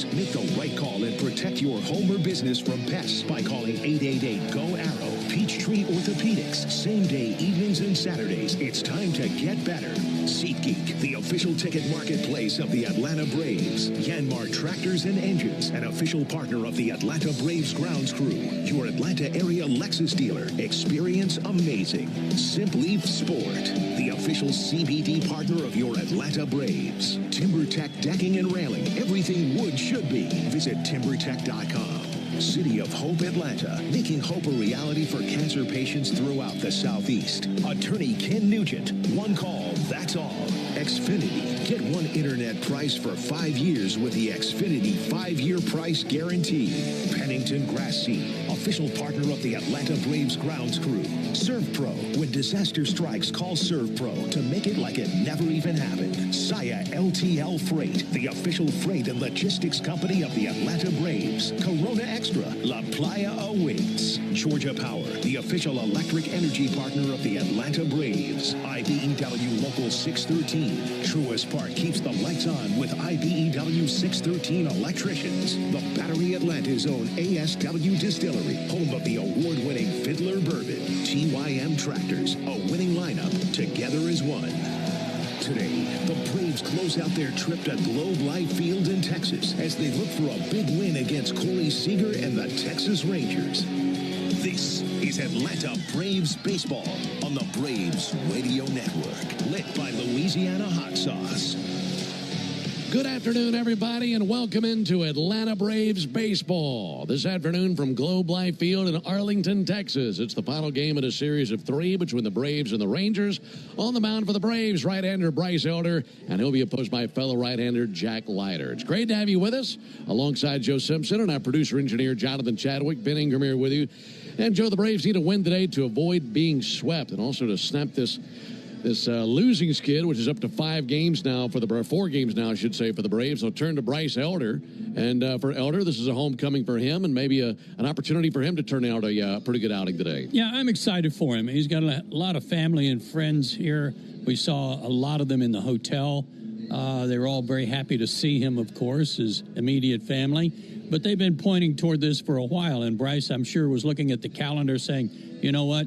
Tractors. Make the right call and protect your home or business from pests by calling 888-GO-ARROW. Peachtree Orthopedics. Same day, evenings and Saturdays. It's time to get better. SeatGeek, the official ticket marketplace of the Atlanta Braves. Yanmar Tractors and Engines, an official partner of the Atlanta Braves grounds crew. Your Atlanta area Lexus dealer. Experience amazing. Simply Sport, the official CBD partner of your Atlanta Braves. TimberTech Decking and Railing. Everything wood should be. Visit timbertech.com. City of Hope, Atlanta, making hope a reality for cancer patients throughout the Southeast. Attorney Ken Nugent. One call, that's all. Xfinity. Get one internet price for 5 years with the Xfinity 5-year price guarantee. Pennington Grass Seed, official partner of the Atlanta Braves grounds crew. ServPro. When disaster strikes, call ServPro to make it like it never even happened. Saya LTL Freight, the official freight and logistics company of the Atlanta Braves. Corona Extra. La Playa awaits. Georgia Power, the official electric energy partner of the Atlanta Braves. IBEW Local 613. Truist Park keeps the lights on with IBEW 613 electricians. The Battery Atlanta's own ASW Distillery, home of the award-winning Fiddler Bourbon. TYM Tractors, a winning lineup, together as one. Today, the Braves close out their trip to Globe Life Field in Texas as they look for a big win against Corey Seager and the Texas Rangers. This is Atlanta Braves Baseball on the Braves Radio Network, lit by Louisiana Hot Sauce. Good afternoon, everybody, and welcome into Atlanta Braves Baseball. This afternoon from Globe Life Field in Arlington, Texas. It's the final game in a series of 3 between the Braves and the Rangers. On the mound for the Braves, right-hander Bryce Elder, and he'll be opposed by fellow right-hander Jack Leiter. It's great to have you with us, alongside Joe Simpson and our producer-engineer Jonathan Chadwick. Ben Ingram here with you. And, Joe, the Braves need a win today to avoid being swept and also to snap this losing skid, which is up to 5 games now for the 4 games now, I should say, for the Braves. They'll turn to Bryce Elder, and for Elder, this is a homecoming for him, and maybe an opportunity for him to turn out a pretty good outing today. Yeah, I'm excited for him. He's got a lot of family and friends here. We saw a lot of them in the hotel. They were all very happy to see him, of course, his immediate family. But they've been pointing toward this for a while, and Bryce, I'm sure, was looking at the calendar saying, you know what?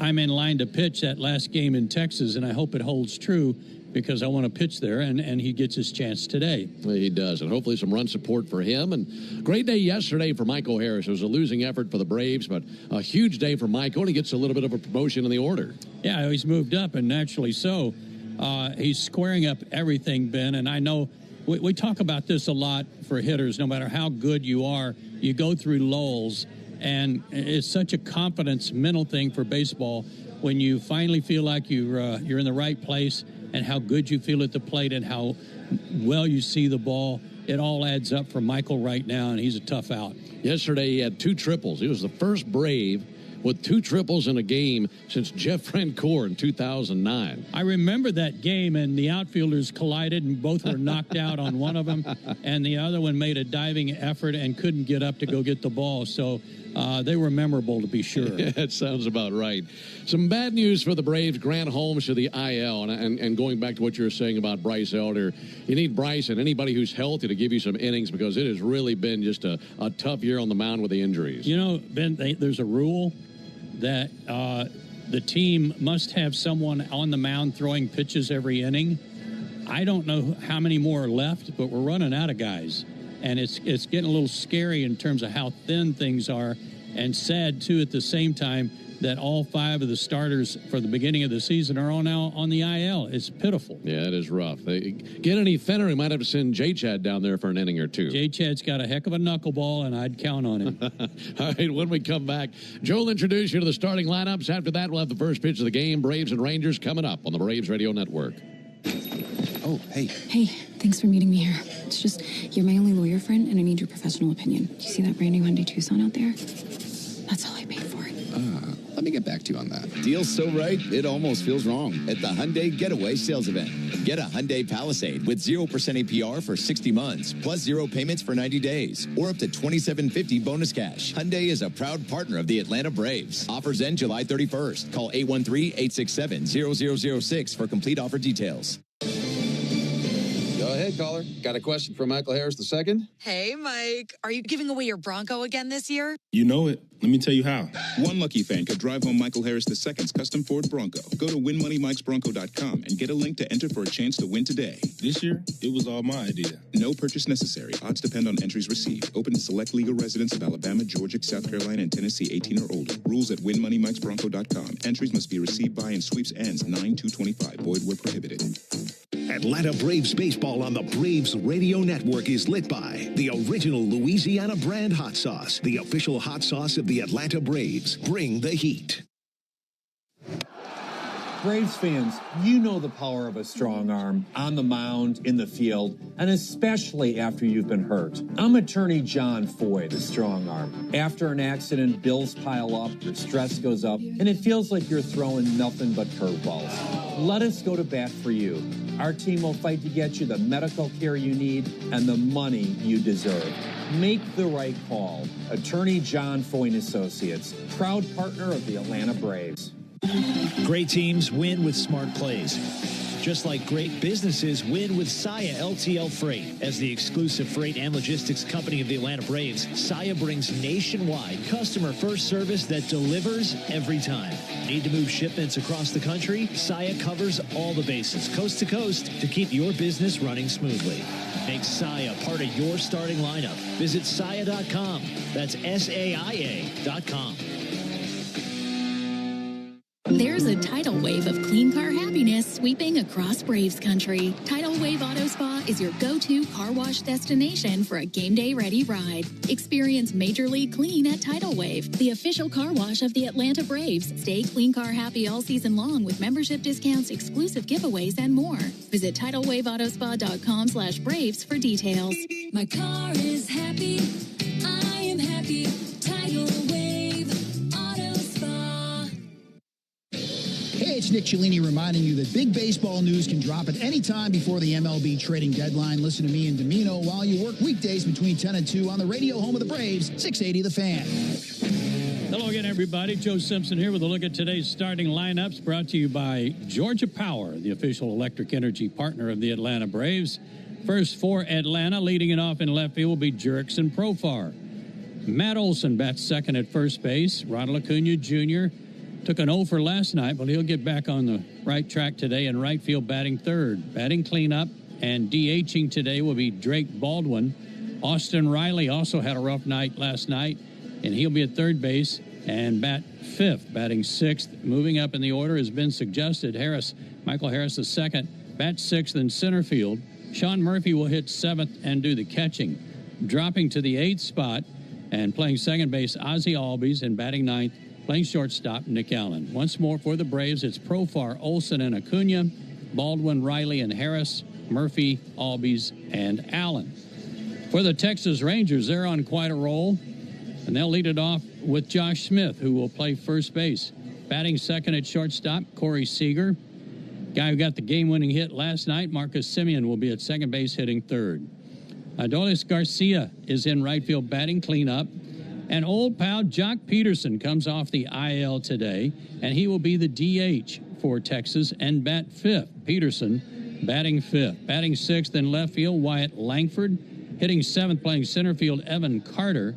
I'm in line to pitch that last game in Texas, and I hope it holds true because I want to pitch there, and he gets his chance today. He does, and hopefully some run support for him. And great day yesterday for Michael Harris. It was a losing effort for the Braves, but a huge day for Michael, and he gets a little bit of a promotion in the order. Yeah, he's moved up, and naturally so. He's squaring up everything, Ben, and I know we talk about this a lot for hitters. No matter how good you are, you go through lulls. And it's such a confidence mental thing for baseball when you finally feel like you're in the right place and how good you feel at the plate and how well you see the ball. It all adds up for Michael right now, and he's a tough out. Yesterday he had 2 triples. He was the first Brave with 2 triples in a game since Jeff Francoeur in 2009. I remember that game, and the outfielders collided, and both were knocked out on one of them, and the other one made a diving effort and couldn't get up to go get the ball. So they were memorable, to be sure. That sounds about right. Some bad news for the Braves. Grant Holmes to the IL. And going back to what you were saying about Bryce Elder, you need Bryce and anybody who's healthy to give you some innings because it has really been just a tough year on the mound with the injuries. You know, Ben, there's a rule that the team must have someone on the mound throwing pitches every inning. I don't know how many more are left, but we're running out of guys. And it's getting a little scary in terms of how thin things are, and sad, too, at the same time that all 5 of the starters for the beginning of the season are all now on the IL. It's pitiful. Yeah, it is rough. They get any thinner, we might have to send J-Chad down there for an inning or 2. J-Chad's got a heck of a knuckleball, and I'd count on him. All right, when we come back, Joe will introduce you to the starting lineups. After that, we'll have the first pitch of the game, Braves and Rangers, coming up on the Braves Radio Network. Oh, hey. Hey, thanks for meeting me here. It's just, you're my only lawyer friend, and I need your professional opinion. Do you see that brand new Hyundai Tucson out there? That's all I paid for it. Let me get back to you on that. Deal's so right, it almost feels wrong. At the Hyundai Getaway Sales Event. Get a Hyundai Palisade with 0% APR for 60 months, plus 0 payments for 90 days, or up to $2,750 bonus cash. Hyundai is a proud partner of the Atlanta Braves. Offers end July 31st. Call 813-867-0006 for complete offer details. Go ahead. ahead, caller. Got a question for Michael Harris II? Hey, Mike. Are you giving away your Bronco again this year? You know it. Let me tell you how. One lucky fan could drive home Michael Harris II's custom Ford Bronco. Go to winmoneymikesbronco.com and get a link to enter for a chance to win today. This year, it was all my idea. No purchase necessary. Odds depend on entries received. Open to select legal residents of Alabama, Georgia, South Carolina, and Tennessee 18 or older. Rules at winmoneymikesbronco.com. Entries must be received by and sweeps ends 9/2/25. Void where prohibited. Atlanta Braves baseball on the Braves Radio Network is lit by the original Louisiana brand hot sauce, the official hot sauce of the Atlanta Braves. Bring the heat. Braves fans, you know the power of a strong arm on the mound, in the field, and especially after you've been hurt. I'm attorney John Foy, the strong arm. After an accident, bills pile up, your stress goes up, and it feels like you're throwing nothing but curveballs. Let us go to bat for you. Our team will fight to get you the medical care you need and the money you deserve. Make the right call. Attorney John Foy and Associates, proud partner of the Atlanta Braves. Great teams win with smart plays. Just like great businesses win with Saia LTL Freight. As the exclusive freight and logistics company of the Atlanta Braves, Saia brings nationwide customer-first service that delivers every time. Need to move shipments across the country? Saia covers all the bases, coast to coast, to keep your business running smoothly. Make Saia part of your starting lineup. Visit Saia.com. That's SAIA.com. There's a tidal wave of clean car happiness sweeping across Braves country. Tidal Wave Auto Spa is your go-to car wash destination for a game day ready ride. Experience Major League Clean at Tidal Wave, the official car wash of the Atlanta Braves. Stay clean car happy all season long with membership discounts, exclusive giveaways, and more. Visit TidalWaveAutoSpa.com/Braves for details. My car is happy. I am happy. Tidal Wave Auto Spa. Hey, it's Nick Cellini reminding you that big baseball news can drop at any time before the MLB trading deadline. Listen to me and Domino while you work weekdays between 10 and 2 on the radio home of the Braves, 680 The Fan. Hello again, everybody. Joe Simpson here with a look at today's starting lineups, brought to you by Georgia Power, the official electric energy partner of the Atlanta Braves. First for Atlanta, leading it off in left field will be Jurickson Profar. Matt Olson bats second at first base. Ronald Acuna Jr. took an 0 for last night, but he'll get back on the right track today in right field, batting third. Batting cleanup and DHing today will be Drake Baldwin. Austin Riley also had a rough night last night, and he'll be at third base and bat fifth. Batting sixth, moving up in the order has been suggested. Michael Harris the second, bat sixth in center field. Sean Murphy will hit seventh and do the catching. Dropping to the eighth spot and playing second base, Ozzie Albies, and batting ninth, playing shortstop, Nick Allen. Once more for the Braves, it's Profar, Olson, and Acuna, Baldwin, Riley, and Harris, Murphy, Albies, and Allen. For the Texas Rangers, they're on quite a roll, and they'll lead it off with Josh Smith, who will play first base. Batting second at shortstop, Corey Seager. Guy who got the game-winning hit last night, Marcus Semien, will be at second base hitting third. Adolis Garcia is in right field batting cleanup. And old pal Jock Peterson comes off the IL today, and he will be the DH for Texas and bat fifth. Peterson batting fifth. Batting sixth in left field, Wyatt Langford. Hitting seventh, playing center field, Evan Carter.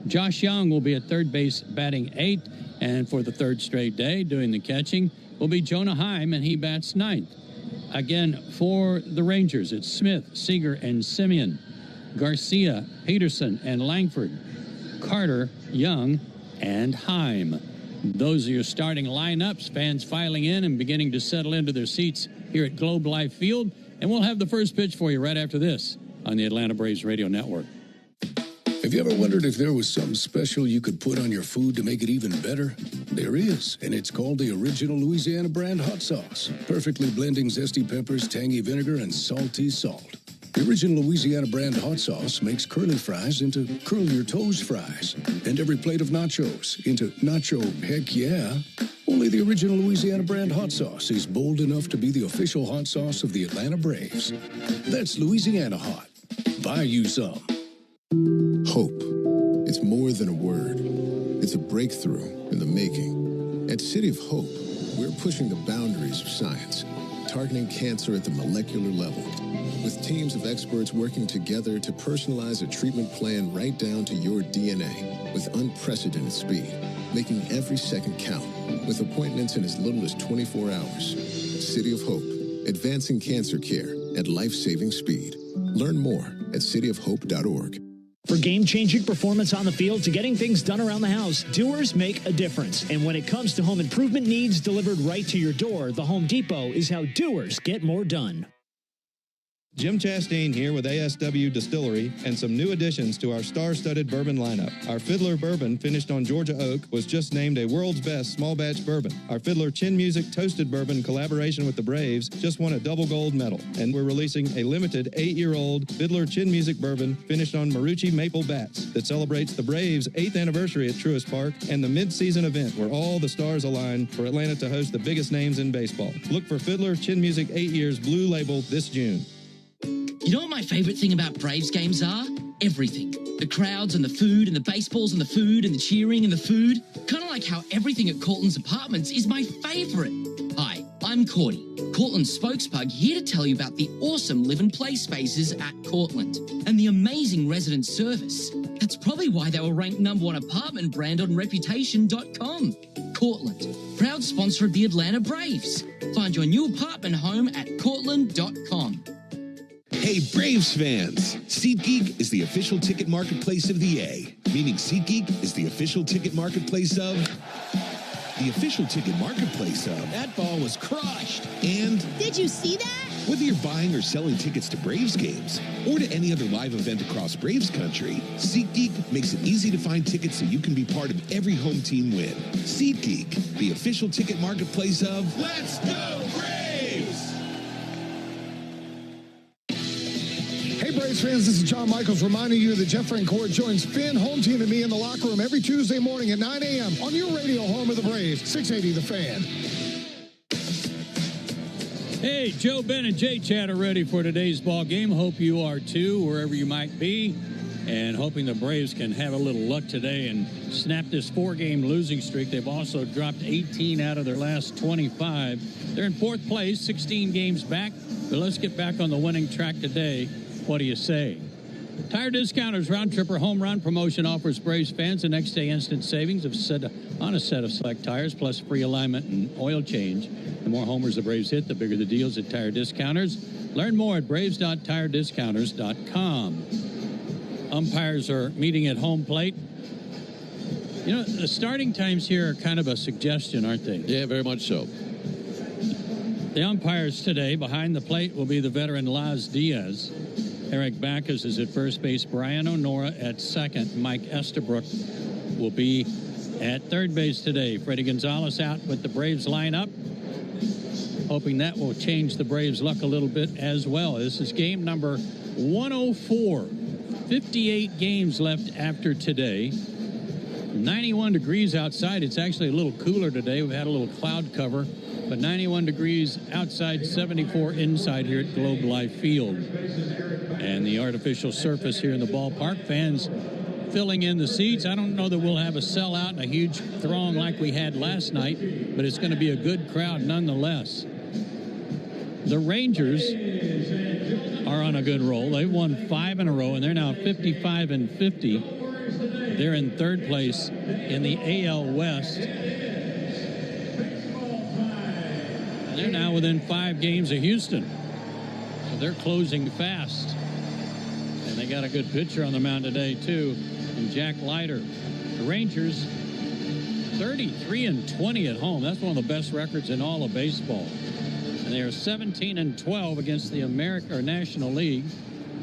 Josh Young will be at third base batting eighth. And for the third straight day, doing the catching, will be Jonah Heim, and he bats ninth. Again, for the Rangers, it's Smith, Seager, and Semien. Garcia, Peterson, and Langford. Carter, Young, and Heim. Those are your starting lineups. Fans filing in and beginning to settle into their seats here at Globe Life Field. And we'll have the first pitch for you right after this on the Atlanta Braves Radio Network. Have you ever wondered if there was something special you could put on your food to make it even better? There is, and it's called the original Louisiana brand hot sauce. Perfectly blending zesty peppers, tangy vinegar, and salty salt. The original Louisiana brand hot sauce makes curly fries into curl your toes fries, and every plate of nachos into nacho heck yeah. Only the original Louisiana brand hot sauce is bold enough to be the official hot sauce of the Atlanta Braves. That's Louisiana hot. Buy you some. Hope. It's more than a word. It's a breakthrough in the making. At City of Hope, we're pushing the boundaries of science, targeting cancer at the molecular level. with teams of experts working together to personalize a treatment plan right down to your DNA with unprecedented speed, making every second count with appointments in as little as 24 hours. City of Hope, advancing cancer care at life-saving speed. Learn more at cityofhope.org. For game-changing performance on the field to getting things done around the house, doers make a difference. And when it comes to home improvement needs delivered right to your door, the Home Depot is how doers get more done. Jim Chastain here with ASW Distillery and some new additions to our star-studded bourbon lineup. Our Fiddler Bourbon, finished on Georgia Oak, was just named a world's best small batch bourbon. Our Fiddler Chin Music Toasted Bourbon in collaboration with the Braves just won a double gold medal. And we're releasing a limited 8-year-old Fiddler Chin Music Bourbon finished on Marucci Maple Bats that celebrates the Braves' 8th anniversary at Truist Park and the mid-season event where all the stars align for Atlanta to host the biggest names in baseball. Look for Fiddler Chin Music 8 Years Blue Label this June. You know what my favorite thing about Braves games are? Everything. The crowds and the food and the baseballs and the food and the cheering and the food. Kind of like how everything at Cortland's Apartments is my favorite. Hi, I'm Cordy, Cortland's spokespug, here to tell you about the awesome live and play spaces at Cortland and the amazing resident service. That's probably why they were ranked #1 apartment brand on Reputation.com. Cortland, proud sponsor of the Atlanta Braves. Find your new apartment home at Cortland.com. Hey, Braves fans! SeatGeek is the official ticket marketplace of the A, meaning SeatGeek is the official ticket marketplace of... the official ticket marketplace of... That ball was crushed. And... Did you see that? Whether you're buying or selling tickets to Braves games or to any other live event across Braves country, SeatGeek makes it easy to find tickets so you can be part of every home team win. SeatGeek, the official ticket marketplace of... Let's go Braves! Hey, Braves fans, this is John Michaels reminding you that Jeff Francoeur joins Finn, home team, and me in the locker room every Tuesday morning at 9 a.m. on your radio home of the Braves, 680 The Fan. Hey, Joe, Ben, and Jay Chat are ready for today's ball game. Hope you are too, wherever you might be, and hoping the Braves can have a little luck today and snap this 4-game losing streak. They've also dropped 18 out of their last 25. They're in 4th place, 16 games back, but let's get back on the winning track today. What do you say? Tire Discounters Round Tripper Home Run promotion offers Braves fans the next day instant savings on a set of select tires, plus free alignment and oil change. The more homers the Braves hit, the bigger the deals at Tire Discounters. Learn more at braves.tirediscounters.com. Umpires are meeting at home plate. You know, the starting times here are kind of a suggestion, aren't they? Yeah, very much so. The umpires today behind the plate will be the veteran Laz Diaz. Eric Backus is at first base. Brian O'Nora at second. Mike Estabrook will be at third base today. Freddie Gonzalez out with the Braves lineup, hoping that will change the Braves' luck a little bit as well. This is game number 104. 58 games left after today. 91 degrees outside. It's actually a little cooler today. We've had a little cloud cover, but 91 degrees outside, 74 inside here at Globe Life Field. And the artificial surface here in the ballpark. Fans filling in the seats. I don't know that we'll have a sellout and a huge throng like we had last night, but it's going to be a good crowd nonetheless. The Rangers are on a good roll. They've won 5 in a row, and they're now 55-50. They're in third place in the AL West. They're now within 5 games of Houston. So they're closing fast. And they got a good pitcher on the mound today, too, in Jack Leiter. The Rangers, 33-20 at home. That's one of the best records in all of baseball. And they are 17-12 against the National League.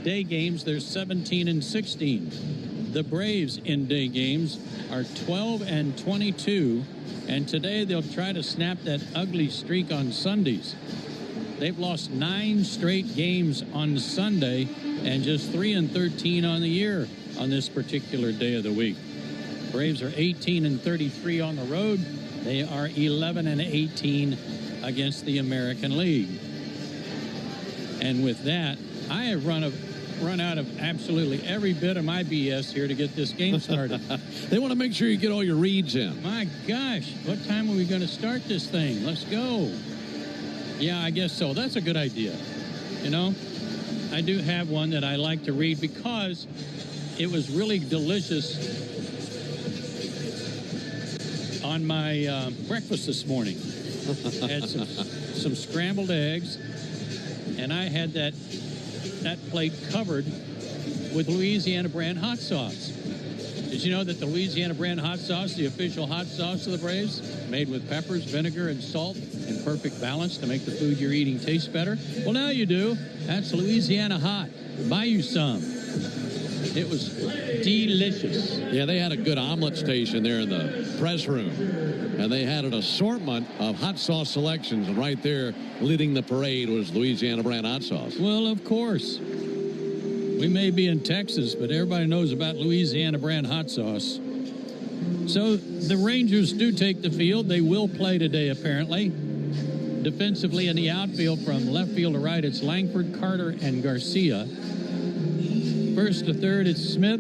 Day games, they're 17-16. The Braves in day games are 12-22. And today they'll try to snap that ugly streak on Sundays. They've lost 9 straight games on Sunday and just 3-13 on the year on this particular day of the week. Braves are 18-33 on the road. They are 11-18 against the American League. And with that, I have run out of absolutely every bit of my BS here to get this game started. They want to make sure you get all your reads in. My gosh, what time are we going to start this thing? Let's go. Yeah, I guess so. That's a good idea. You know, I do have one that I like to read because it was really delicious on my breakfast this morning. I had some scrambled eggs, and I had that plate covered with Louisiana brand hot sauce. Did you know that the Louisiana brand hot sauce is the official hot sauce of the Braves? Made with peppers, vinegar, and salt in perfect balance to make the food you're eating taste better? Well, now you do. That's Louisiana Hot. Buy you some. It was delicious. Yeah, they had a good omelet station there in the press room. And they had an assortment of hot sauce selections. And right there, leading the parade was Louisiana brand hot sauce. Well, of course. We may be in Texas, but everybody knows about Louisiana brand hot sauce. So the Rangers do take the field. They will play today, apparently. Defensively in the outfield from left field to right, it's Langford, Carter, and Garcia. First to third, it's Smith,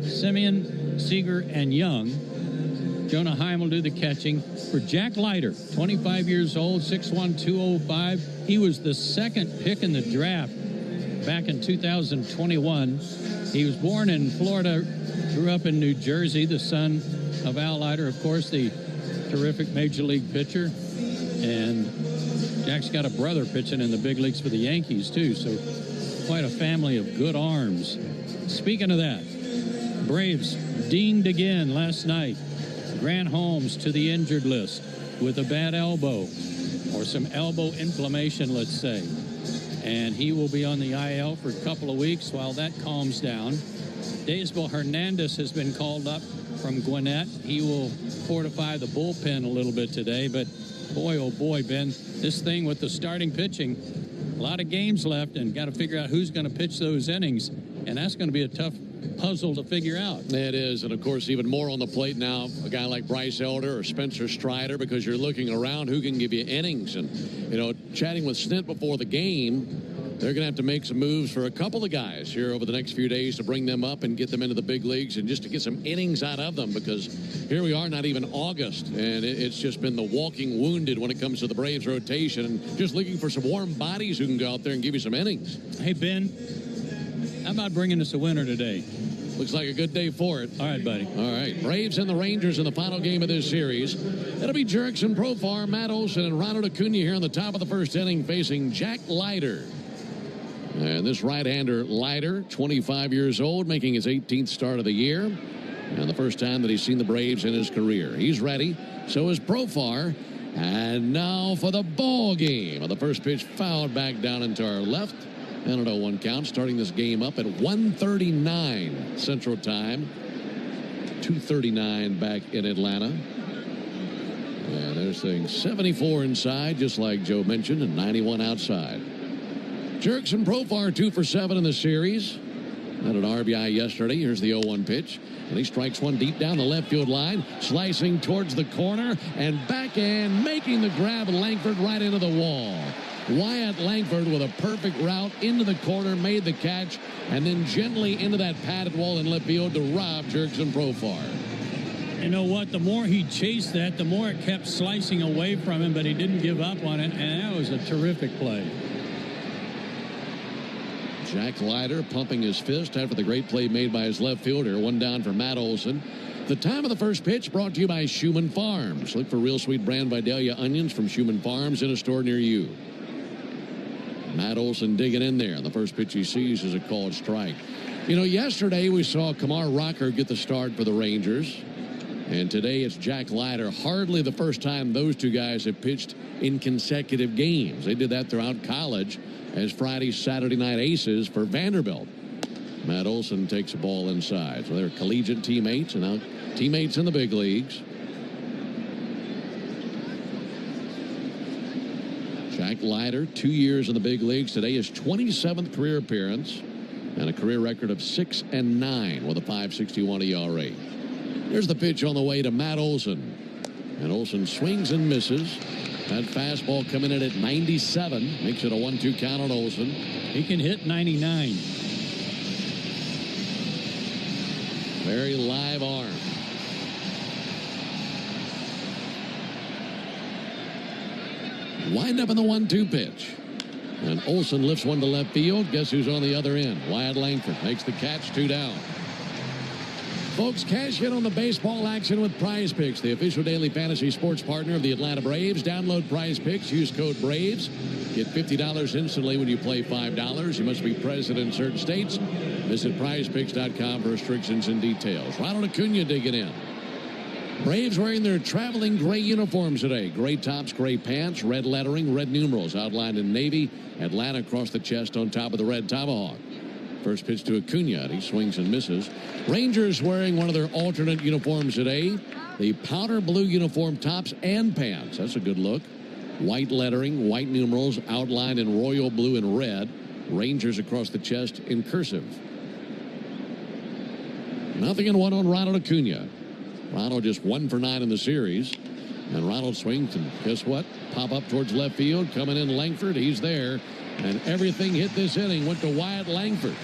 Simeon, Seager, and Young. Jonah Heim will do the catching. For Jack Leiter, 25 years old, 6'1", 205. He was the second pick in the draft back in 2021. He was born in Florida, grew up in New Jersey, the son of Al Leiter, of course, the terrific Major League pitcher. And Jack's got a brother pitching in the big leagues for the Yankees, too, so quite a family of good arms. Speaking of that, Braves dinged again last night. Grant Holmes to the injured list with a bad elbow, or some elbow inflammation, let's say. And he will be on the IL for a couple of weeks while that calms down. Daysbel Hernandez has been called up from Gwinnett. He will fortify the bullpen a little bit today. But boy, oh boy, Ben, this thing with the starting pitching, a lot of games left, and got to figure out who's going to pitch those innings. And that's going to be a tough puzzle to figure out. It is, and of course, even more on the plate now, a guy like Bryce Elder or Spencer Strider, because you're looking around who can give you innings. And, you know, chatting with Snit before the game, they're going to have to make some moves for a couple of guys here over the next few days to bring them up and get them into the big leagues and just to get some innings out of them, because here we are, not even August, and it's just been the walking wounded when it comes to the Braves rotation, and just looking for some warm bodies who can go out there and give you some innings. Hey, Ben, how about bringing us a winner today? Looks like a good day for it. All right, buddy. All right. Braves and the Rangers in the final game of this series. It'll be Jurickson Profar, Matt Olson, and Ronald Acuna here in the top of the first inning facing Jack Leiter. And this right-hander, Leiter, 25 years old, making his 18th start of the year. And the first time that he's seen the Braves in his career. He's ready. So is Profar. And now for the ball game. The first pitch fouled back down into our left. And an 0-1 count, starting this game up at 1:39 Central Time. 2:39 back in Atlanta. And they're saying 74 inside, just like Joe mentioned, and 91 outside. Jurickson Profar 2 for 7 in the series. Had an RBI yesterday. Here's the 0-1 pitch. And he strikes one deep down the left field line, slicing towards the corner, and backhand, making the grab, Langford right into the wall. Wyatt Langford with a perfect route into the corner, made the catch, and then gently into that padded wall in left field to rob Jurickson Profar. You know what? The more he chased that, the more it kept slicing away from him, but he didn't give up on it, and that was a terrific play. Jack Leiter pumping his fist after the great play made by his left fielder. One down for Matt Olson. The time of the first pitch brought to you by Schumann Farms. Look for Real Sweet Brand Vidalia onions from Schumann Farms in a store near you. Matt Olson digging in there. The first pitch he sees is a called strike. You know, yesterday we saw Kamar Rocker get the start for the Rangers. And today it's Jack Leiter. Hardly the first time those two guys have pitched in consecutive games. They did that throughout college as Friday's Saturday night aces for Vanderbilt. Matt Olson takes a ball inside. So they're collegiate teammates and now teammates in the big leagues. Jack Leiter, 2 years in the big leagues. Today his 27th career appearance and a career record of 6-9 with a 5.61 ERA. Here's the pitch on the way to Matt Olson. And Olson swings and misses. That fastball coming in at 97. Makes it a 1-2 count on Olson. He can hit 99. Very live arm. Wind up in the 1-2 pitch. And Olsen lifts one to left field. Guess who's on the other end? Wyatt Langford makes the catch, 2 down. Folks, cash in on the baseball action with Prize Picks, the official daily fantasy sports partner of the Atlanta Braves. Download Prize Picks, use code BRAVES. Get $50 instantly when you play $5. You must be present in certain states. Visit prizepicks.com for restrictions and details. Ronald Acuna digging in. Braves wearing their traveling gray uniforms today. Gray tops, gray pants, red lettering, red numerals outlined in navy. Atlanta across the chest on top of the red tomahawk. First pitch to Acuna. He swings and misses. Rangers wearing one of their alternate uniforms today. The powder blue uniform tops and pants. That's a good look. White lettering, white numerals outlined in royal blue and red. Rangers across the chest in cursive. 0-1 on Ronald Acuna. Ronald just 1 for 9 in the series. And Ronald swings, and guess what? Pop up towards left field. Coming in Langford. He's there. And everything hit this inning went to Wyatt Langford.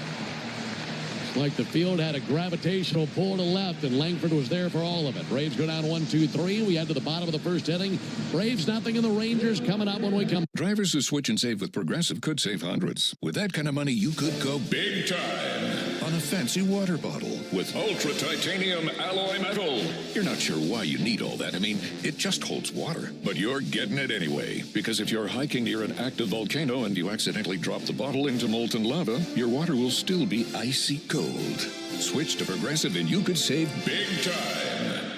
It's like the field had a gravitational pull to left, and Langford was there for all of it. Braves go down 1-2-3. We head to the bottom of the first inning. Braves nothing, and the Rangers coming up when we come. Drivers who switch and save with Progressive could save hundreds. With that kind of money, you could go big time on a fancy water bottle with ultra titanium alloy metal. You're not sure why you need all that. I mean, it just holds water. But you're getting it anyway. Because if you're hiking near an active volcano and you accidentally drop the bottle into molten lava, your water will still be icy cold. Switch to Progressive and you could save big time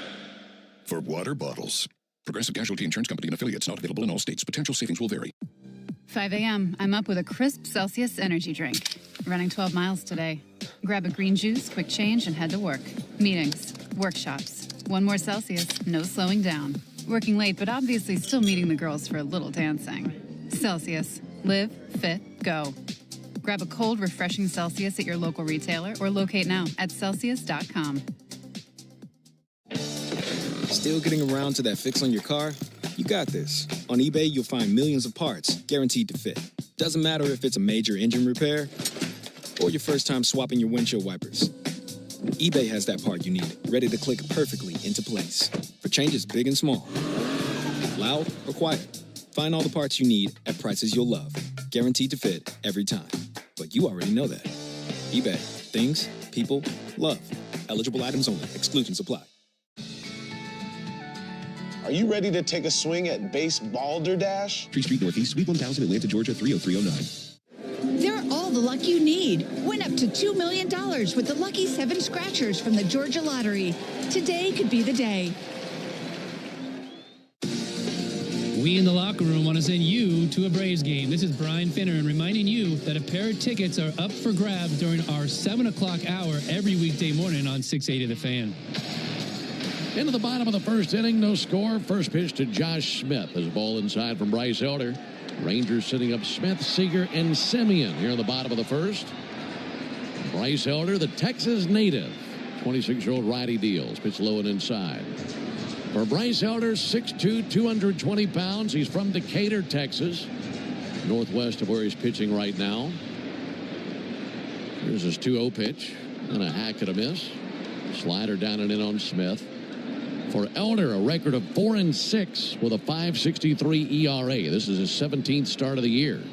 for water bottles. Progressive Casualty Insurance Company and affiliates, not available in all states. Potential savings will vary. 5 a.m. I'm up with a crisp Celsius energy drink. Running 12 miles today. Grab a green juice, quick change, and head to work. Meetings, workshops. 1 more Celsius, no slowing down. Working late, but obviously still meeting the girls for a little dancing. Celsius. Live, fit, go. Grab a cold, refreshing Celsius at your local retailer or locate now at Celsius.com. Still getting around to that fix on your car? You got this. On eBay, you'll find millions of parts guaranteed to fit. Doesn't matter if it's a major engine repair or your first time swapping your windshield wipers. eBay has that part you need, ready to click perfectly into place for changes big and small. Loud or quiet, find all the parts you need at prices you'll love. Guaranteed to fit every time. But you already know that. eBay. Things, people, love. Eligible items only. Exclusions apply. Are you ready to take a swing at base balderdash? Tree Street Northeast, Suite 1000, Atlanta, Georgia, 30309. They're all the luck you need. Win up to $2 million with the Lucky 7 Scratchers from the Georgia Lottery. Today could be the day. We in the locker room want to send you to a Braves game. This is Brian Finner, and reminding you that a pair of tickets are up for grabs during our 7 o'clock hour every weekday morning on 680 The Fan. Into the bottom of the first inning, no score. First pitch to Josh Smith. There's a ball inside from Bryce Elder. Rangers sitting up Smith, Seager, and Simeon here in the bottom of the first. Bryce Elder, the Texas native, 26-year-old righty deals. Pitch low and inside. For Bryce Elder, 6'2", 220 pounds. He's from Decatur, Texas, northwest of where he's pitching right now. Here's his 2-0 pitch, and a hack and a miss. Slider down and in on Smith. For Elder, a record of 4-6 with a 5.63 ERA. This is his 17th start of the year.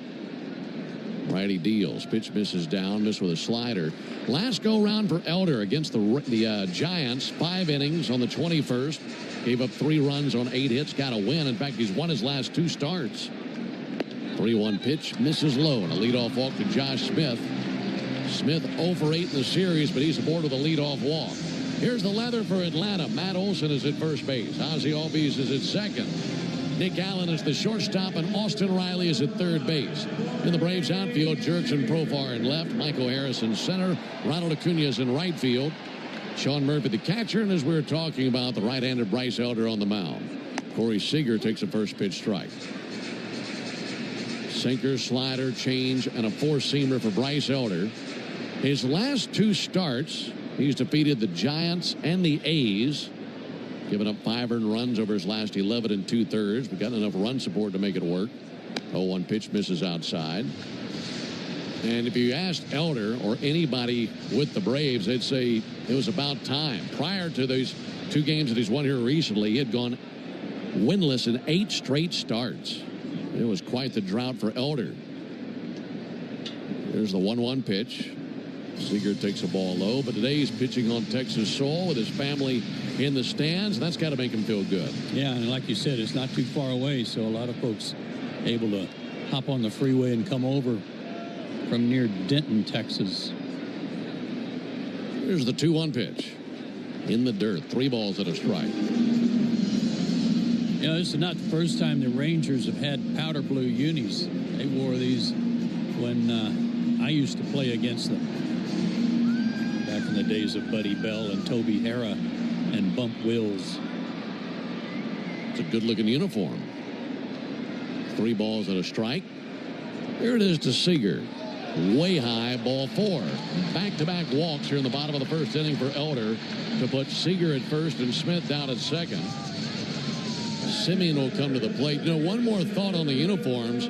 Righty deals. Pitch misses down. Miss with a slider. Last go-round for Elder against the Giants. 5 innings on the 21st. Gave up 3 runs on 8 hits. Got a win. In fact, he's won his last 2 starts. 3-1 pitch. Misses low. And a leadoff walk to Josh Smith. Smith 0 for 8 in the series, but he's aboard with a leadoff walk. Here's the leather for Atlanta. Matt Olson is at first base. Ozzie Albies is at second. Nick Allen is the shortstop, and Austin Riley is at third base. In the Braves outfield, Jurickson Profar in left, Michael Harris in center, Ronald Acuna is in right field, Sean Murphy the catcher, and as we were talking about, the right-handed Bryce Elder on the mound. Corey Seager takes a first pitch strike. Sinker, slider, change, and a four-seamer for Bryce Elder. His last 2 starts, he's defeated the Giants and the A's, giving up 5 earned runs over his last 11 2/3. But got enough run support to make it work. 0-1 pitch misses outside. And if you asked Elder or anybody with the Braves, they'd say it was about time. Prior to those 2 games that he's won here recently, he had gone winless in 8 straight starts. It was quite the drought for Elder. There's the 1-1 pitch. Seager takes a ball low, but today he's pitching on Texas soil with his family in the stands, and that's got to make him feel good. Yeah, and like you said, it's not too far away, so a lot of folks able to hop on the freeway and come over from near Denton, Texas. Here's the 2-1 pitch. In the dirt, 3 balls and a strike. You know, this is not the first time the Rangers have had powder blue unis. They wore these when I used to play against them. Back in the days of Buddy Bell and Toby Hara and Bump Wills. It's a good-looking uniform. 3 balls and a strike. Here it is to Seager. Way high, ball 4. Back-to-back walks here in the bottom of the first inning for Elder to put Seager at first and Smith down at second. Simeon will come to the plate. You know, one more thought on the uniforms.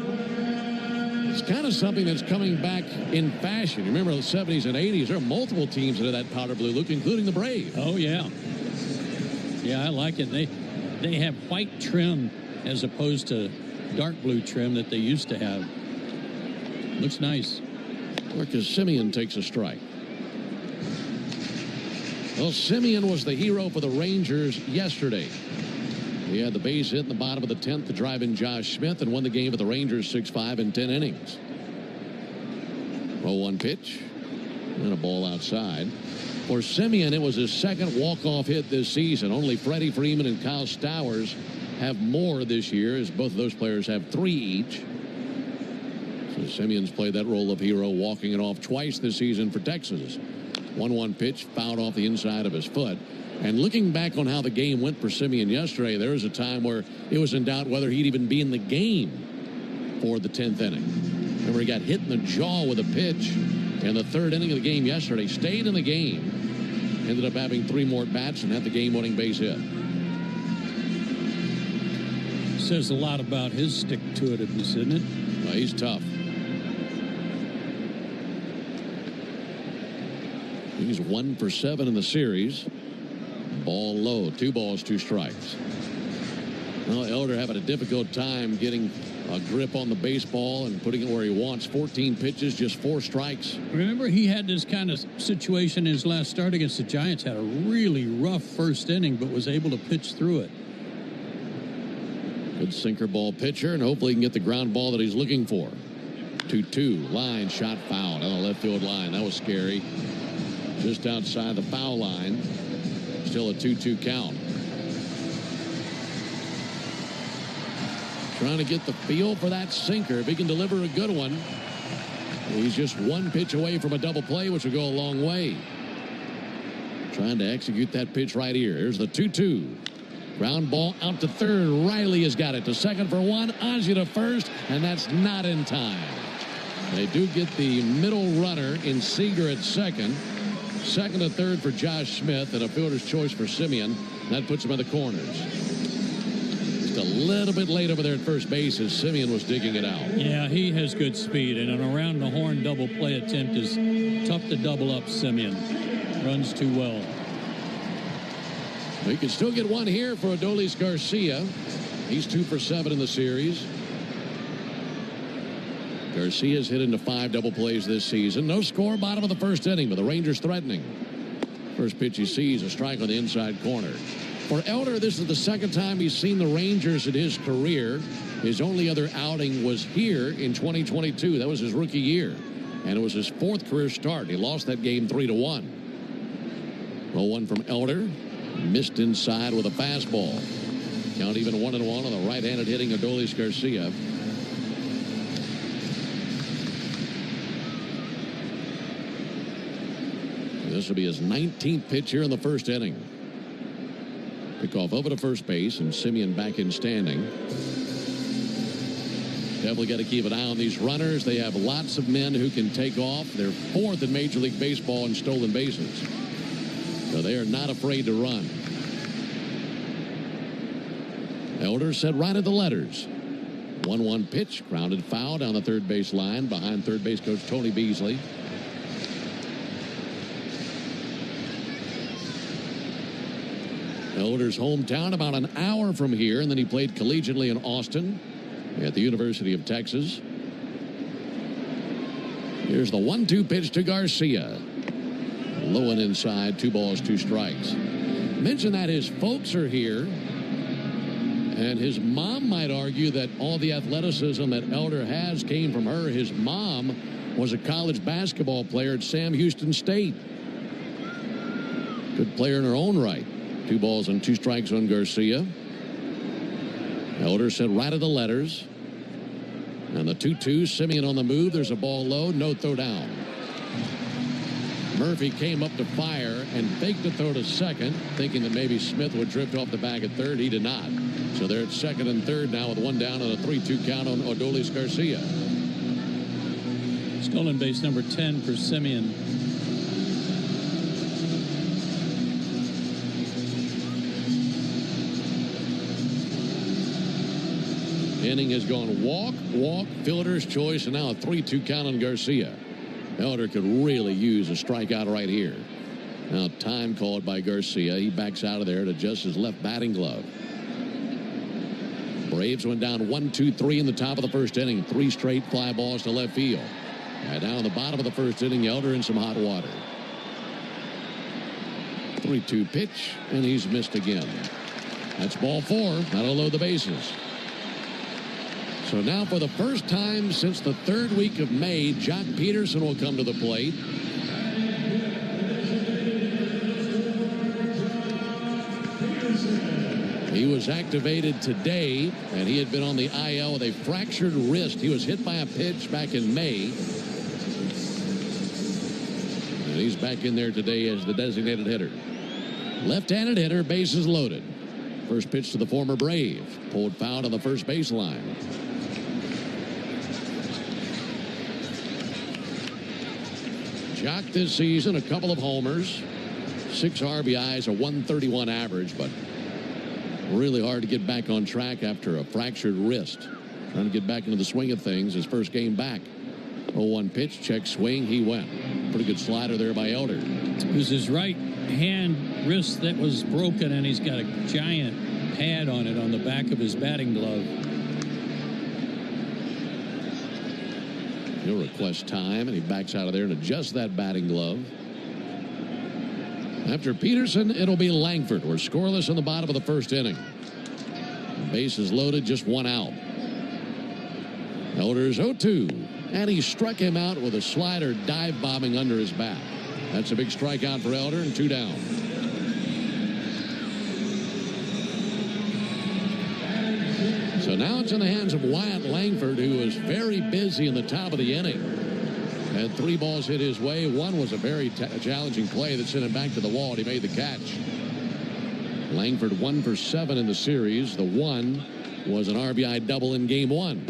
It's kind of something that's coming back in fashion. You remember the 70s and 80s, there are multiple teams that had that powder blue look, including the Braves. Oh, yeah. Yeah, I like it. They have white trim as opposed to dark blue trim that they used to have. Looks nice. Marcus Simeon takes a strike. Well, Simeon was the hero for the Rangers yesterday. He had the base hit in the bottom of the 10th to drive in Josh Smith and won the game for the Rangers 6-5 in 10 innings. 0-1 pitch and a ball outside. For Simeon, it was his second walk-off hit this season. Only Freddie Freeman and Kyle Stowers have more this year, as both of those players have 3 each. So Simeon's played that role of hero, walking it off twice this season for Texas. 1-1 pitch, fouled off the inside of his foot. And looking back on how the game went for Simeon yesterday, there was a time where it was in doubt whether he'd even be in the game for the 10th inning. Remember, he got hit in the jaw with a pitch in the 3rd inning of the game yesterday. Stayed in the game. Ended up having 3 more at-bats and had the game-winning base hit. Says a lot about his stick-to-itiveness, isn't it? Well, he's tough. He's 1 for 7 in the series. Ball low, 2 balls, 2 strikes. Well, Elder having a difficult time getting a grip on the baseball and putting it where he wants. 14 pitches, just 4 strikes. Remember, he had this kind of situation in his last start against the Giants. Had a really rough first inning, but was able to pitch through it. Good sinker ball pitcher, and hopefully he can get the ground ball that he's looking for. 2-2, line, shot foul on the left field line. That was scary. Just outside the foul line. Still a 2-2 count. Trying to get the feel for that sinker. If he can deliver a good one, he's just 1 pitch away from a double play, which will go a long way. Trying to execute that pitch right here. Here's the 2-2. Ground ball out to third. Riley has got it to second for 1. Ozzie to first, and that's not in time. They do get the middle runner in Seager at second. Second and third for Josh Smith, and a fielder's choice for Simeon. That puts him in the corners. Just a little bit late over there at first base as Simeon was digging it out. Yeah, he has good speed, and an around-the-horn double play attempt is tough to double up Simeon. Runs too well. He can still get one here for Adolis Garcia. He's 2 for 7 in the series. Garcia's hit into 5 double plays this season. No score, bottom of the first inning, but the Rangers threatening. First pitch he sees, a strike on the inside corner. For Elder, this is the second time he's seen the Rangers in his career. His only other outing was here in 2022. That was his rookie year. And it was his 4th career start. He lost that game 3-1. 0-1 from Elder. Missed inside with a fastball. Count even 1-1 on the right-handed hitting Adolis Garcia. This will be his 19th pitch here in the first inning. Pickoff over to first base, and Simeon back in standing. Definitely got to keep an eye on these runners. They have lots of men who can take off. They're 4th in Major League Baseball in stolen bases. So they are not afraid to run. Elder said right at the letters. 1-1 pitch, grounded foul down the third base line behind third base coach Tony Beasley. Elder's hometown, about an hour from here, and then he played collegiately in Austin at the University of Texas. Here's the 1-2 pitch to Garcia. Low and inside, 2 balls, 2 strikes. Mention that his folks are here. And his mom might argue that all the athleticism that Elder has came from her. His mom was a college basketball player at Sam Houston State. Good player in her own right. 2 balls and 2 strikes on Garcia. Elder said right of the letters. And the 2-2, Simeon on the move. There's a ball low, no throw down. Murphy came up to fire and faked a throw to second, thinking that maybe Smith would drift off the bag at third. He did not. So they're at second and third now with 1 down and a 3-2 count on Odolis Garcia. Stolen base number 10 for Simeon. Inning has gone walk, fielder's choice, and now a 3-2 count on Garcia. Elder could really use a strikeout right here. Now time called by Garcia. He backs out of there to adjust his left batting glove. Braves went down 1-2-3 in the top of the first inning. 3 straight fly balls to left field. And now in the bottom of the first inning, Elder in some hot water. 3-2 pitch, and he's missed again. That's ball 4. That'll load the bases. So now for the first time since the 3rd week of May, Jock Peterson will come to the plate. He was activated today, and he had been on the IL with a fractured wrist. He was hit by a pitch back in May. And he's back in there today as the designated hitter. Left-handed hitter, bases loaded. First pitch to the former Brave. Pulled foul on the first baseline. Jock this season, a couple of homers, 6 RBIs, a 131 average, but really hard to get back on track after a fractured wrist. Trying to get back into the swing of things. His first game back. 0-1 pitch, check swing, he went. Pretty good slider there by Elder. It was his right hand wrist that was broken, and he's got a giant pad on it on the back of his batting glove. He'll request time, and he backs out of there and adjusts that batting glove. After Peterson, it'll be Langford. We're scoreless in the bottom of the first inning. Bases loaded, just 1 out. Elder's 0-2, and he struck him out with a slider dive bombing under his bat. That's a big strikeout for Elder, and 2 down. So now it's in the hands of Wyatt Langford, who was very busy in the top of the inning. Had 3 balls hit his way. 1 was a very challenging play that sent him back to the wall, and he made the catch. Langford 1 for 7 in the series. The 1 was an RBI double in game 1.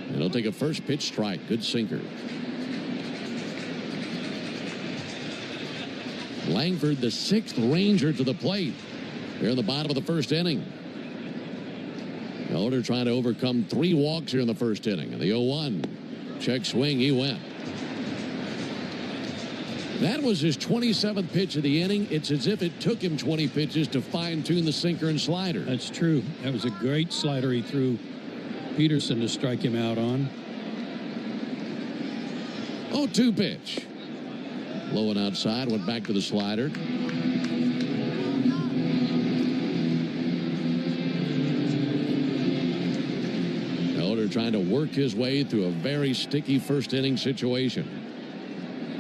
And he'll take a first pitch strike. Good sinker. Langford, the 6th Ranger to the plate. Here in the bottom of the first inning. Elder trying to overcome 3 walks here in the first inning. And the 0-1. Check swing, he went. That was his 27th pitch of the inning. It's as if it took him 20 pitches to fine-tune the sinker and slider. That's true. That was a great slider he threw Peterson to strike him out on. 0-2 pitch. Low and outside, went back to the slider. Elder trying to work his way through a very sticky first inning situation.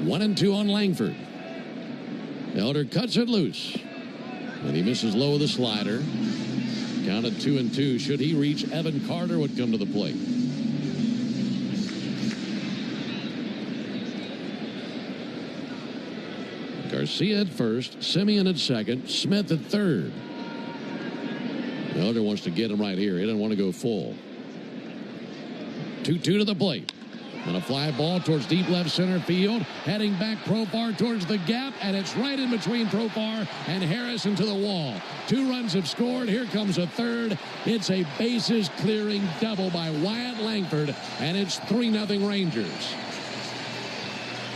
1-2 on Langford. Elder cuts it loose. And he misses low with the slider. Counted 2-2. Should he reach, Evan Carter would come to the plate. Garcia at first, Simeon at second, Smith at third. Elder wants to get him right here. He doesn't want to go full. 2-2 to the plate. And a fly ball towards deep left center field. Heading back Profar towards the gap. And it's right in between Profar and Harrison to the wall. 2 runs have scored. Here comes a third. It's a bases clearing double by Wyatt Langford. And it's 3-0 Rangers.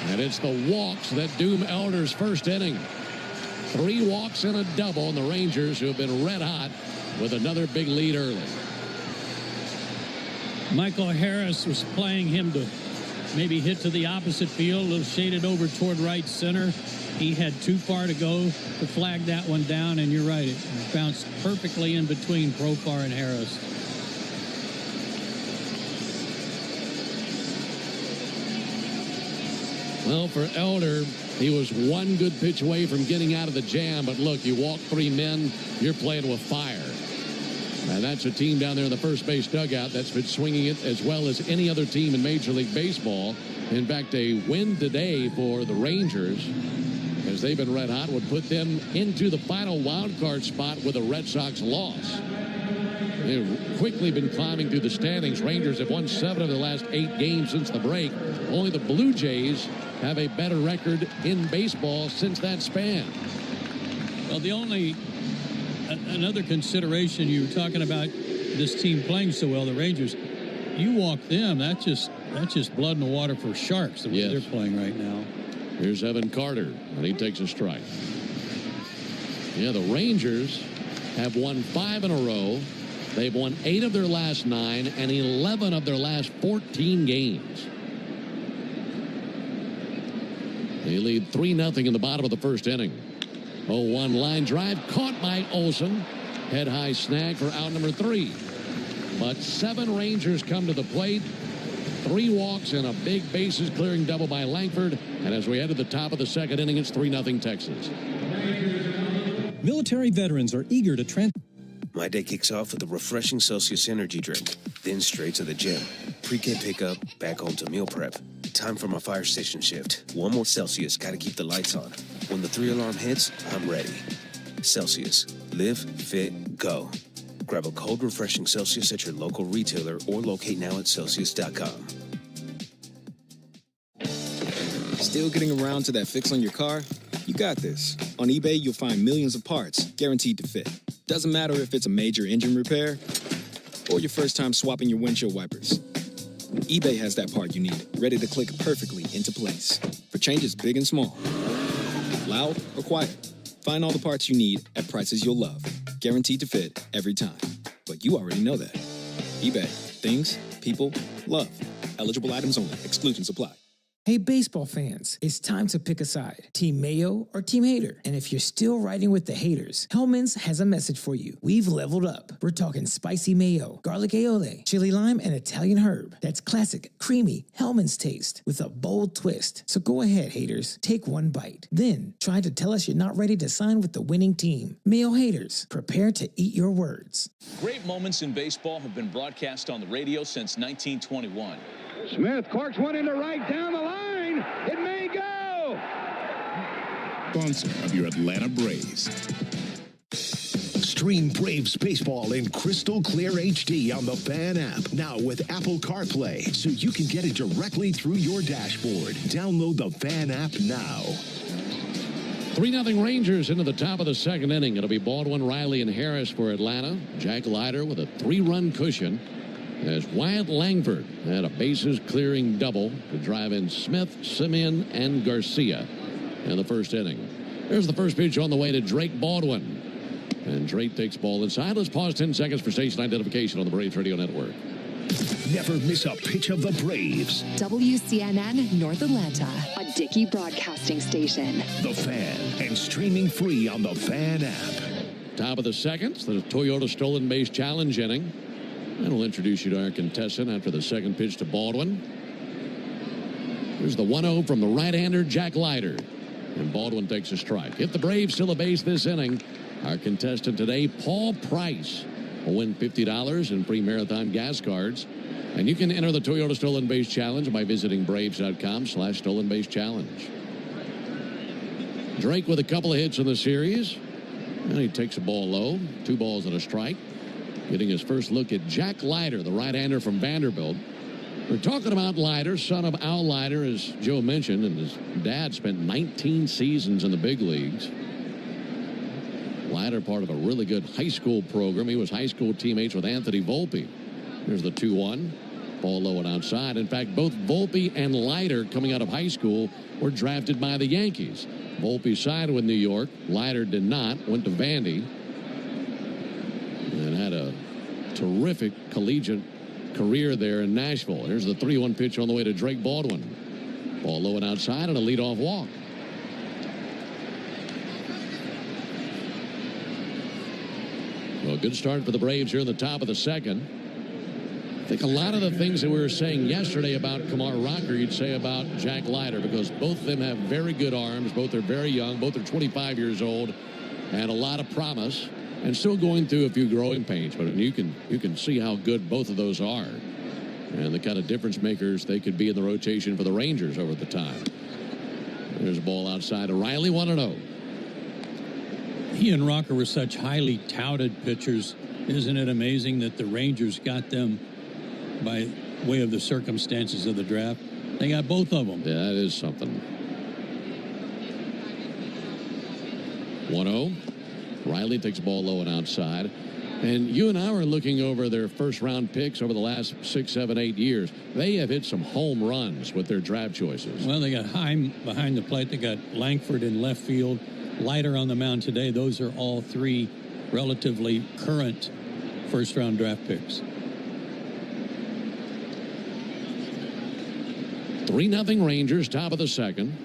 And it's the walks that doom Elder's first inning. 3 walks and a double. And the Rangers, who have been red hot, with another big lead early. Michael Harris was playing him to maybe hit to the opposite field, a little shaded over toward right center. He had too far to go to flag that one down, and you're right, it bounced perfectly in between Profar and Harris. Well, for Elder, he was one good pitch away from getting out of the jam, but look, you walk 3 men, you're playing with fire. And that's a team down there in the first base dugout that's been swinging it as well as any other team in Major League Baseball. In fact, a win today for the Rangers, as they've been red hot, would put them into the final wild card spot with a Red Sox loss. They've quickly been climbing through the standings. Rangers have won 7 of the last 8 games since the break. Only the Blue Jays have a better record in baseball since that span. Well, another consideration, you were talking about this team playing so well, the Rangers. You walk them, that's just blood in the water for sharks, the way they're playing right now. Here's Evan Carter, and he takes a strike. Yeah, the Rangers have won 5 in a row. They've won 8 of their last 9 and 11 of their last 14 games. They lead 3-0 in the bottom of the first inning. 0-1 line drive caught by Olsen. Head high snag for out number 3. But 7 Rangers come to the plate. 3 walks and a big bases clearing double by Langford. And as we head to the top of the second inning, it's 3-0 Texas. Military veterans are eager to My day kicks off with a refreshing Celsius energy drink. Then straight to the gym. Pre-game pickup, back home to meal prep. Time for my fire station shift. One more Celsius, gotta keep the lights on. When the 3-alarm hits, I'm ready. Celsius. Live, fit, go. Grab a cold, refreshing Celsius at your local retailer or locate now at Celsius.com. Still getting around to that fix on your car? You got this. On eBay, you'll find millions of parts, guaranteed to fit. Doesn't matter if it's a major engine repair or your first time swapping your windshield wipers. eBay has that part you need, ready to click perfectly into place. For changes big and small, loud or quiet, find all the parts you need at prices you'll love. Guaranteed to fit every time. But you already know that. eBay. Things, people, love. Eligible items only. Exclusions apply. Hey, baseball fans, it's time to pick a side, Team Mayo or Team Hater. And if you're still riding with the haters, Hellman's has a message for you. We've leveled up. We're talking spicy mayo, garlic aioli, chili lime, and Italian herb. That's classic, creamy Hellman's taste with a bold twist. So go ahead, haters, take one bite. Then try to tell us you're not ready to sign with the winning team. Mayo haters, prepare to eat your words. Great moments in baseball have been broadcast on the radio since 1921. Smith corks one into right down the line. It may go. Sponsor of your Atlanta Braves. Stream Braves baseball in crystal clear HD on the Fan app. Now with Apple CarPlay, so you can get it directly through your dashboard. Download the Fan app now. 3-0 Rangers into the top of the second inning. It'll be Baldwin, Riley, and Harris for Atlanta. Jack Leiter with a 3-run cushion, as Wyatt Langford had a bases-clearing double to drive in Smith, Simeon, and Garcia in the first inning. There's the first pitch on the way to Drake Baldwin. And Drake takes ball inside. Let's pause 10 seconds for station identification on the Braves Radio Network. Never miss a pitch of the Braves. WCNN North Atlanta, a Dickey broadcasting station. The Fan, and streaming free on the Fan app. Top of the second, the Toyota Stolen Base Challenge inning. And we'll introduce you to our contestant after the second pitch to Baldwin. Here's the 1-0 from the right-hander, Jack Leiter. And Baldwin takes a strike. If the Braves still a base this inning, our contestant today, Paul Price, will win $50 in free Marathon gas cards. And you can enter the Toyota Stolen Base Challenge by visiting Braves.com/Stolen Base Challenge. Drake with a couple of hits in the series. And he takes a ball low. 2 balls and a strike. Getting his first look at Jack Leiter, the right-hander from Vanderbilt. We're talking about Leiter, son of Al Leiter, as Joe mentioned, and his dad spent 19 seasons in the big leagues. Leiter, part of a really good high school program. He was high school teammates with Anthony Volpe. Here's the 2-1. Ball low and outside. In fact, both Volpe and Leiter, coming out of high school, were drafted by the Yankees. Volpe signed with New York. Leiter did not. Went to Vandy. And had a terrific collegiate career there in Nashville. Here's the 3-1 pitch on the way to Drake Baldwin. Ball low and outside and a leadoff walk. Well, a good start for the Braves here in the top of the second. I think a lot of the things that we were saying yesterday about Kumar Rocker, you'd say about Jack Leiter, because both of them have very good arms. Both are very young. Both are 25 years old and a lot of promise, and still going through a few growing pains. But you can see how good both of those are and the kind of difference makers they could be in the rotation for the Rangers over the time. There's a ball outside to Riley, 1-0. He and Rocker were such highly touted pitchers. Isn't it amazing that the Rangers got them by way of the circumstances of the draft? They got both of them. Yeah, that is something. 1-0. Riley takes the ball low and outside. And you and I were looking over their first-round picks over the last 6, 7, 8 years. They have hit some home runs with their draft choices. Well, they got Heim behind the plate. They got Langford in left field. Leiter on the mound today. Those are all three relatively current first-round draft picks. 3-0 Rangers, top of the second.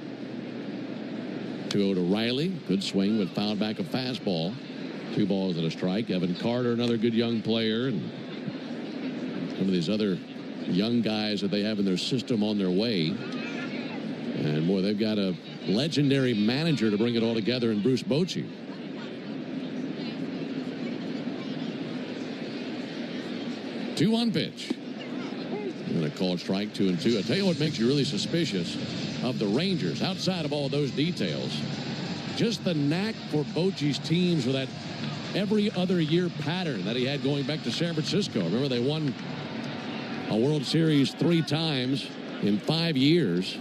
2-0 to Riley. Good swing, but fouled back a fastball. 2 balls and a strike. Evan Carter, another good young player. And some of these other young guys that they have in their system on their way. And, boy, they've got a legendary manager to bring it all together in Bruce Bochy. Two-one pitch. And a called strike, 2-2. I tell you what makes you really suspicious of the Rangers, outside of all those details, just the knack for Bochy's teams with that every other year pattern that he had going back to San Francisco. Remember, they won a World Series 3 times in 5 years.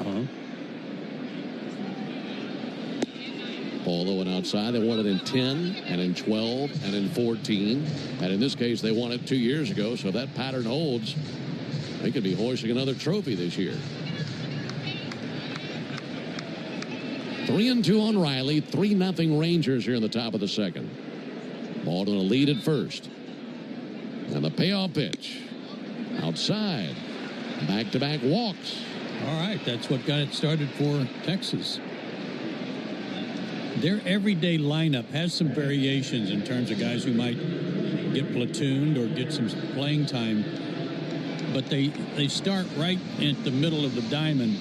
Ball low and outside. They won it in 10 and in 12 and in 14. And in this case, they won it 2 years ago. So if that pattern holds, they could be hoisting another trophy this year. 3-2 on Riley. 3-0 Rangers here in the top of the second. Ball to a lead at first. And the payoff pitch. Outside. Back-to-back walks. All right, that's what got it started for Texas. Their everyday lineup has some variations in terms of guys who might get platooned or get some playing time. But they start right at the middle of the diamond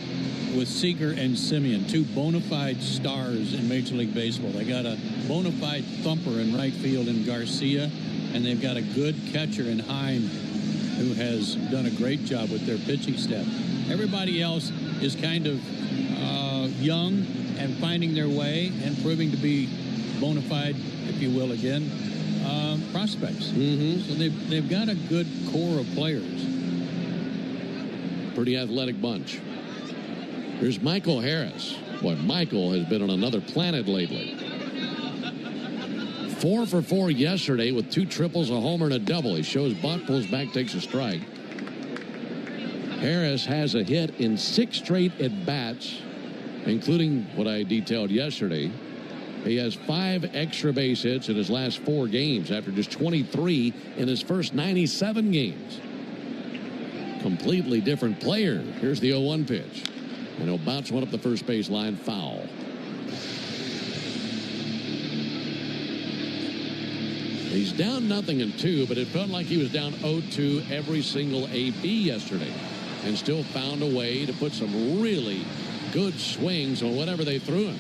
with Seager and Simeon, 2 bona fide stars in Major League Baseball. They got a bona fide thumper in right field in Garcia, and they've got a good catcher in Heim who has done a great job with their pitching staff. Everybody else is kind of young and finding their way and proving to be bona fide, if you will, again, prospects. So they've got a good core of players. Pretty athletic bunch. Here's Michael Harris. Boy, Michael has been on another planet lately. 4 for 4 yesterday with 2 triples, a homer, and a double. He shows bunt, pulls back, takes a strike. Harris has a hit in 6 straight at-bats, including what I detailed yesterday. He has 5 extra base hits in his last 4 games after just 23 in his first 97 games. Completely different player. Here's the 0-1 pitch. And he'll bounce one up the first base line, foul. He's down 0-2, but it felt like he was down 0-2 every single AB yesterday and still found a way to put some really good swings on whatever they threw him.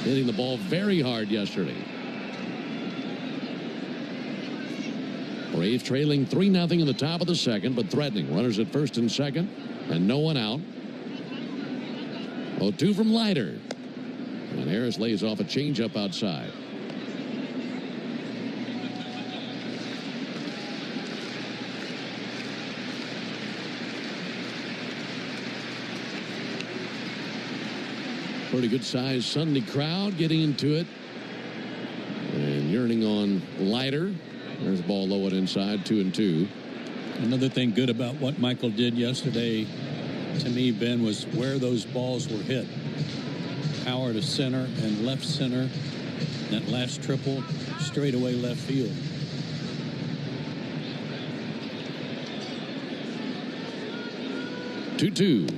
Hitting the ball very hard yesterday. Braves trailing 3-0 in the top of the second, but threatening. Runners at first and second, and no one out. 0-2 from Leiter. And Harris lays off a changeup outside. Pretty good sized Sunday crowd getting into it. And yearning on Leiter. There's the ball low and inside, 2-2. Another thing good about what Michael did yesterday, to me, Ben, was where those balls were hit. Power to center and left center. That last triple, straightaway left field. 2-2.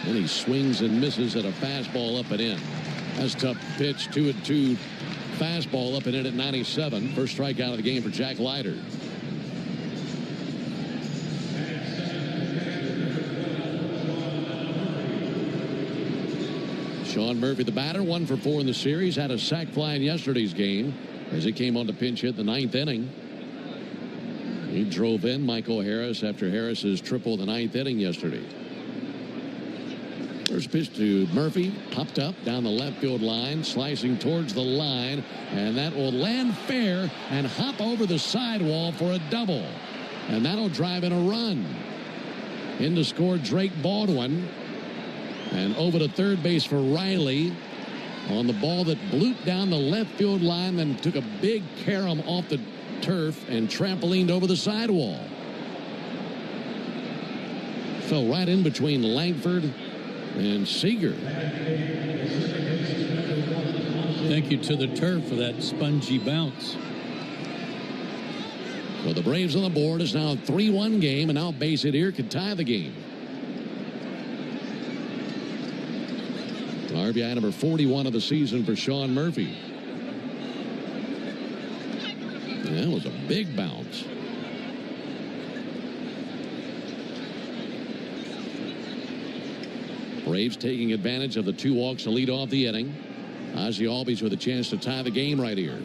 And he swings and misses at a fastball up and in. That's a tough pitch. 2-2. Fastball up and in at 97. First strikeout of the game for Jack Leiter. Sean Murphy, the batter, 1 for 4 in the series. Had a sac fly in yesterday's game as he came on to pinch hit in the 9th inning. He drove in Michael Harris after Harris's triple in the 9th inning yesterday. First pitch to Murphy, popped up down the left field line, slicing towards the line, and that will land fair and hop over the sidewall for a double. And that'll drive in a run. In to score Drake Baldwin. And over to third base for Riley on the ball that blooped down the left field line, then took a big carom off the turf and trampolined over the sidewall. Fell right in between Langford and Seager. Thank you to the turf for that spongy bounce. So the Braves on the board. Is now a 3-1 game, and now base hit here could tie the game. RBI number 41 of the season for Sean Murphy. That was a big bounce. Braves taking advantage of the 2 walks to lead off the inning. Ozzie Albies with a chance to tie the game right here.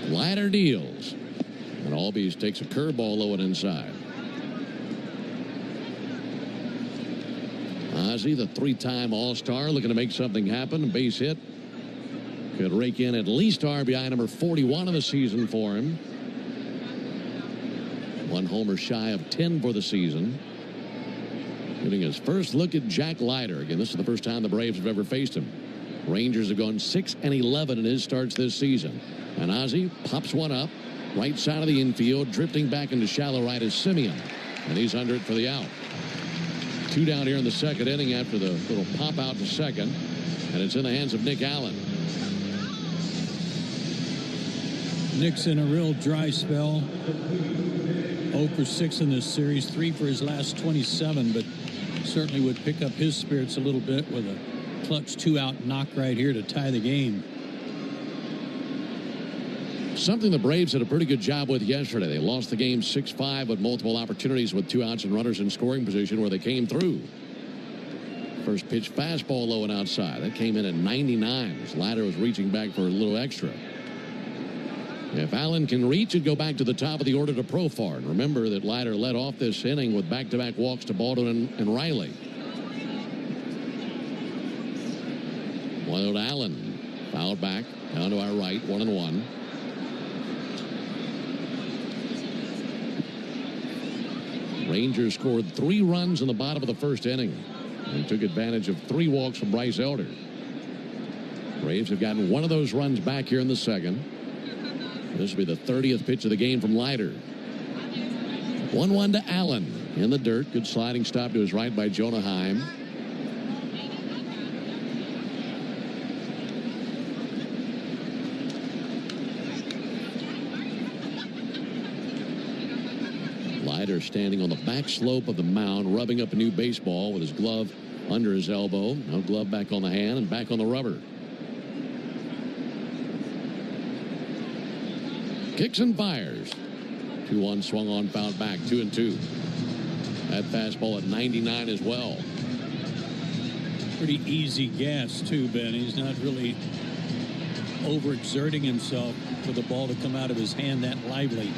Leiter deals. And Albies takes a curveball low and inside. Ozzie, the 3-time All-Star, looking to make something happen. Base hit. Could rake in at least RBI number 41 of the season for him. 1 homer shy of 10 for the season. Getting his first look at Jack Leiter. Again, this is the first time the Braves have ever faced him. Rangers have gone 6-11 in his starts this season. And Ozzie pops one up. Right side of the infield. Drifting back into shallow right is Simeon. And he's under it for the out. 2 down here in the second inning after the little pop out to second. And it's in the hands of Nick Allen. Nick's in a real dry spell. 0 for 6 in this series. 3 for his last 27. But certainly would pick up his spirits a little bit with a clutch 2-out knock right here to tie the game. Something the Braves did a pretty good job with yesterday. They lost the game 6-5 with multiple opportunities with 2 outs and runners in scoring position where they came through. First pitch fastball low and outside. That came in at 99 as Leiter was reaching back for a little extra. If Allen can reach it, go back to the top of the order to Profar. And remember that Leiter led off this inning with back-to-back walks to Baldwin and Riley. Wild Allen fouled back down to our right, 1-1. Rangers scored 3 runs in the bottom of the first inning and took advantage of 3 walks from Bryce Elder. Braves have gotten 1 of those runs back here in the second. This will be the 30th pitch of the game from Leiter. 1-1 to Allen in the dirt. Good sliding stop to his right by Jonah Heim. Leiter standing on the back slope of the mound, rubbing up a new baseball with his glove under his elbow. Now glove back on the hand and back on the rubber. Kicks and fires. 2-1 swung on, fouled back, 2-2. That fastball at 99 as well. Pretty easy gas too, Ben. He's not really overexerting himself for the ball to come out of his hand that lively.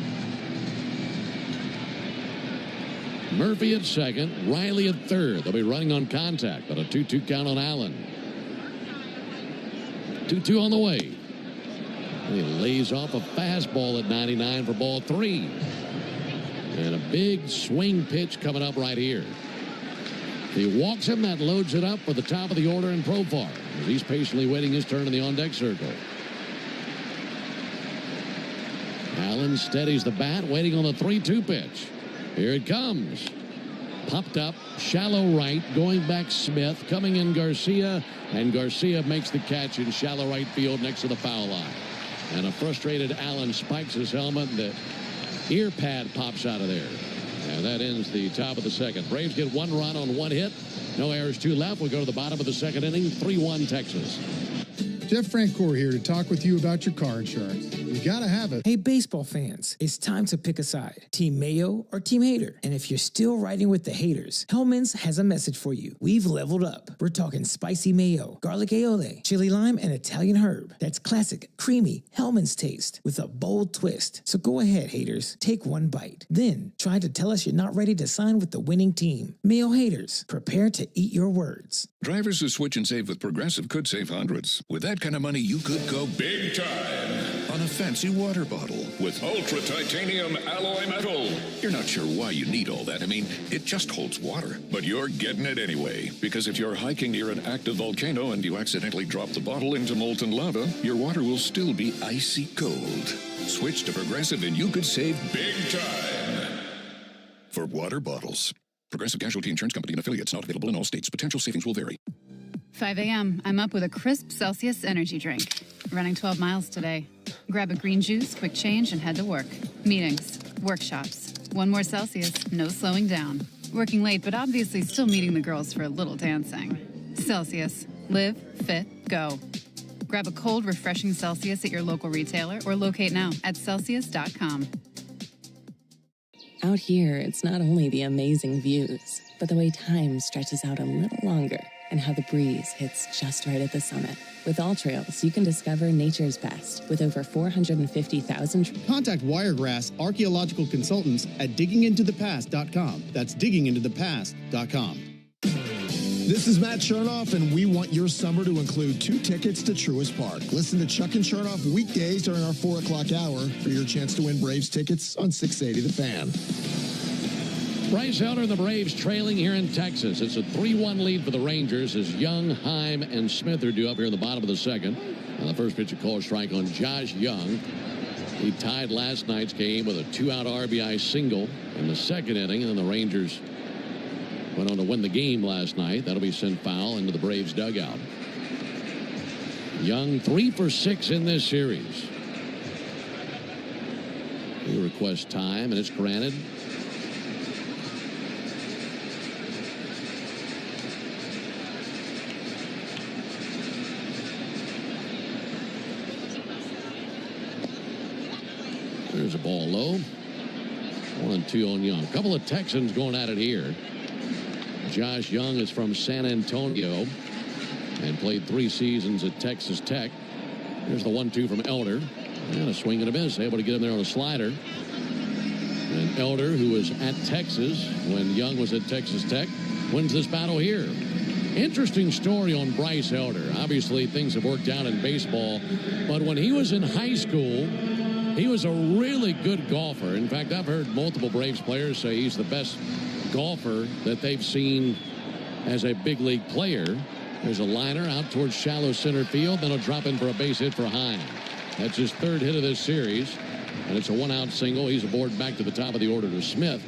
Murphy at second, Riley at third. They'll be running on contact, but a 2-2 count on Allen. 2-2 on the way. And he lays off a fastball at 99 for ball 3. And a big swing pitch coming up right here. He walks him, that loads it up for the top of the order in Profar as he's patiently waiting his turn in the on-deck circle. Allen steadies the bat, waiting on the 3-2 pitch. Here it comes. Popped up, shallow right, going back Smith, coming in Garcia, and Garcia makes the catch in shallow right field next to the foul line. And a frustrated Allen spikes his helmet, and the ear pad pops out of there. And that ends the top of the second. Braves get 1 run on 1 hit. No errors, 2 left. We go to the bottom of the second inning. 3-1 Texas. Jeff Francoeur here to talk with you about your car insurance. You gotta have it. Hey, baseball fans, it's time to pick a side. Team Mayo or Team Hater? And if you're still riding with the haters, Hellman's has a message for you. We've leveled up. We're talking spicy mayo, garlic aioli, chili lime, and Italian herb. That's classic, creamy Hellman's taste with a bold twist. So go ahead, haters. Take 1 bite. Then try to tell us you're not ready to sign with the winning team. Mayo haters, prepare to eat your words. Drivers who switch and save with Progressive could save hundreds. With that kind of money, you could go big time on a fancy water bottle with ultra titanium alloy metal. You're not sure why you need all that. I mean, it just holds water. But you're getting it anyway, because if you're hiking near an active volcano and you accidentally drop the bottle into molten lava, your water will still be icy cold. Switch to Progressive and you could save big time for water bottles. Progressive Casualty Insurance Company and affiliates, not available in all states. Potential savings will vary. 5 a.m. I'm up with a crisp Celsius energy drink. Running 12 miles today. Grab a green juice, quick change, and head to work. Meetings, workshops. 1 more Celsius, no slowing down. Working late, but obviously still meeting the girls for a little dancing. Celsius. Live, fit, go. Grab a cold, refreshing Celsius at your local retailer or locate now at Celsius.com. Out here, it's not only the amazing views, but the way time stretches out a little longer and how the breeze hits just right at the summit. With All Trails, you can discover nature's best with over 450,000... Contact Wiregrass Archaeological Consultants at diggingintothepast.com. That's diggingintothepast.com. This is Matt Chernoff, and we want your summer to include 2 tickets to Truist Park. Listen to Chuck and Chernoff weekdays during our 4 o'clock hour for your chance to win Braves tickets on 680 The Fan. Bryce Elder and the Braves trailing here in Texas. It's a 3-1 lead for the Rangers as Young, Heim, and Smith are due up here in the bottom of the second. And the first pitch, a called strike on Josh Young. He tied last night's game with a 2-out RBI single in the second inning, and then the Rangers went on to win the game last night. That'll be sent foul into the Braves dugout. Young 3 for 6 in this series. He requests time, and it's granted. There's a ball low. 1-2 on Young. A couple of Texans going at it here. Josh Young is from San Antonio and played 3 seasons at Texas Tech. Here's the 1-2 from Elder. And a swing and a miss. Able to get him there on a slider. And Elder, who was at Texas when Young was at Texas Tech, wins this battle here. Interesting story on Bryce Elder. Obviously, things have worked out in baseball. But when he was in high school, he was a really good golfer. In fact, I've heard multiple Braves players say he's the best golfer that they've seen as a big league player. There's a liner out towards shallow center field. Then he'll drop in for a base hit for Heim. That's his 3rd hit of this series. And it's a 1-out single. He's aboard back to the top of the order to Smith.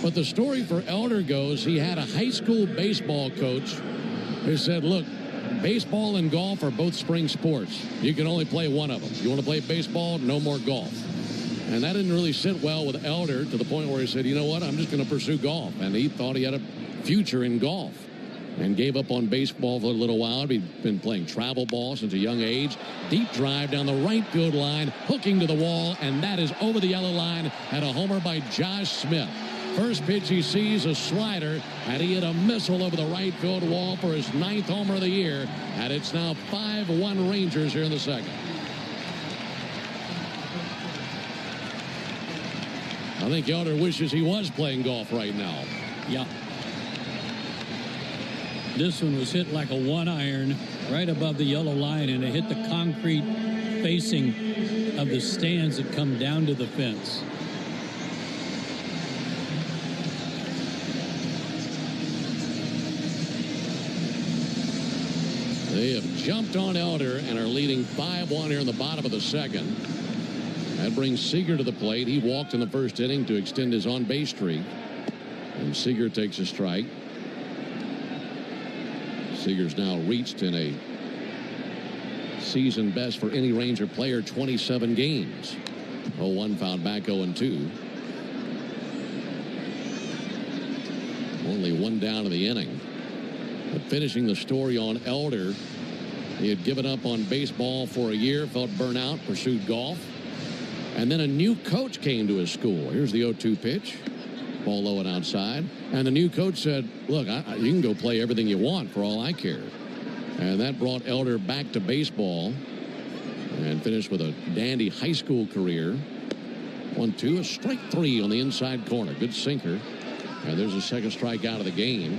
But the story for Elder goes, he had a high school baseball coach who said, look, baseball and golf are both spring sports. You can only play one of them. You want to play baseball, no more golf. And that didn't really sit well with Elder to the point where he said, you know what, I'm just going to pursue golf. And he thought he had a future in golf and gave up on baseball for a little while. He'd been playing travel ball since a young age. Deep drive down the right field line, hooking to the wall, and that is over the yellow line and a homer by Josh Smith. First pitch he sees, a slider, and he hit a missile over the right field wall for his 9th homer of the year. And it's now 5-1 Rangers here in the second. I think Elder wishes he was playing golf right now. Yeah. This one was hit like a 1-iron right above the yellow line, and it hit the concrete facing of the stands that come down to the fence. They have jumped on Elder and are leading 5-1 here in the bottom of the second. That brings Seager to the plate. He walked in the first inning to extend his on-base streak. And Seager takes a strike. Seager's now reached in a season best for any Ranger player, 27 games. 0-1 fouled back, 0-2. Only one down in the inning. But finishing the story on Elder, he had given up on baseball for a year, felt burnout, pursued golf. And then a new coach came to his school. Here's the 0-2 pitch. Ball low and outside. And the new coach said, look, you can go play everything you want for all I care. And that brought Elder back to baseball and finished with a dandy high school career. 1-2, a strike 3 on the inside corner. Good sinker. And there's a second strikeout of the game.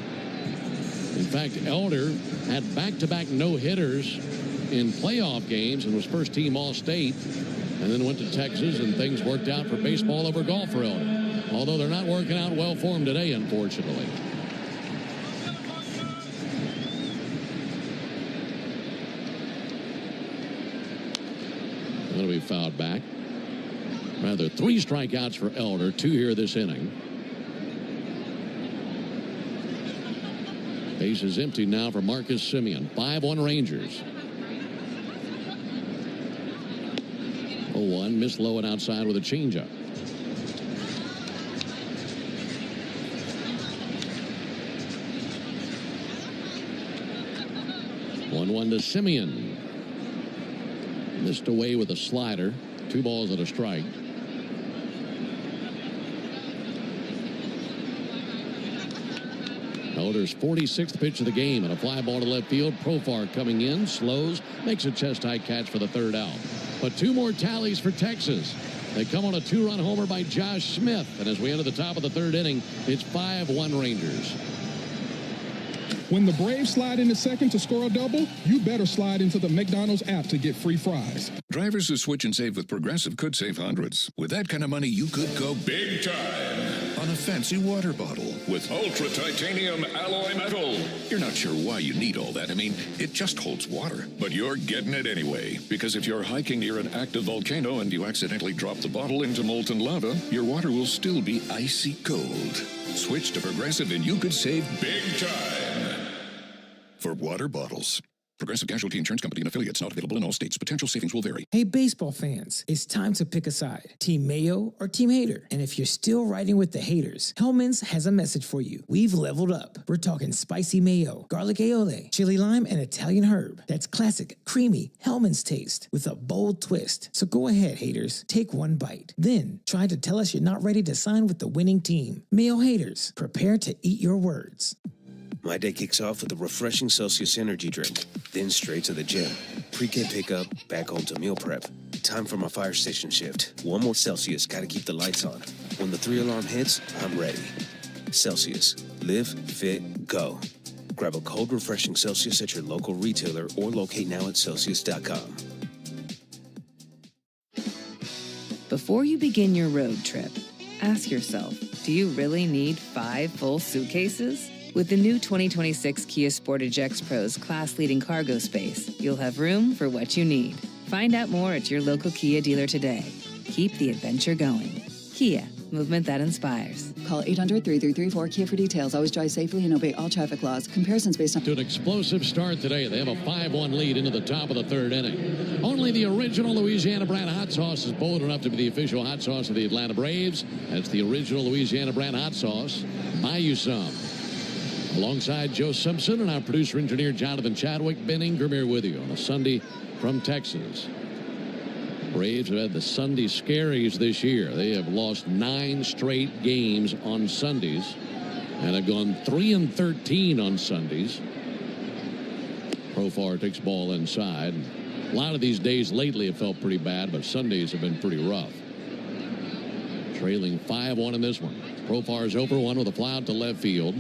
In fact, Elder had back-to-back no-hitters in playoff games and was first team All-State, and then went to Texas, and things worked out for baseball over golf for Elder. Although they're not working out well for him today, unfortunately. That'll be fouled back. Rather, 3 strikeouts for Elder, 2 here this inning. Base is empty now for Marcus Semien. 5-1 Rangers. 0-1, missed low and outside with a changeup. One to Semien. Missed away with a slider. 2 balls and a strike. Elder's 46th pitch of the game and a fly ball to left field. Profar coming in, slows, makes a chest-high catch for the 3rd out. But 2 more tallies for Texas. They come on a 2-run homer by Josh Smith. And as we enter the top of the 3rd inning, it's 5-1 Rangers. When the Braves slide into second to score a double, you better slide into the McDonald's app to get free fries. Drivers who switch and save with Progressive could save hundreds. With that kind of money, you could go big time on a fancy water bottle with ultra titanium alloy metal. You're not sure why you need all that. I mean, it just holds water. But you're getting it anyway. Because if you're hiking near an active volcano and you accidentally drop the bottle into molten lava, your water will still be icy cold. Switch to Progressive and you could save big time. For water bottles. Progressive Casualty Insurance Company and affiliates, not available in all states. Potential savings will vary. Hey, baseball fans, it's time to pick a side. Team Mayo or Team Hater. And if you're still riding with the haters, Hellman's has a message for you. We've leveled up. We're talking spicy mayo, garlic aioli, chili lime, and Italian herb. That's classic, creamy Hellman's taste with a bold twist. So go ahead, haters. Take one bite. Then try to tell us you're not ready to sign with the winning team. Mayo haters, prepare to eat your words. My day kicks off with a refreshing Celsius energy drink, then straight to the gym. Pre-game pickup, back home to meal prep. Time for my fire station shift. One more Celsius, gotta keep the lights on. When the 3-alarm hits, I'm ready. Celsius. Live, fit, go. Grab a cold, refreshing Celsius at your local retailer or locate now at Celsius.com. Before you begin your road trip, ask yourself, do you really need 5 full suitcases? With the new 2026 Kia Sportage X-Pro's class-leading cargo space, you'll have room for what you need. Find out more at your local Kia dealer today. Keep the adventure going. Kia, movement that inspires. Call 800-3334-KIA for details. Always drive safely and obey all traffic laws. Comparisons based on... To an explosive start today. They have a 5-1 lead into the top of the 3rd inning. Only the original Louisiana brand hot sauce is bold enough to be the official hot sauce of the Atlanta Braves. That's the original Louisiana brand hot sauce. Buy you some. Alongside Joe Simpson and our producer-engineer Jonathan Chadwick, Ben Ingram here with you on a Sunday from Texas. Braves have had the Sunday scaries this year. They have lost 9 straight games on Sundays and have gone 3-13 on Sundays. Profar takes ball inside. A lot of these days lately have felt pretty bad, but Sundays have been pretty rough. Trailing 5-1 in this one. Profar is over 1 with a fly out to left field.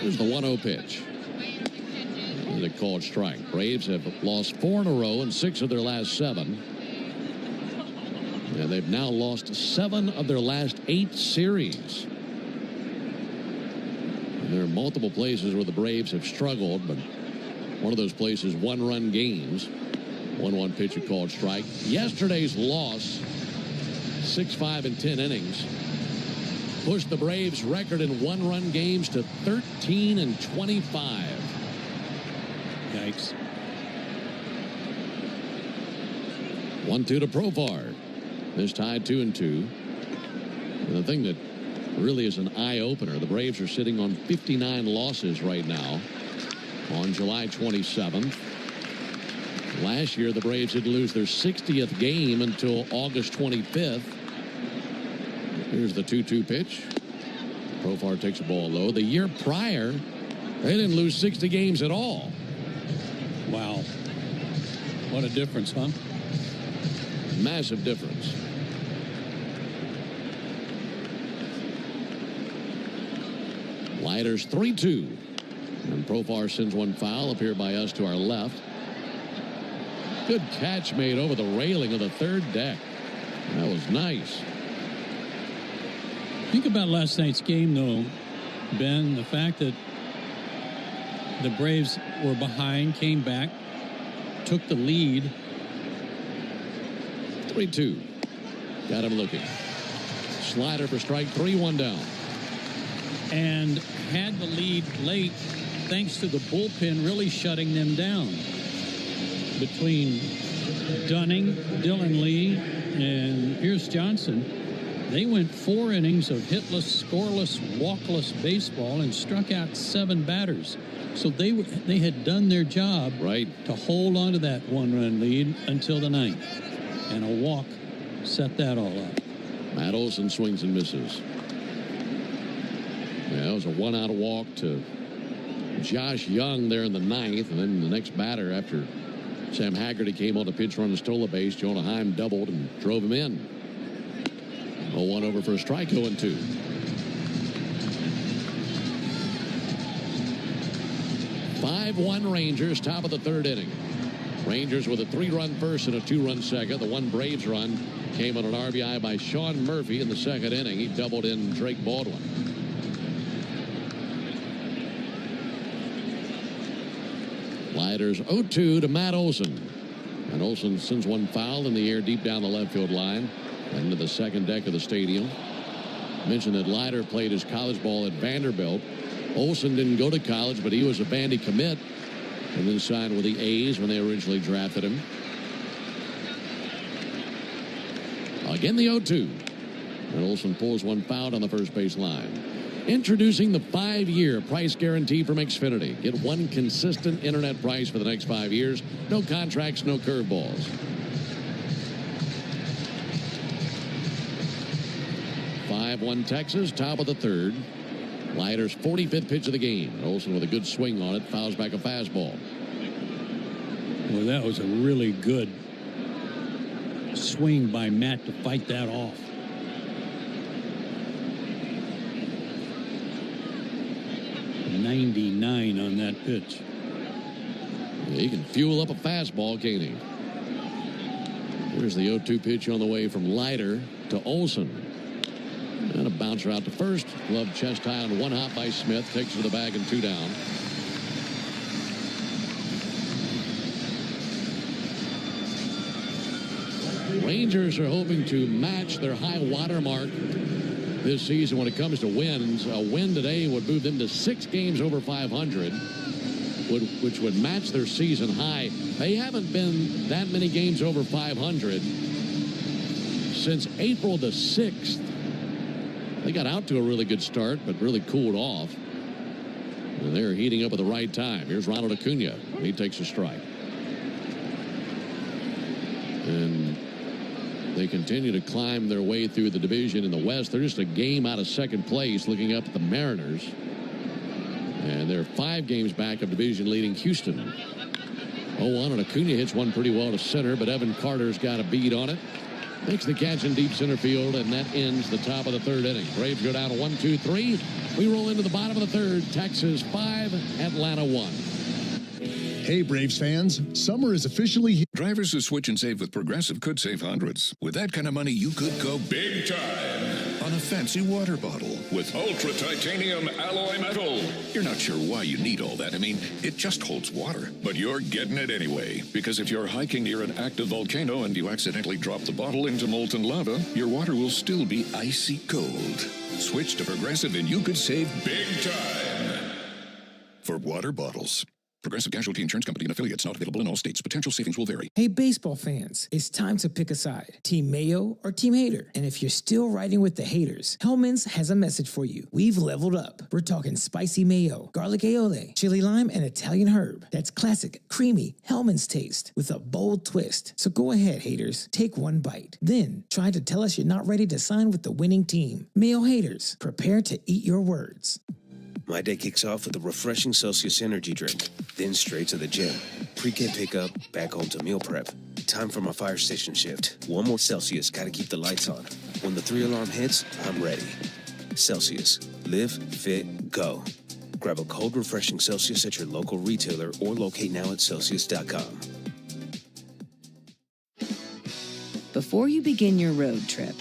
Here's the 1-0 pitch. They called strike. Braves have lost 4 in a row and 6 of their last 7. And they've now lost 7 of their last 8 series. And there are multiple places where the Braves have struggled, but one of those places, 1-run games. 1-1 pitch called strike. Yesterday's loss, 6-5 in 10 innings. Pushed the Braves' record in 1-run games to 13-25. Yikes. 1-2 to Profar. This tied 2-2. And the thing that really is an eye-opener, the Braves are sitting on 59 losses right now on July 27th. Last year, the Braves didn't lose their 60th game until August 25th. Here's the 2-2 pitch. Profar takes the ball low. The year prior, they didn't lose 60 games at all. Wow. What a difference, huh? Massive difference. Leiter's 3-2. And Profar sends one foul up here by us to our left. Good catch made over the railing of the third deck. That was nice. Think about last night's game, though, Ben. The fact that the Braves were behind, came back, took the lead. 3-2. Got him looking. Slider for strike 3, 1 down. And had the lead late thanks to the bullpen really shutting them down. Between Dunning, Dylan Lee, and Pierce Johnson, they went 4 innings of hitless, scoreless, walkless baseball and struck out 7 batters. So they had done their job to hold on to that 1-run lead until the 9th. And a walk set that all up. Matt Olson swings and misses. Yeah, it was a 1-out walk to Josh Young there in the 9th. And then the next batter after Sam Haggerty came on to pitch run and stole a base, Jonah Heim doubled and drove him in. 0-1 over for a strike, 0-2. (5-1) Rangers, top of the 3rd inning. Rangers with a 3-run first and a 2-run second. The one Braves run came on an RBI by Sean Murphy in the 2nd inning. He doubled in Drake Baldwin. Leiter's 0-2 to Matt Olson. And Olson sends one foul in the air deep down the left field line into the 2nd deck of the stadium. I mentioned that Leiter played his college ball at Vanderbilt. Olson didn't go to college, but he was a Vandy commit and then signed with the A's when they originally drafted him. Again, the 0-2. And Olson pulls one foul on the first base line. Introducing the 5-year price guarantee from Xfinity. Get one consistent internet price for the next 5 years. No contracts, no curveballs. 5-1 Texas, top of the 3rd. Leiter's 45th pitch of the game. Olson with a good swing on it, fouls back a fastball. Well, that was a really good swing by Matt to fight that off. .99 on that pitch. Yeah, he can fuel up a fastball, can't he? Here's the 0-2 pitch on the way from Leiter to Olson. And a bouncer out to first. Glove chest high on 1 hop by Smith. Takes to the bag and 2 down. Rangers are hoping to match their high water mark this season when it comes to wins. A win today would move them to 6 games over 500, which would match their season high. They haven't been that many games over 500 since April the 6th. They got out to a really good start, but really cooled off. And they're heating up at the right time. Here's Ronald Acuna. He takes a strike. And they continue to climb their way through the division in the West. They're just a game out of 2nd place, looking up at the Mariners. And they're 5 games back of division-leading Houston. 0-1, and Acuna hits one pretty well to center, but Evan Carter's got a bead on it. Makes the catch in deep center field, and that ends the top of the 3rd inning. Braves go down to 1-2-3. We roll into the bottom of the 3rd. Texas 5, Atlanta 1. Hey, Braves fans, summer is officially here. Drivers who switch and save with Progressive could save hundreds. With that kind of money, you could go big time on a fancy water bottle with ultra titanium alloy metal. You're not sure why you need all that. I mean, it just holds water, but you're getting it anyway. Because if you're hiking near an active volcano and you accidentally drop the bottle into molten lava, your water will still be icy cold. Switch to Progressive and you could save big time for water bottles. Progressive Casualty Insurance Company and affiliates, not available in all states. Potential savings will vary. Hey, baseball fans, it's time to pick a side. Team Mayo or Team Hater. And if you're still riding with the haters, Hellman's has a message for you. We've leveled up. We're talking spicy mayo, garlic aioli, chili lime, and Italian herb. That's classic, creamy Hellman's taste with a bold twist. So go ahead, haters. Take one bite. Then try to tell us you're not ready to sign with the winning team. Mayo haters, prepare to eat your words. My day kicks off with a refreshing Celsius energy drink, then straight to the gym. Pre-game pickup, back home to meal prep. Time for my fire station shift. One more Celsius, gotta keep the lights on. When the 3-alarm hits, I'm ready. Celsius. Live, fit, go. Grab a cold, refreshing Celsius at your local retailer or locate now at Celsius.com. Before you begin your road trip,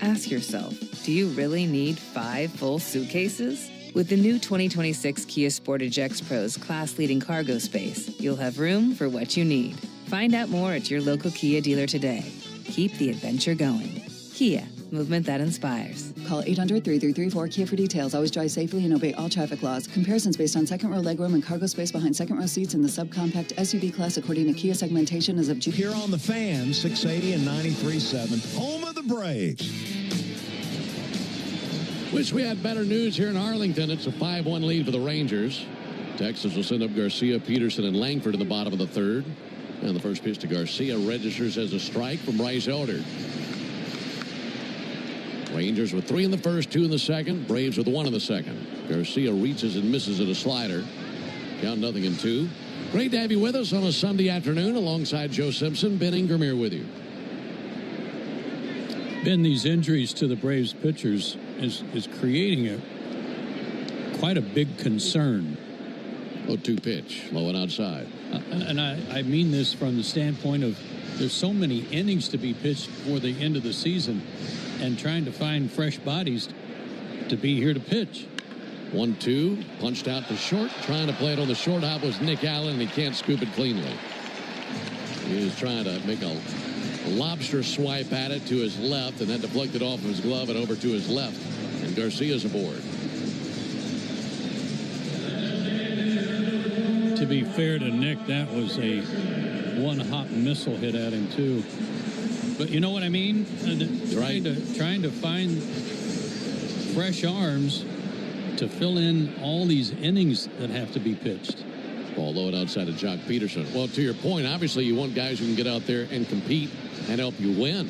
ask yourself, do you really need 5 full suitcases? With the new 2026 Kia Sportage X Pro's class-leading cargo space, you'll have room for what you need. Find out more at your local Kia dealer today. Keep the adventure going. Kia, movement that inspires. Call 800-3334-KIA for details. Always drive safely and obey all traffic laws. Comparisons based on second-row legroom and cargo space behind second-row seats in the subcompact SUV class according to Kia segmentation as of June. Here on the Fan, 680 and 93.7, home of the Braves. Wish we had better news here in Arlington. It's a 5-1 lead for the Rangers. Texas will send up Garcia, Peterson, and Langford in the bottom of the third. And the first pitch to Garcia registers as a strike from Bryce Elder. Rangers with 3 in the first, 2 in the second. Braves with 1 in the second. Garcia reaches and misses at a slider. Count 0-2. Great to have you with us on a Sunday afternoon alongside Joe Simpson. Ben Ingram here with you. Ben, these injuries to the Braves pitchers is creating quite a big concern. 0-2 pitch, low and outside. And I mean this from the standpoint of there's so many innings to be pitched for the end of the season and trying to find fresh bodies to be here to pitch. 1-2, punched out to short. Trying to play it on the short hop was Nick Allen, and he can't scoop it cleanly. He was trying to make a lobster swipe at it to his left, and then deflected off of his glove and over to his left. And Garcia's aboard. To be fair to Nick, that was a one-hop missile hit at him, too. But you know what I mean? Trying to find fresh arms to fill in all these innings that have to be pitched. Ball low and outside of Jock Peterson. Well, to your point, obviously you want guys who can get out there and compete and help you win.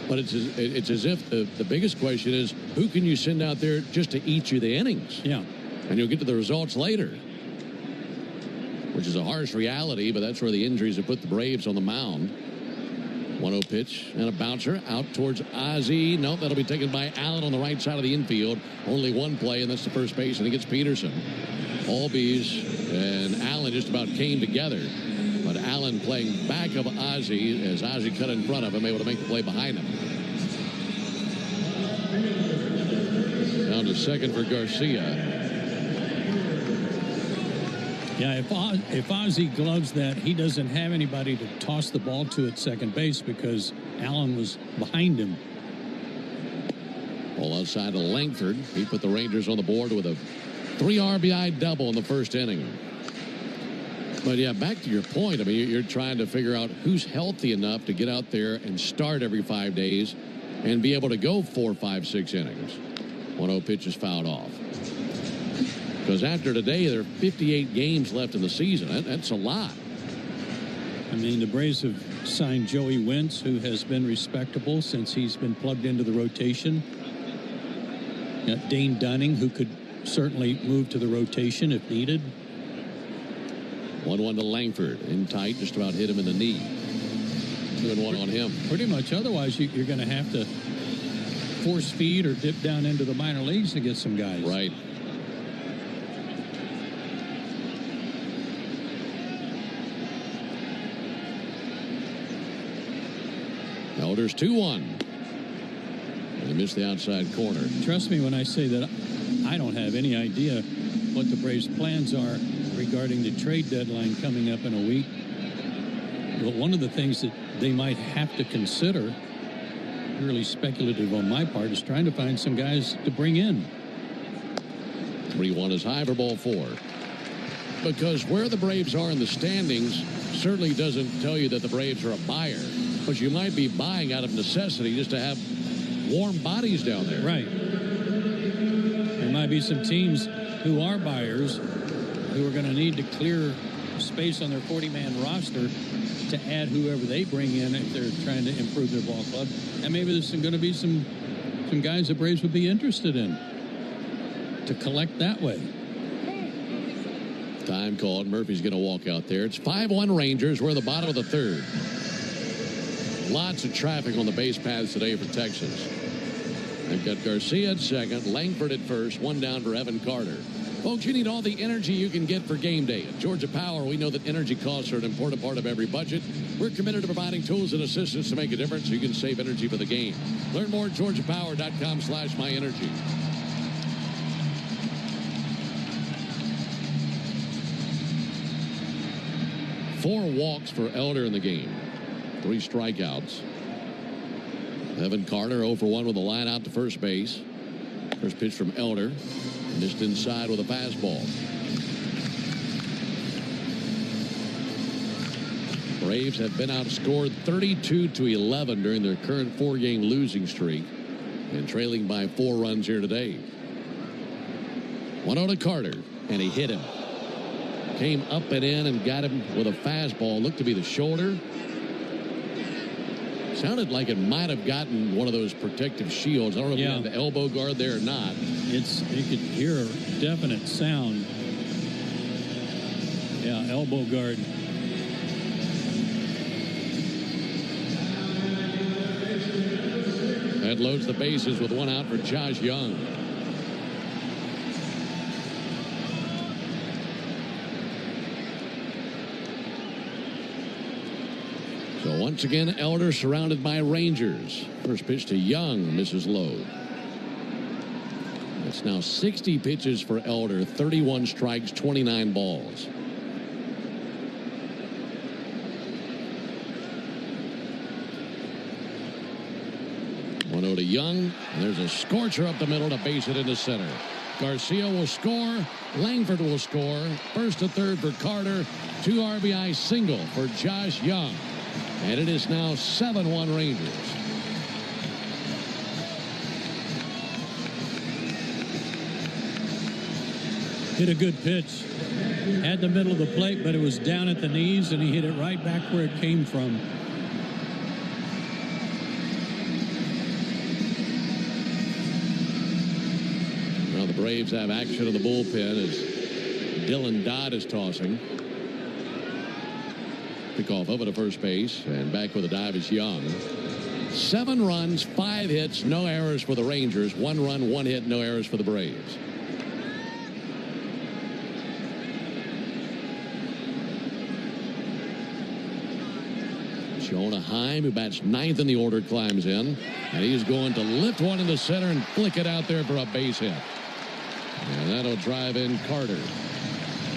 But it's as if the biggest question is, who can you send out there just to eat you the innings? Yeah. And you'll get to the results later, which is a harsh reality, but that's where the injuries have put the Braves on the mound. 1-0 pitch and a bouncer out towards Ozzie. Nope, that'll be taken by Allen on the right side of the infield. Only one play, and that's the first base, and he gets Peterson. Albies and Allen just about came together, but Allen playing back of Ozzie as Ozzie cut in front of him, able to make the play behind him. Down to second for Garcia. Yeah, if Ozzie gloves that, he doesn't have anybody to toss the ball to at second base because Allen was behind him. Ball outside to Langford. He put the Rangers on the board with a 3 RBI double in the first inning. But yeah, back to your point. I mean, you're trying to figure out who's healthy enough to get out there and start every 5 days and be able to go 4, 5, 6 innings. 1-0 pitch is fouled off. Because after today, there are 58 games left in the season. That's a lot. I mean, the Braves have signed Joey Wentz, who has been respectable since he's been plugged into the rotation. Got Dane Dunning, who could certainly move to the rotation if needed. 1-1 to Langford. In tight, just about hit him in the knee. 2-1 on him. Pretty much. Otherwise, you're going to have to force feed or dip down into the minor leagues to get some guys. Right. Elders 2-1. They missed the outside corner. Trust me when I say that I don't have any idea what the Braves' plans are regarding the trade deadline coming up in a week. But one of the things that they might have to consider, really speculative on my part, is trying to find some guys to bring in. 3-1 is high for ball 4. because where the Braves are in the standings certainly doesn't tell you that the Braves are a buyer, but you might be buying out of necessity just to have warm bodies down there. Right. There might be some teams who are buyers who are going to need to clear space on their 40-man roster to add whoever they bring in if they're trying to improve their ball club. And maybe there's going to be some guys the Braves would be interested in to collect that way. Time called. Murphy's going to walk out there. It's 5-1 Rangers. We're at the bottom of the third. Lots of traffic on the base paths today for Texas. They've got Garcia at second, Langford at first, one down for Evan Carter. Folks, you need all the energy you can get for game day. At Georgia Power, we know that energy costs are an important part of every budget. We're committed to providing tools and assistance to make a difference so you can save energy for the game. Learn more at georgiapower.com/myenergy. Four walks for Elder in the game. 3 strikeouts. Evan Carter 0 for 1 with a line out to first base. First pitch from Elder. Missed inside with a fastball. Braves have been outscored 32-11 during their current 4-game losing streak and trailing by 4 runs here today. 1-0 to Carter, and he hit him. Came up and in and got him with a fastball. Looked to be the shoulder. Sounded like it might have gotten one of those protective shields. I don't know if you had the elbow guard there or not. You could hear a definite sound. Yeah, elbow guard. That loads the bases with 1 out for Josh Young. So once again, Elder surrounded by Rangers. First pitch to Young, misses low. It's now 60 pitches for Elder, 31 strikes, 29 balls. One-0 to Young, and there's a scorcher up the middle to base it into center. Garcia will score. Langford will score. First to third for Carter. 2 RBI single for Josh Young. And it is now 7-1 Rangers. Hit a good pitch. Had the middle of the plate, but it was down at the knees, and he hit it right back where it came from. Well, the Braves have action in the bullpen as Dylan Dodd is tossing. Pickoff over to first base, and back with a dive is Young. 7 runs, 5 hits, no errors for the Rangers. 1 run, 1 hit, no errors for the Braves. Jonah Heim, who bats 9th in the order, climbs in, and he's going to lift one in the center and flick it out there for a base hit. And that'll drive in Carter.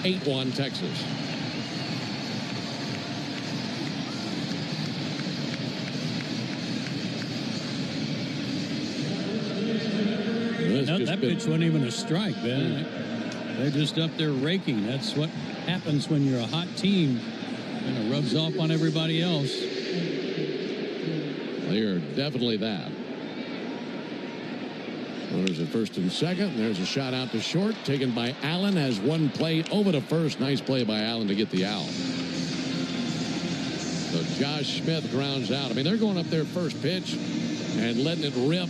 8-1 Texas. That pitch wasn't even a strike, Ben. They're just up there raking. That's what happens when you're a hot team, and it rubs off on everybody else. They are definitely that. Runners at first and second. There's a shot out to short, taken by Allen. Has one play over to first. Nice play by Allen to get the out. So Josh Smith grounds out. I mean, they're going up there first pitch and letting it rip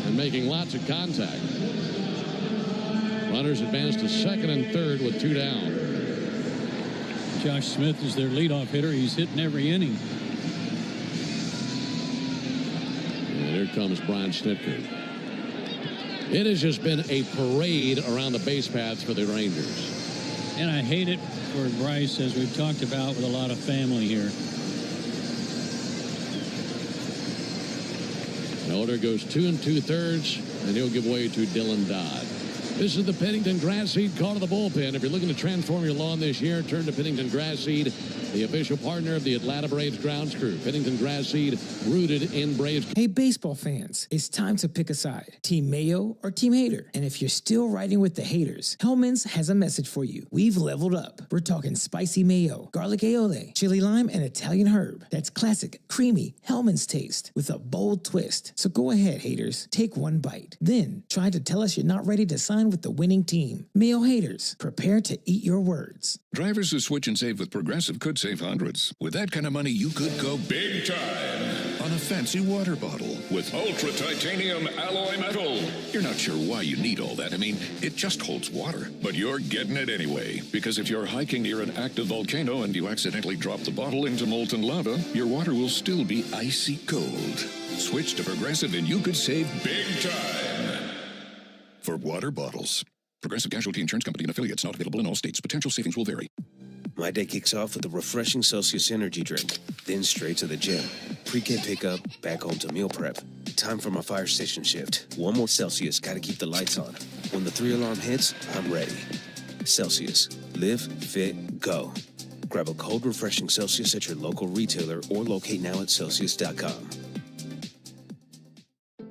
and making lots of contact. Runners advance to second and third with 2 down. Josh Smith is their leadoff hitter. He's hitting every inning. And here comes Brian Snitker. It has just been a parade around the base paths for the Rangers. And I hate it for Bryce, as we've talked about, with a lot of family here. Elder goes 2 2/3, and he'll give way to Dylan Dodd. This is the Pennington Grass Seed call to the bullpen. If you're looking to transform your lawn this year, turn to Pennington Grass Seed, the official partner of the Atlanta Braves grounds crew. Pennington Grass Seed, rooted in Braves. Hey, baseball fans, it's time to pick a side. Team Mayo or Team Hater? And if you're still riding with the haters, Hellman's has a message for you. We've leveled up. We're talking spicy mayo, garlic aioli, chili lime, and Italian herb. That's classic, creamy Hellman's taste with a bold twist. So go ahead, haters, take one bite. Then try to tell us you're not ready to sign with the winning team. Mayo haters, prepare to eat your words. Drivers who switch and save with Progressive could save hundreds. With that kind of money, you could go big time on a fancy water bottle with ultra titanium alloy metal. You're not sure why you need all that. I mean, it just holds water. But you're getting it anyway. Because if you're hiking near an active volcano and you accidentally drop the bottle into molten lava, your water will still be icy cold. Switch to Progressive and you could save big time. For water bottles. Progressive Casualty Insurance Company and affiliates, not available in all states. Potential savings will vary. My day kicks off with a refreshing Celsius energy drink, then straight to the gym. Pre-game pickup, back home to meal prep. Time for my fire station shift. One more Celsius, gotta keep the lights on. When the 3-alarm hits, I'm ready. Celsius. Live, fit, go. Grab a cold, refreshing Celsius at your local retailer or locate now at Celsius.com.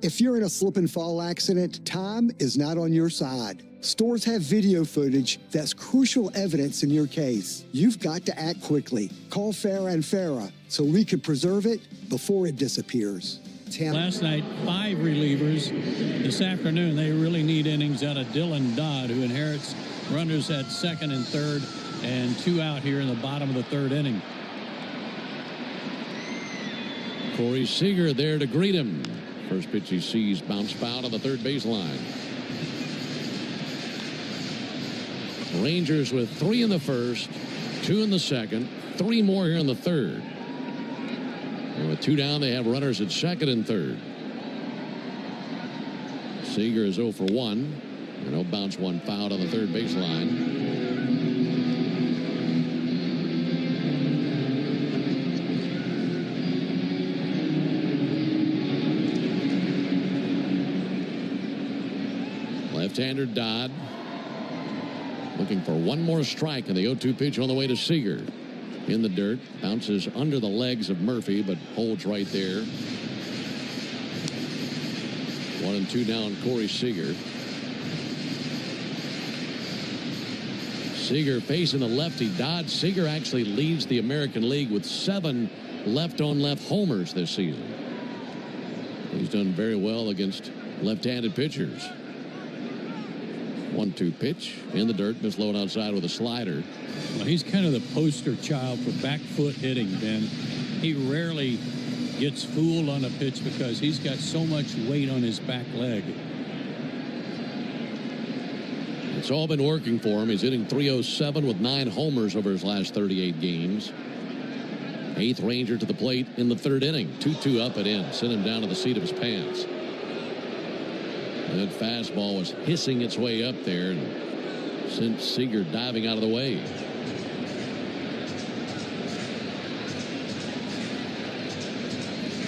If you're in a slip and fall accident, time is not on your side. Stores have video footage that's crucial evidence in your case. You've got to act quickly. Call Farah and Farah so we can preserve it before it disappears. Last night, 5 relievers. This afternoon, they really need innings out of Dylan Dodd, who inherits runners at second and third, and 2 out here in the bottom of the 3rd inning. Corey Seager there to greet him. First pitch he sees bounce foul on the 3rd baseline. Rangers with 3 in the 1st, 2 in the 2nd, 3 more here in the 3rd. And with 2 down, they have runners at 2nd and 3rd. Seager is 0 for 1. And he'll bounce one foul on the 3rd baseline. Left-hander Dodd looking for one more strike, and the 0-2 pitch on the way to Seager. In the dirt, bounces under the legs of Murphy, but holds right there. 1-2 now on Corey Seager. Seager facing the lefty Dodd. Seager actually leads the American League with 7 left-on-left homers this season. He's done very well against left-handed pitchers. 1-2 pitch in the dirt, misload outside with a slider. Well, he's kind of the poster child for back foot hitting, Ben. He rarely gets fooled on a pitch because he's got so much weight on his back leg. It's all been working for him. He's hitting .307 with 9 homers over his last 38 games. 8th Ranger to the plate in the 3rd inning. 2-2 up and in. Sent him down to the seat of his pants. That fastball was hissing its way up there and sent Seager diving out of the way.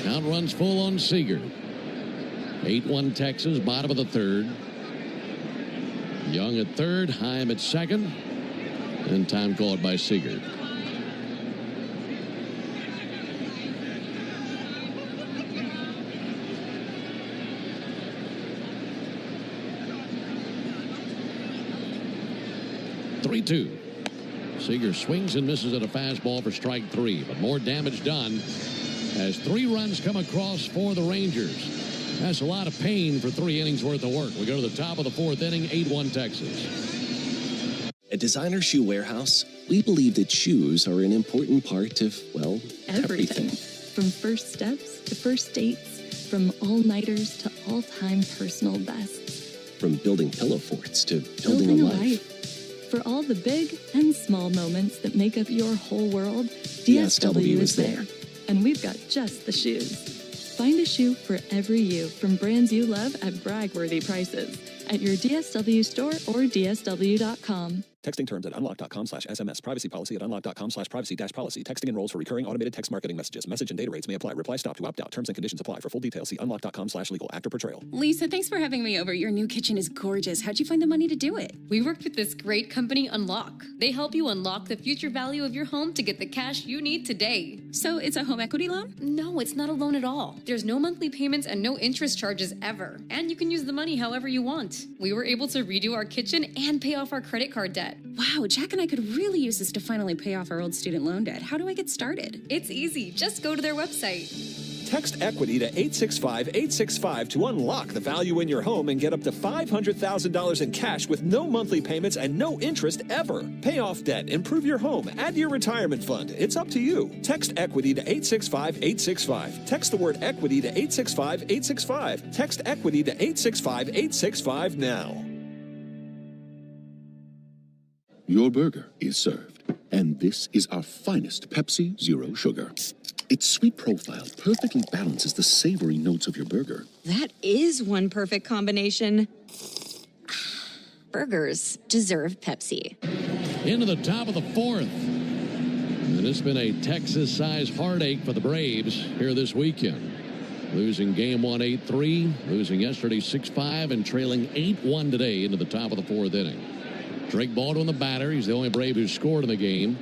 Count runs full on Seager. 8-1 Texas, bottom of the 3rd. Young at 3rd, Heim at 2nd, and time called by Seager. Seager swings and misses at a fastball for strike 3, but more damage done as 3 runs come across for the Rangers. That's a lot of pain for 3 innings worth of work. We go to the top of the 4th inning, 8-1 Texas. At Designer Shoe Warehouse, we believe that shoes are an important part of, well, everything. From first steps to first dates, from all-nighters to all-time personal bests. From building pillow forts to building a life. For all the big and small moments that make up your whole world, DSW is there. And we've got just the shoes. Find a shoe for every you from brands you love at brag-worthy prices at your DSW store or DSW.com. Texting terms at unlock.com/SMS. Privacy policy at unlock.com/privacy-policy. Texting enrolls for recurring automated text marketing messages. Message and data rates may apply. Reply stop to opt out. Terms and conditions apply. For full details, see unlock.com/legal. Actor portrayal. Lisa, thanks for having me over. Your new kitchen is gorgeous. How'd you find the money to do it? We worked with this great company, Unlock. They help you unlock the future value of your home to get the cash you need today. So it's a home equity loan? No, it's not a loan at all. There's no monthly payments and no interest charges ever. And you can use the money however you want. We were able to redo our kitchen and pay off our credit card debt. Wow, Jack and I could really use this to finally pay off our old student loan debt. How do I get started? It's easy. Just go to their website. Text EQUITY to 865-865 to unlock the value in your home and get up to $500,000 in cash with no monthly payments and no interest ever. Pay off debt, improve your home, add to your retirement fund. It's up to you. Text EQUITY to 865-865. Text the word EQUITY to 865-865. Text EQUITY to 865-865 now. Your burger is served, and this is our finest Pepsi Zero Sugar. Its sweet profile perfectly balances the savory notes of your burger. That is one perfect combination. Burgers deserve Pepsi. Into the top of the fourth. And it's been a Texas-sized heartache for the Braves here this weekend. Losing game 1 8-3, losing yesterday 6-5, and trailing 8-1 today into the top of the fourth inning. Drake Baldwin, the batter. He's the only Brave who scored in the game.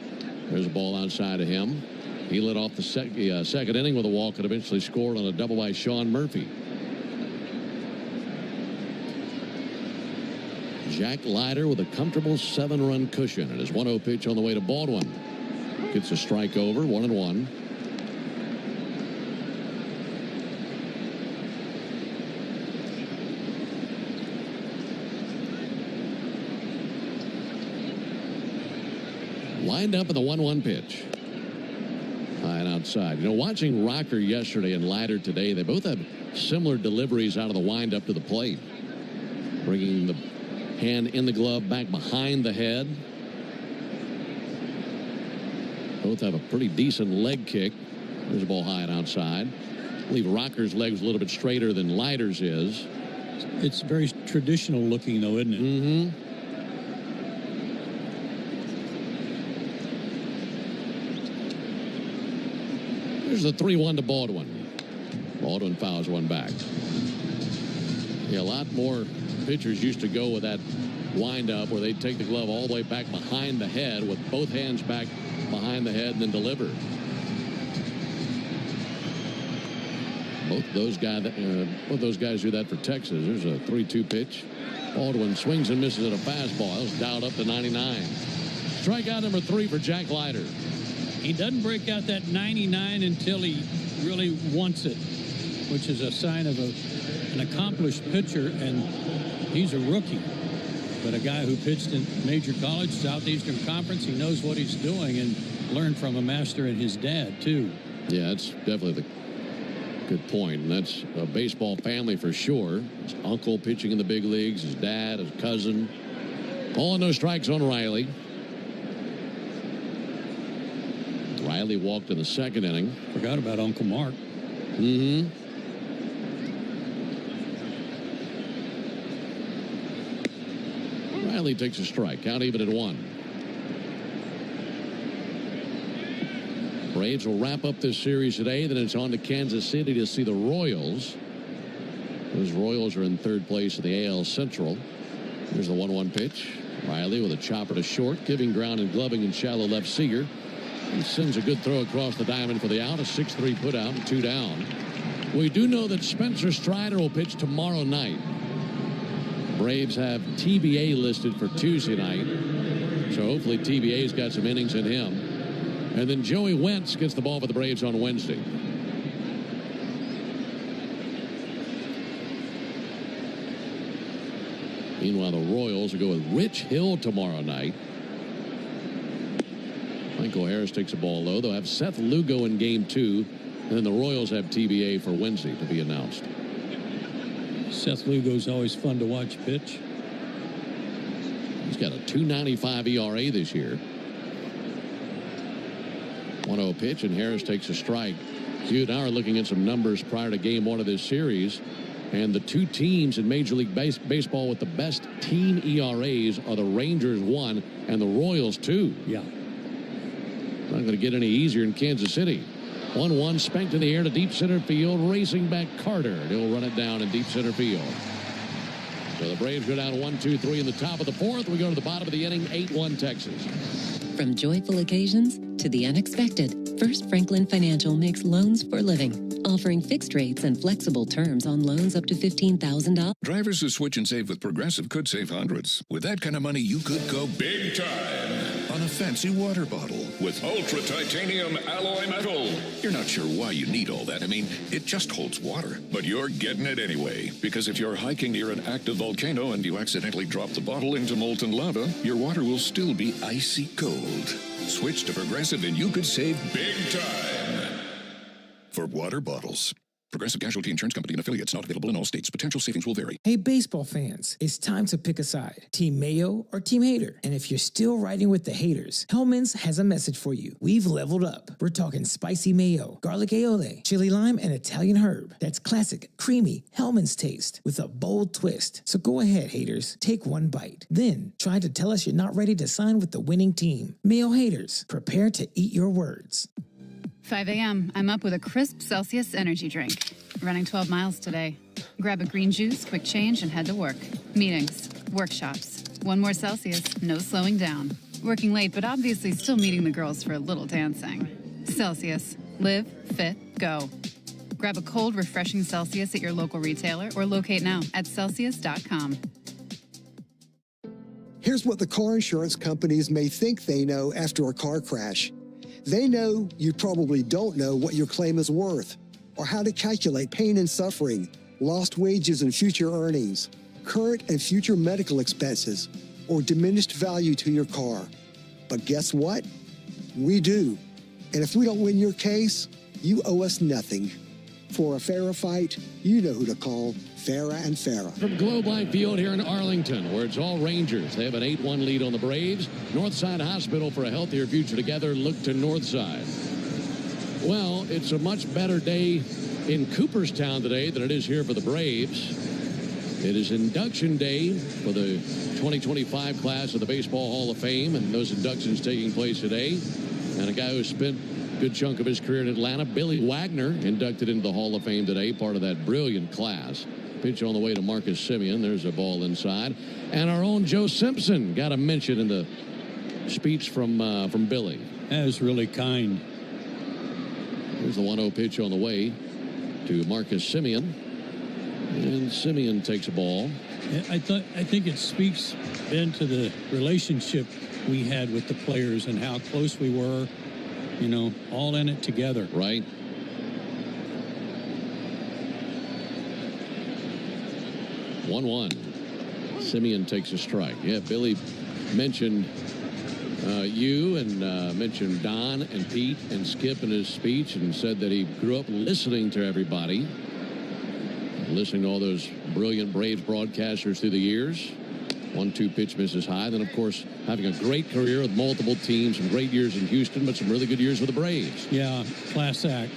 There's a ball outside of him. He led off the second inning with a walk and eventually scored on a double by Sean Murphy. Jack Leiter with a comfortable 7-run cushion, and his 1-0 pitch on the way to Baldwin. Gets a strike over, 1-1. Lined up in the 1-1 pitch. High and outside. You know, watching Rocker yesterday and Leiter today, they both have similar deliveries out of the windup to the plate. Bringing the hand in the glove back behind the head. Both have a pretty decent leg kick. There's a ball high and outside. I believe Rocker's leg's a little bit straighter than Leiter's is. It's very traditional looking, though, isn't it? Mm-hmm. Here's the 3-1 to Baldwin. Baldwin fouls one back. Yeah, a lot more pitchers used to go with that windup where they'd take the glove all the way back behind the head with both hands back behind the head and then deliver. Both those guys do that for Texas. There's a 3-2 pitch. Baldwin swings and misses at a fastball. That was dialed up to 99. Strikeout number 3 for Jack Leiter. He doesn't break out that 99 until he really wants it, which is a sign of an accomplished pitcher, and he's a rookie. But a guy who pitched in major college, Southeastern Conference, he knows what he's doing and learned from a master and his dad, too. Yeah, that's definitely the good point. And that's a baseball family for sure. His uncle pitching in the big leagues, his dad, his cousin. All no strikes on Riley. Riley walked in the second inning. Forgot about Uncle Mark. Mm-hmm. Riley takes a strike. Count even at 1. Braves will wrap up this series today. Then it's on to Kansas City to see the Royals. Those Royals are in third place in the AL Central. Here's the 1-1 pitch. Riley with a chopper to short, giving ground and gloving in shallow left Seager. He sends a good throw across the diamond for the out. A 6-3 put out and 2 down. We do know that Spencer Strider will pitch tomorrow night. Braves have TBA listed for Tuesday night. So hopefully TBA's got some innings in him. And then Joey Wentz gets the ball for the Braves on Wednesday. Meanwhile, the Royals will go with Rich Hill tomorrow night. Michael Harris takes a ball low. They'll have Seth Lugo in game 2. And then the Royals have TBA for Wednesday to be announced. Seth Lugo's always fun to watch pitch. He's got a 2.95 ERA this year. 1-0 pitch, and Harris takes a strike. You and I are looking at some numbers prior to game 1 of this series. And the two teams in Major League Baseball with the best team ERAs are the Rangers 1 and the Royals 2. Yeah. Not going to get any easier in Kansas City. 1-1 spanked in the air to deep center field. Racing back Carter. He'll run it down in deep center field. So the Braves go down 1-2-3 in the top of the fourth. We go to the bottom of the inning, 8-1 Texas. From joyful occasions to the unexpected, First Franklin Financial makes loans for living, offering fixed rates and flexible terms on loans up to $15,000. Drivers who switch and save with Progressive could save hundreds. With that kind of money, you could go big time on a fancy water bottle with ultra titanium alloy metal. You're not sure why you need all that. I mean, it just holds water. But you're getting it anyway, because if you're hiking near an active volcano and you accidentally drop the bottle into molten lava, your water will still be icy cold. Switch to Progressive and you could save big time. For water bottles. Progressive Casualty Insurance Company and affiliates, not available in all states. Potential savings will vary. Hey, baseball fans, it's time to pick a side. Team Mayo or Team Hater. And if you're still riding with the haters, Hellman's has a message for you. We've leveled up. We're talking spicy mayo, garlic aioli, chili lime, and Italian herb. That's classic, creamy Hellman's taste with a bold twist. So go ahead, haters. Take one bite. Then try to tell us you're not ready to sign with the winning team. Mayo haters, prepare to eat your words. 5 a.m. I'm up with a crisp Celsius energy drink. Running 12 miles today. Grab a green juice, quick change, and head to work. Meetings, workshops. One more Celsius, no slowing down. Working late, but obviously still meeting the girls for a little dancing. Celsius. Live, fit, go. Grab a cold, refreshing Celsius at your local retailer or locate now at Celsius.com. Here's what the car insurance companies may think they know after a car crash. They know you probably don't know what your claim is worth, or how to calculate pain and suffering, lost wages and future earnings, current and future medical expenses, or diminished value to your car. But guess what? We do. And if we don't win your case, you owe us nothing. For a fairer fight, you know who to call. Farah and Farah. From Globe Life Field here in Arlington, where it's all Rangers. They have an 8-1 lead on the Braves. Northside Hospital for a healthier future together. Look to Northside. Well, it's a much better day in Cooperstown today than it is here for the Braves. It is induction day for the 2025 class of the Baseball Hall of Fame, and those inductions taking place today. And a guy who spent a good chunk of his career in Atlanta, Billy Wagner, inducted into the Hall of Fame today, part of that brilliant class. Pitch on the way to Marcus Semien. There's a ball inside. And our own Joe Simpson got a mention in the speech from Billy. That is really kind. There's the 1-0 pitch on the way to Marcus Semien. And Semien takes a ball. I think it speaks, Ben, to the relationship we had with the players and how close we were, you know, all in it together. Right. One. Semien takes a strike. Yeah, Billy mentioned you and mentioned Don and Pete and Skip in his speech and said that he grew up listening to everybody, listening to all those brilliant Braves broadcasters through the years. 1-2 pitch misses high. Then, of course, having a great career with multiple teams, some great years in Houston, but some really good years with the Braves. Yeah, class act.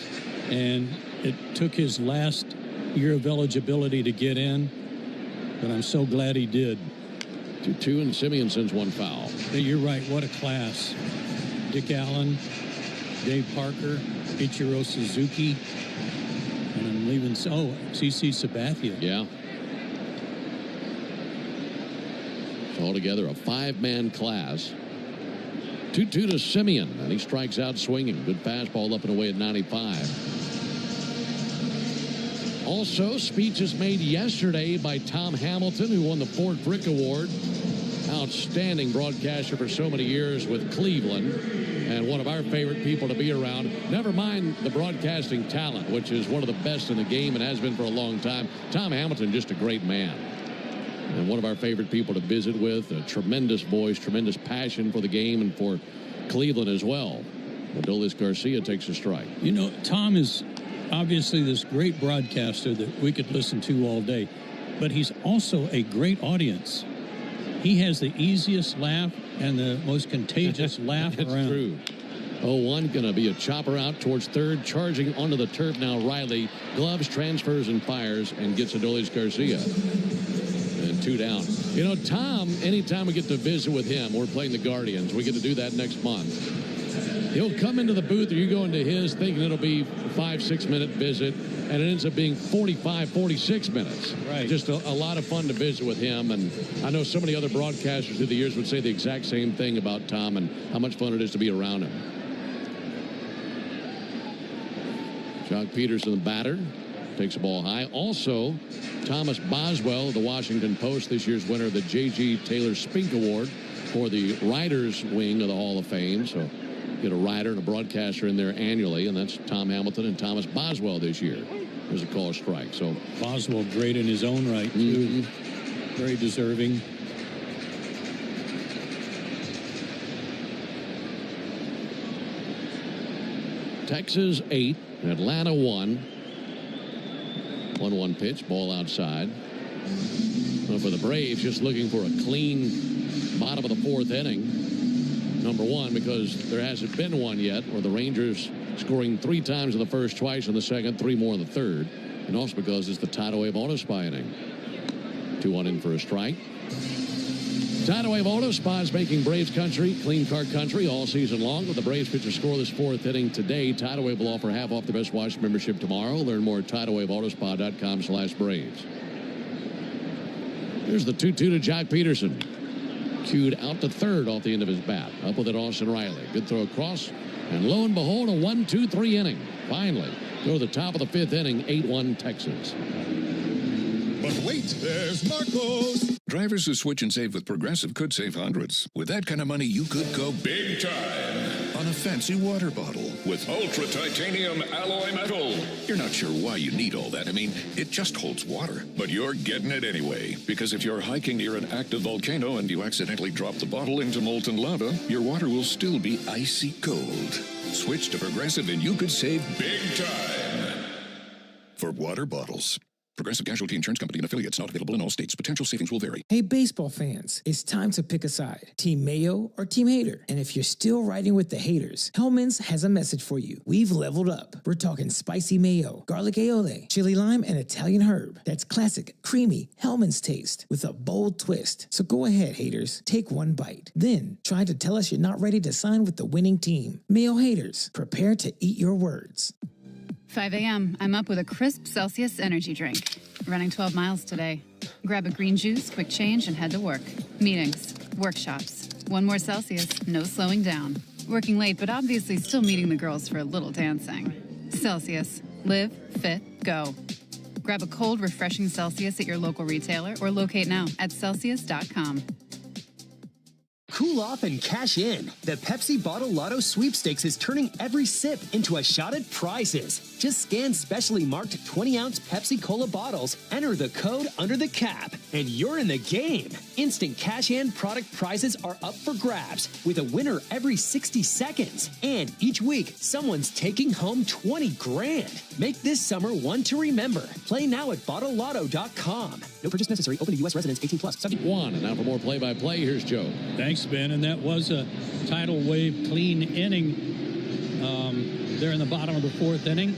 And it took his last year of eligibility to get in, but I'm so glad he did. 2-2, and Semien sends one foul. You're right. What a class. Dick Allen, Dave Parker, Ichiro Suzuki, and I'm leaving. Oh, CC Sabathia. Yeah. So altogether, a 5-man class. 2-2 to Semien, and he strikes out swinging. Good fastball up and away at 95. Also, speeches made yesterday by Tom Hamilton, who won the Ford Frick Award. Outstanding broadcaster for so many years with Cleveland, and one of our favorite people to be around. Never mind the broadcasting talent, which is one of the best in the game and has been for a long time. Tom Hamilton, just a great man. And one of our favorite people to visit with. A tremendous voice, tremendous passion for the game and for Cleveland as well. Adolis Garcia takes a strike. You know, Tom is obviously this great broadcaster that we could listen to all day, but he's also a great audience. He has the easiest laugh and the most contagious laugh That's around. True. 0-1, going to be a chopper out towards third. Charging onto the turf now, Riley. Gloves, transfers, and fires, and gets Adolis Garcia. And 2 down. You know, Tom, anytime we get to visit with him, we're playing the Guardians. We get to do that next month. He'll come into the booth, or you go into his, thinking it'll be 5-6 minute visit, and it ends up being 45, 46 minutes. Right. Just a lot of fun to visit with him, and I know so many other broadcasters through the years would say the exact same thing about Tom and how much fun it is to be around him. Jock Peterson, the batter, takes the ball high. Also, Thomas Boswell of the Washington Post, this year's winner of the J.G. Taylor Spink Award for the writers wing of the Hall of Fame. So get a writer and a broadcaster in there annually, and that's Tom Hamilton and Thomas Boswell this year. There's a call strike. So Boswell, great in his own right, too. Very deserving. Texas 8, Atlanta 1. 1-1 pitch, ball outside. Well, for the Braves, just looking for a clean bottom of the 4th inning. Number one, because there hasn't been one yet, where the Rangers scoring 3 times in the first, twice in the second, 3 more in the third. And also because it's the Tidal Wave Auto Spa inning. 2-1 in for a strike. Tidal Wave Auto Spa is making Braves country clean car country all season long. With the Braves pitcher scoreless 4th inning today, Tidal Wave will offer half off the Best Watch membership tomorrow. Learn more at TidalWaveAutospa.com/Braves. Here's the 2-2 to Jock Peterson. Cued out to third off the end of his bat. Up with it, Austin Riley. Good throw across. And lo and behold, a 1-2-3 inning. Finally, go to the top of the 5th inning, 8-1 Texas. But wait, there's Marcos. Drivers who switch and save with Progressive could save hundreds. With that kind of money, you could go big time on a fancy water bottle with ultra titanium alloy metal. You're not sure why you need all that. I mean, it just holds water. But you're getting it anyway, because if you're hiking near an active volcano and you accidentally drop the bottle into molten lava, your water will still be icy cold. Switch to Progressive and you could save big time for water bottles. Progressive Casualty Insurance Company and affiliates, not available in all states. Potential savings will vary. Hey, baseball fans, it's time to pick a side. Team Mayo or Team Hater. And if you're still riding with the haters, Hellman's has a message for you. We've leveled up. We're talking spicy mayo, garlic aioli, chili lime, and Italian herb. That's classic, creamy Hellman's taste with a bold twist. So go ahead, haters. Take one bite. Then try to tell us you're not ready to sign with the winning team. Mayo haters, prepare to eat your words. 5 a.m. I'm up with a crisp Celsius energy drink. Running 12 miles today. Grab a green juice, quick change, and head to work. Meetings, workshops. 1 more Celsius, no slowing down. Working late, but obviously still meeting the girls for a little dancing. Celsius. Live, fit, go. Grab a cold, refreshing Celsius at your local retailer or locate now at Celsius.com. Cool off and cash in. The Pepsi Bottle Lotto Sweepstakes is turning every sip into a shot at prizes. Just scan specially marked 20-ounce Pepsi Cola bottles, enter the code under the cap, and you're in the game. Instant cash-in product prizes are up for grabs, with a winner every 60 seconds. And each week, someone's taking home 20 grand. Make this summer one to remember. Play now at BottleLotto.com. No purchase necessary. Open to U.S. residents 18+. Subject 1. And now for more play-by-play, here's Joe. Thanks, Ben. And that was a tidal wave clean inning there in the bottom of the 4th inning.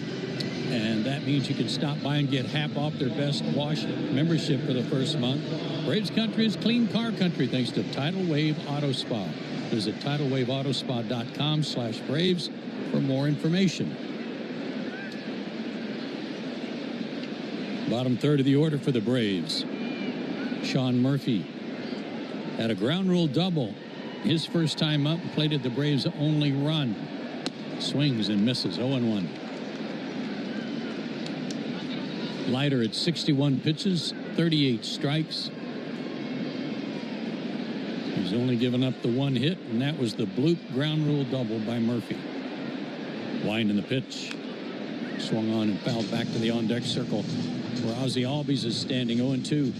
And that means you can stop by and get half off their Best Wash membership for the first month. Braves country is clean car country thanks to Tidal Wave Auto Spa. Visit TidalWaveAutospa.com/Braves for more information. Bottom third of the order for the Braves. Sean Murphy had a ground rule double. His first time up, plated the Braves' only run. Swings and misses, 0-1. Leiter at 61 pitches, 38 strikes. He's only given up the 1 hit, and that was the bloop ground rule double by Murphy. Wind in the pitch. Swung on and fouled back to the on-deck circle, where Ozzie Albies is standing 0-2.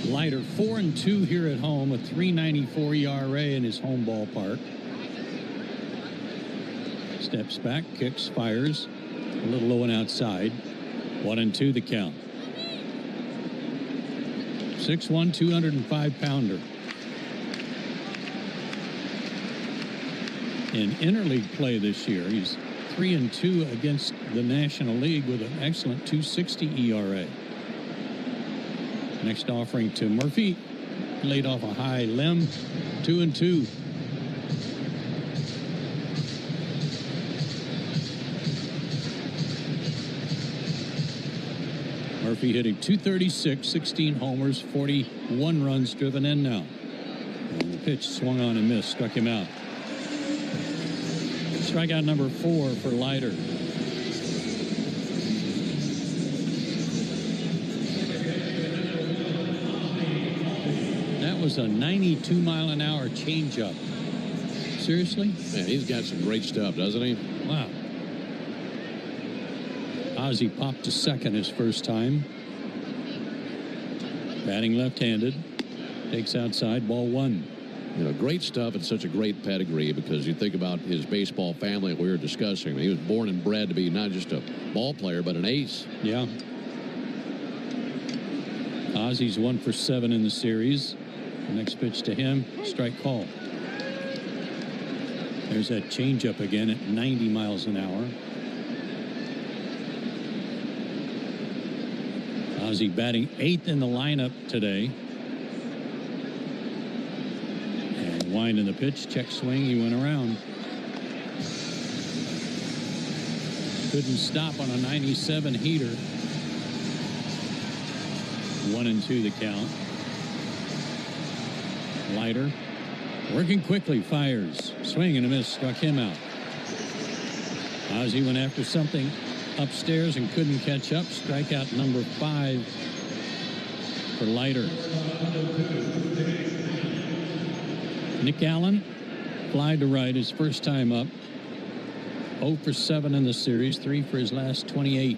Leiter 4-2 here at home, a 3.94 ERA in his home ballpark. Steps back, kicks, fires. A little low and outside. 1-2 the count. 6'1", 205-pounder. In interleague play this year, he's 3-2 against the National League with an excellent 2.60 ERA. Next offering to Murphy, laid off a high limb, 2-2. Murphy hitting .236, 16 homers, 41 runs driven in now. And the pitch swung on and missed, struck him out. Strikeout number 4 for Leiter. That was a 92-mile-an-hour changeup. Seriously? Man, he's got some great stuff, doesn't he? Wow. Ozzie popped to second his first time. Batting left-handed. Takes outside, ball 1. You know, great stuff and such a great pedigree, because you think about his baseball family that we were discussing. He was born and bred to be not just a ball player, but an ace. Yeah. Ozzie's 1 for 7 in the series. The next pitch to him, strike call. There's that changeup again at 90 miles an hour. Ozzie batting 8th in the lineup today. And wind in the pitch, check swing, he went around. Couldn't stop on a 97 heater. 1-2 the count. Leiter working quickly, fires, swing and a miss, struck him out. Ozzie went after something upstairs and couldn't catch up. Strikeout number 5 for Leiter. Nick Allen fly to right his first time up. 0 for 7 in the series, 3 for his last 28.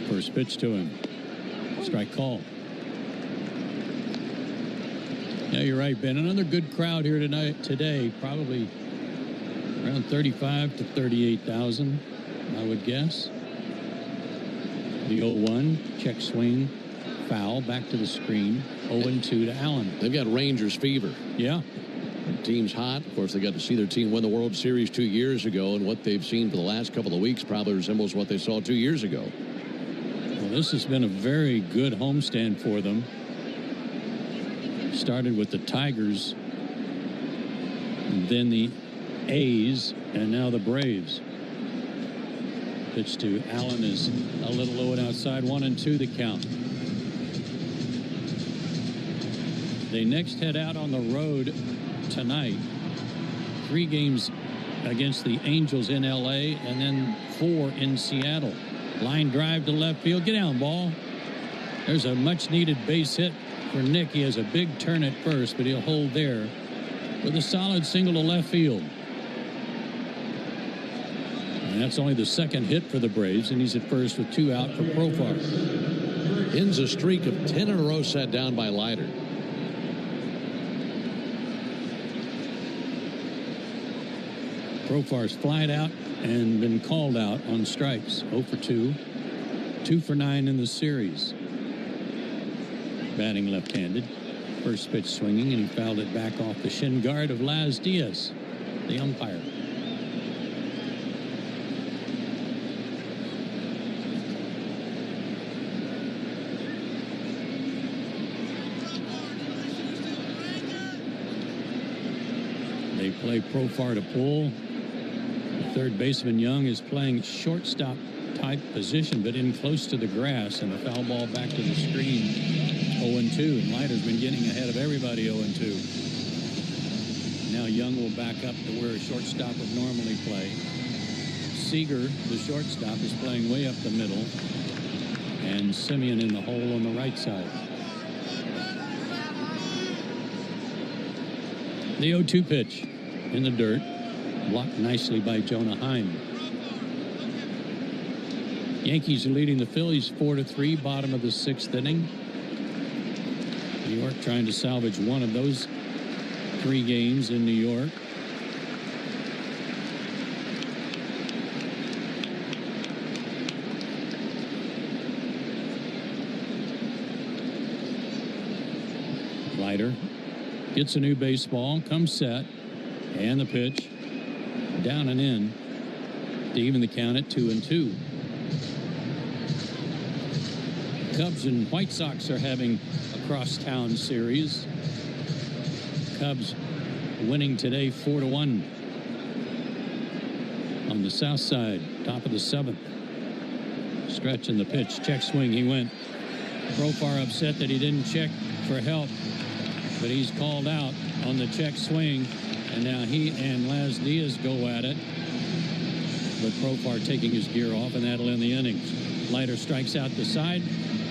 First pitch to him. Strike call. Yeah, you're right, Ben. Another good crowd here today. Probably around 35 to 38,000, I would guess. The 0-1, check swing, foul, back to the screen. 0-2 to Allen. They've got Rangers fever. Yeah. The team's hot. Of course, they got to see their team win the World Series 2 years ago, and what they've seen for the last couple of weeks probably resembles what they saw 2 years ago. Well, this has been a very good homestand for them. Started with the Tigers, and then the A's, and now the Braves. Pitch to Allen is a little low and outside. 1-2 the count. They next head out on the road tonight. 3 games against the Angels in L.A. and then 4 in Seattle. Line drive to left field. Get down, ball. There's a much-needed base hit for Nick. He has a big turn at first, but he'll hold there with a solid single to left field. And that's only the second hit for the Braves, and he's at first with 2 out for Profar. Ends a streak of 10 in a row set down by Leiter. Profar's flied out and been called out on strikes. 0 for 2. 2 for 9 in the series. Batting left-handed. First pitch swinging, and he fouled it back off the shin guard of Laz Diaz, the umpire. They play Profar to pull. The third baseman, Young, is playing shortstop type position, but in close to the grass, and a foul ball back to the screen. 0-2, and Leiter's been getting ahead of everybody. 0-2. Now Young will back up to where a shortstop would normally play. Seager, the shortstop, is playing way up the middle, and Simeon in the hole on the right side. The 0-2 pitch in the dirt, blocked nicely by Jonah Heim. Yankees are leading the Phillies 4-3, bottom of the 6th inning. New York trying to salvage one of those 3 games in New York. Leiter gets a new baseball, comes set, and the pitch down and in to even the count at 2-2. Cubs and White Sox are having a crosstown series. Cubs winning today 4-1 on the south side, top of the 7th. Stretch in the pitch, check swing, he went. Profar upset that he didn't check for help, but he's called out on the check swing, and now he and Laz Diaz go at it. But Profar taking his gear off, and that'll end the innings. Leiter strikes out the side.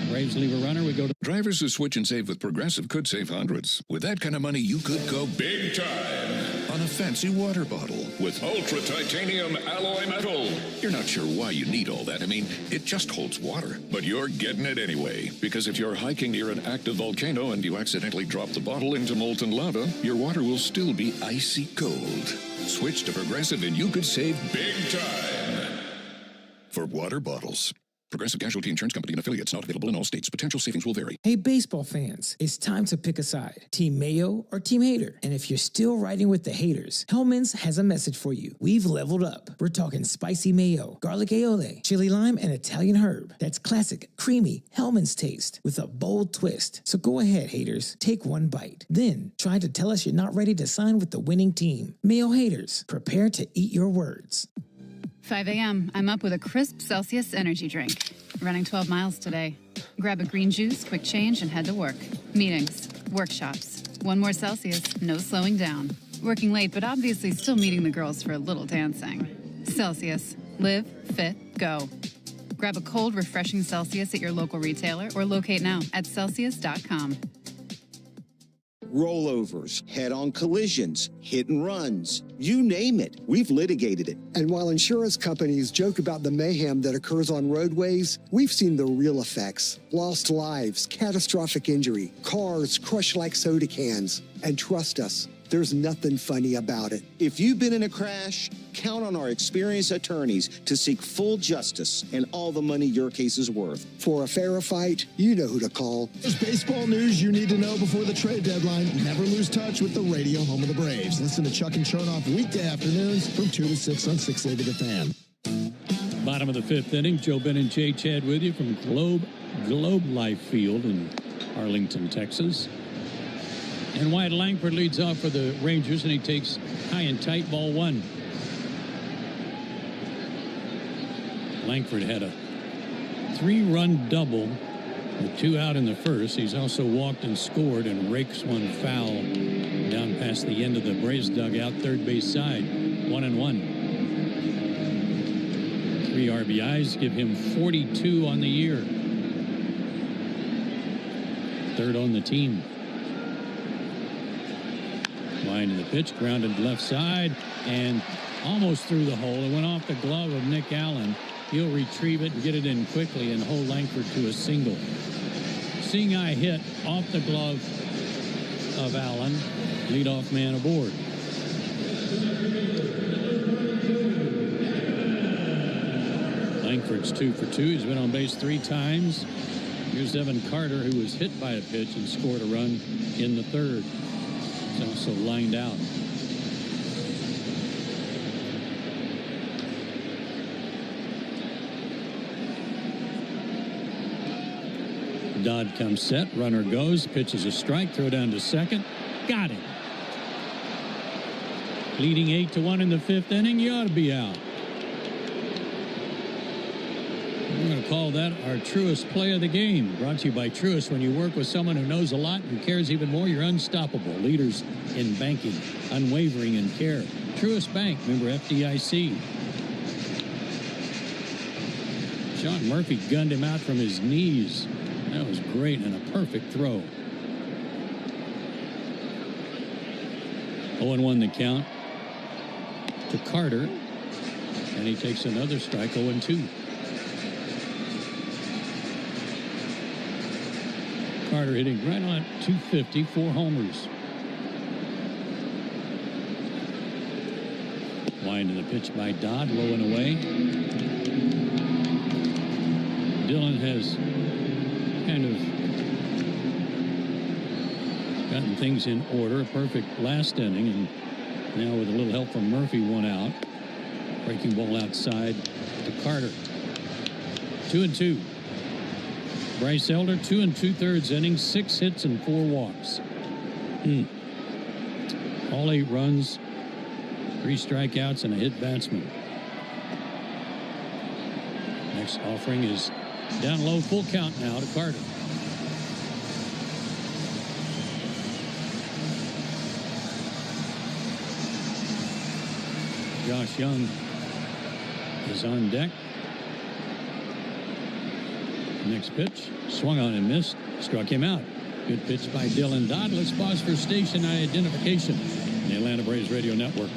Braves leave a runner. We go to Drivers who switch and save with Progressive could save hundreds. With that kind of money, you could go big time on a fancy water bottle with ultra titanium alloy metal. You're not sure why you need all that. I mean, it just holds water. But you're getting it anyway. Because if you're hiking near an active volcano and you accidentally drop the bottle into molten lava, your water will still be icy cold. Switch to Progressive and you could save big time for water bottles. Progressive Casualty Insurance Company and affiliates, not available in all states. Potential savings will vary. Hey, baseball fans, it's time to pick a side. Team Mayo or Team Hater. And if you're still riding with the haters, Hellman's has a message for you. We've leveled up. We're talking spicy mayo, garlic aioli, chili lime, and Italian herb. That's classic, creamy Hellman's taste with a bold twist. So go ahead, haters. Take one bite. Then try to tell us you're not ready to sign with the winning team. Mayo haters, prepare to eat your words. 5 a.m. I'm up with a crisp Celsius energy drink. Running 12 miles today. Grab a green juice, quick change, and head to work. Meetings, workshops. One more Celsius, no slowing down. Working late, but obviously still meeting the girls for a little dancing. Celsius. Live, fit, go. Grab a cold, refreshing Celsius at your local retailer or locate now at Celsius.com. Rollovers, head-on collisions, hit and runs, you name it, we've litigated it. And while insurance companies joke about the mayhem that occurs on roadways, we've seen the real effects. Lost lives, catastrophic injury, cars crushed like soda cans. And trust us, there's nothing funny about it. If you've been in a crash, count on our experienced attorneys to seek full justice and all the money your case is worth. For a fairer fight, you know who to call. There's baseball news you need to know before the trade deadline. Never lose touch with the radio home of the Braves. Listen to Chuck and Chernoff weekday afternoons from 2 to 6 on 680 The Fan. Bottom of the 5th inning, Joe Ben and Jay Chad with you from Globe Life Field in Arlington, Texas. And Wyatt Langford leads off for the Rangers, and he takes high and tight, ball 1. Langford had a 3-run double with 2 out in the first. He's also walked and scored and rakes one foul down past the end of the Braves dugout, third base side, 1-1. 3 RBIs give him 42 on the year. Third on the team. Line in the pitch, grounded left side, and almost through the hole. It went off the glove of Nick Allen. He'll retrieve it and get it in quickly and hold Langford to a single. Seeing eye hit off the glove of Allen. Leadoff man aboard. Langford's 2 for 2. He's been on base 3 times. Here's Evan Carter, who was hit by a pitch and scored a run in the 3rd. He's also lined out. Dodd comes set, runner goes, pitches a strike, throw down to second. Got him. Leading 8-1 in the 5th inning, you ought to be out. We're going to call that our Truist play of the game. Brought to you by Truist. When you work with someone who knows a lot and cares even more, you're unstoppable. Leaders in banking, unwavering in care. Truist Bank, member FDIC. Sean Murphy gunned him out from his knees. That was great and a perfect throw. 0-1 the count to Carter. And he takes another strike, 0-2. Carter hitting right on 250, 4 homers. Wind to the pitch by Dodd, low and away. Dillon has kind of gotten things in order. A perfect last inning, and now with a little help from Murphy, one out. Breaking ball outside to Carter. 2-2. Bryce Elder, 2 2/3 innings, 6 hits and 4 walks. All 8 runs, 3 strikeouts, and a hit batsman. Next offering is down low, full count now to Carter. Josh Young is on deck. Next pitch, swung on and missed, struck him out. Good pitch by Dylan Dodd. Let's pause for station identification on the Atlanta Braves Radio Network.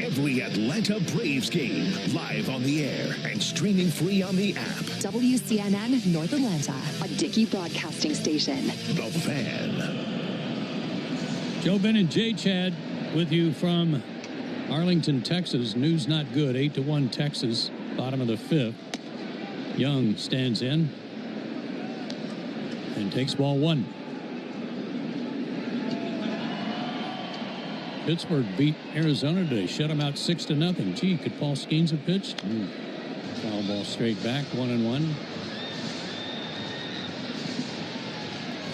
Every Atlanta Braves game, live on the air and streaming free on the app. WCNN North Atlanta, a Dickey broadcasting station. The Fan. Joe Ben and Jay Chad with you from Arlington, Texas. News not good. 8-1 Texas, bottom of the 5th. Young stands in and takes ball 1. Pittsburgh beat Arizona today. Shut them out 6-0. Gee, could Paul Skeens have pitched? Foul ball straight back, 1-1.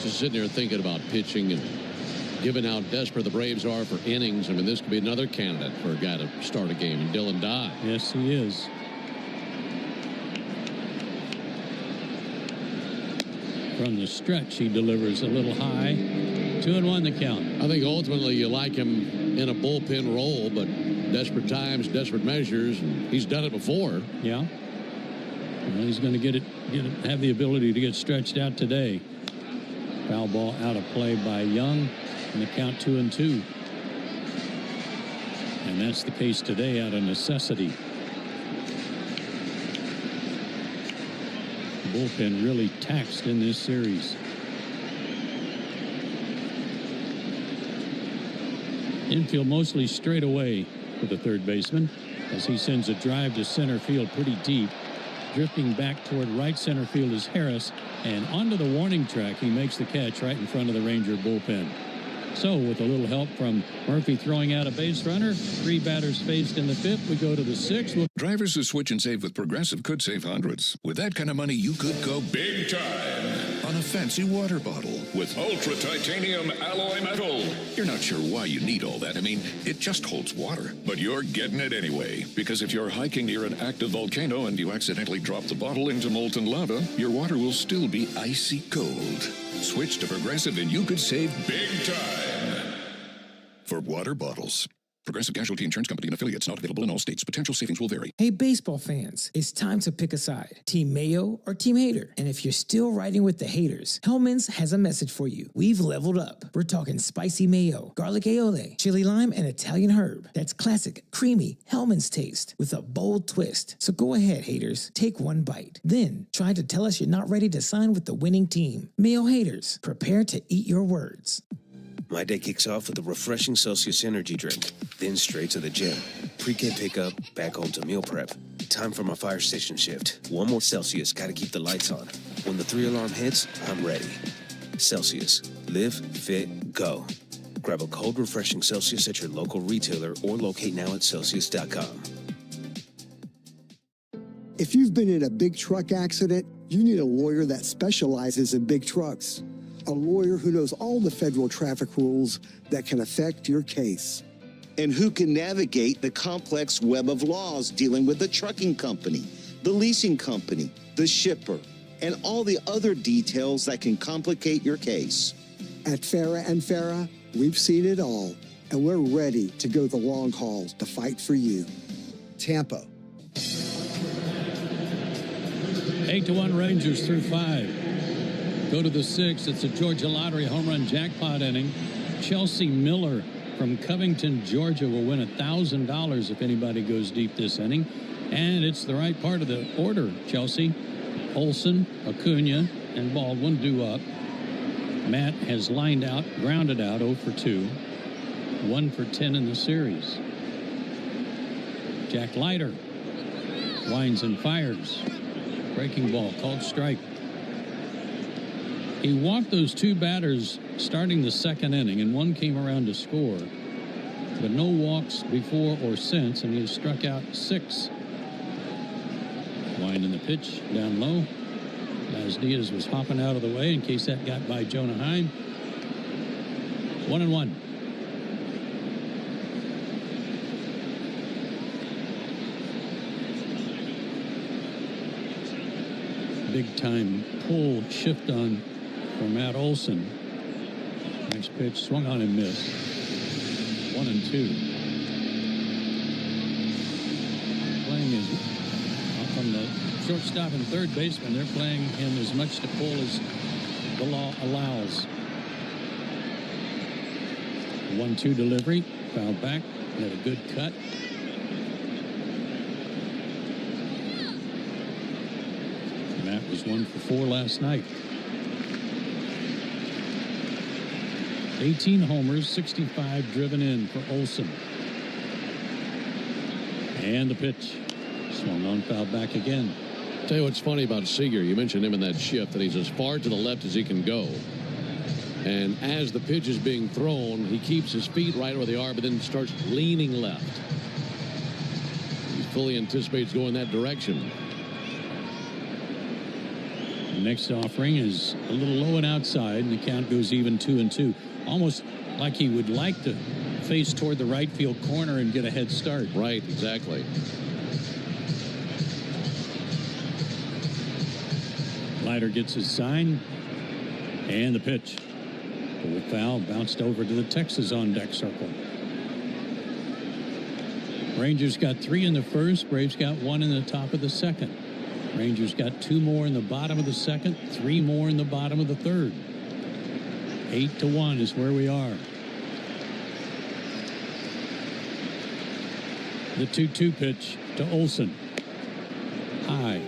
Just sitting there thinking about pitching and given how desperate the Braves are for innings. I mean, this could be another candidate for a guy to start a game, and Dylan Dodd. Yes, he is. From the stretch, he delivers a little high. 2-1 the count. I think ultimately you like him in a bullpen role, but desperate times, desperate measures, and he's done it before. Yeah. Well, he's going to have the ability to get stretched out today. Foul ball out of play by Young, and the count 2-2. And that's the case today out of necessity. The bullpen really taxed in this series. Infield mostly straight away for the third baseman as he sends a drive to center field pretty deep. Drifting back toward right center field is Harris, and onto the warning track he makes the catch right in front of the Ranger bullpen. So with a little help from Murphy throwing out a base runner, 3 batters faced in the 5th. We go to the 6th. Drivers who switch and save with Progressive could save hundreds. With that kind of money, you could go big time on a fancy water bottle with ultra titanium alloy metal. You're not sure why you need all that. I mean, it just holds water. But you're getting it anyway. Because if you're hiking near an active volcano and you accidentally drop the bottle into molten lava, your water will still be icy cold. Switch to Progressive and you could save big time. For water bottles. Progressive Casualty Insurance Company and affiliates, not available in all states. Potential savings will vary. Hey, baseball fans, it's time to pick a side. Team Mayo or Team Hater. And if you're still riding with the haters, Hellman's has a message for you. We've leveled up. We're talking spicy mayo, garlic aioli, chili lime, and Italian herb. That's classic, creamy Hellman's taste with a bold twist. So go ahead, haters. Take one bite. Then try to tell us you're not ready to sign with the winning team. Mayo haters, prepare to eat your words. My day kicks off with a refreshing Celsius energy drink, then straight to the gym. Pre-game pickup, back home to meal prep. Time for my fire station shift. One more Celsius, gotta keep the lights on. When the 3-alarm hits, I'm ready. Celsius. Live, fit, go. Grab a cold, refreshing Celsius at your local retailer or locate now at Celsius.com. If you've been in a big truck accident, you need a lawyer that specializes in big trucks. A lawyer who knows all the federal traffic rules that can affect your case. And who can navigate the complex web of laws dealing with the trucking company, the leasing company, the shipper, and all the other details that can complicate your case. At Farah & Farah, we've seen it all, and we're ready to go the long haul to fight for you. Tampa. 8-1 Rangers through 5. Go to the 6th. It's a Georgia Lottery home run jackpot inning. Chelsea Miller from Covington, Georgia will win $1,000 if anybody goes deep this inning. And it's the right part of the order, Chelsea. Olson, Acuna, and Baldwin due up. Matt has lined out, grounded out 0 for 2. 1 for 10 in the series. Jack Leiter winds and fires. Breaking ball called strike. He walked those 2 batters starting the second inning, and one came around to score. But no walks before or since, and he has struck out 6. Winding the pitch down low. As Diaz was hopping out of the way in case that got by Jonah Heim. 1-1. Big time pull shift on for Matt Olson. Next pitch swung on and missed. 1-2. Playing his from the shortstop and third baseman. They're playing him as much to pull as the law allows. 1-2 delivery. Foul back. Had a good cut. Matt was 1 for 4 last night. 18 homers, 65 driven in for Olson. And the pitch. Swung on, foul back again. Tell you what's funny about Seager. You mentioned him in that shift, that he's as far to the left as he can go. And as the pitch is being thrown, he keeps his feet right where they are, but then starts leaning left. He fully anticipates going that direction. The next offering is a little low and outside, and the count goes even 2-2. Almost like he would like to face toward the right field corner and get a head start. Right, exactly. Leiter gets his sign, and the pitch. Full foul, bounced over to the Texas on deck circle. Rangers got 3 in the first. Braves got 1 in the top of the second. Rangers got 2 more in the bottom of the second, 3 more in the bottom of the third. 8-1 is where we are. The 2-2 pitch to Olson. High.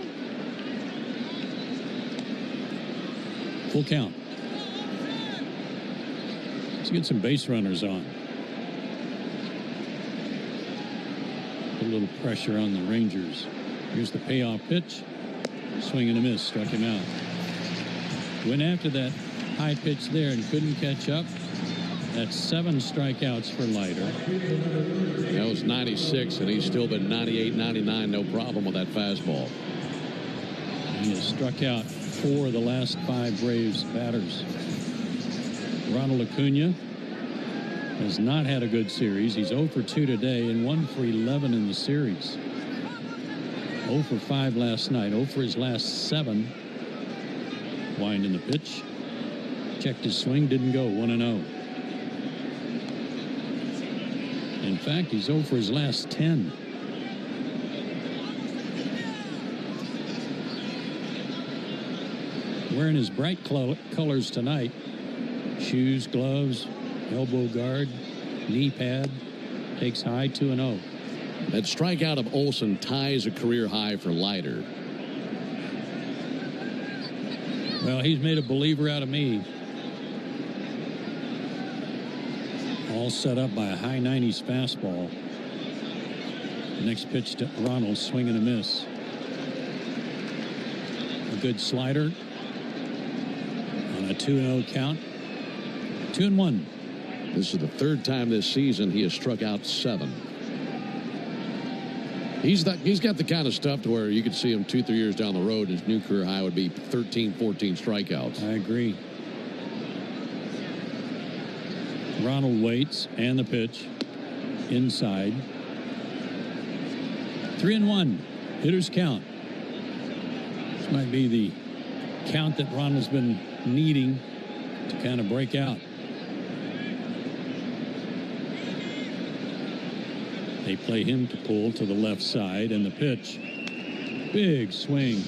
Full count. Let's get some base runners on. A little pressure on the Rangers. Here's the payoff pitch. Swing and a miss. Struck him out. Went after that high pitch there and couldn't catch up. That's 7 strikeouts for Leiter. That was 96, and he's still been 98, 99, no problem with that fastball. He has struck out 4 of the last 5 Braves batters. Ronald Acuna has not had a good series. He's 0 for 2 today and 1 for 11 in the series. 0 for 5 last night, 0 for his last 7. Wind in the pitch. Checked his swing, didn't go. 1-0. In fact, he's 0 for his last 10. Wearing his bright colors tonight. Shoes, gloves, elbow guard, knee pad. Takes high. 2-0. That strikeout of Olson ties a career high for Leiter. Well, he's made a believer out of me. All set up by a high 90s fastball. Next pitch to Ronald, swing and a miss. A good slider on a 2-0 count. 2-1. This is the 3rd time this season he has struck out 7. He's got the kind of stuff to where you could see him 2-3 years down the road. His new career high would be 13, 14 strikeouts. I agree. Ronald waits, and the pitch inside. 3-1. Hitters count. This might be the count that Ronald's been needing to kind of break out. They play him to pull to the left side, and the pitch. Big swing,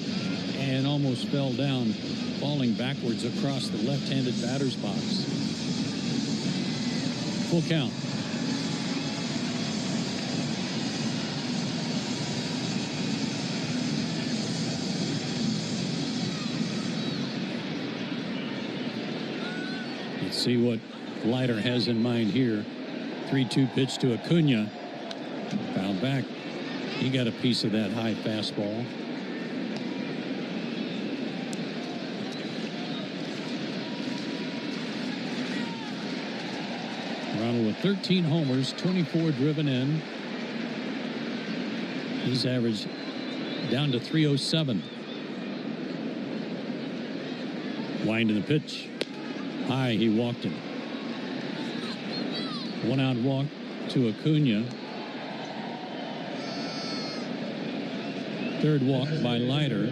and almost fell down, falling backwards across the left-handed batter's box. Full count. Let's see what Leiter has in mind here. 3-2 pitch to Acuna. Foul back. He got a piece of that high fastball. 13 homers, 24 driven in. His average down to 307. Wind in the pitch. High, he walked him. 1-out walk to Acuna. Third walk by Leiter.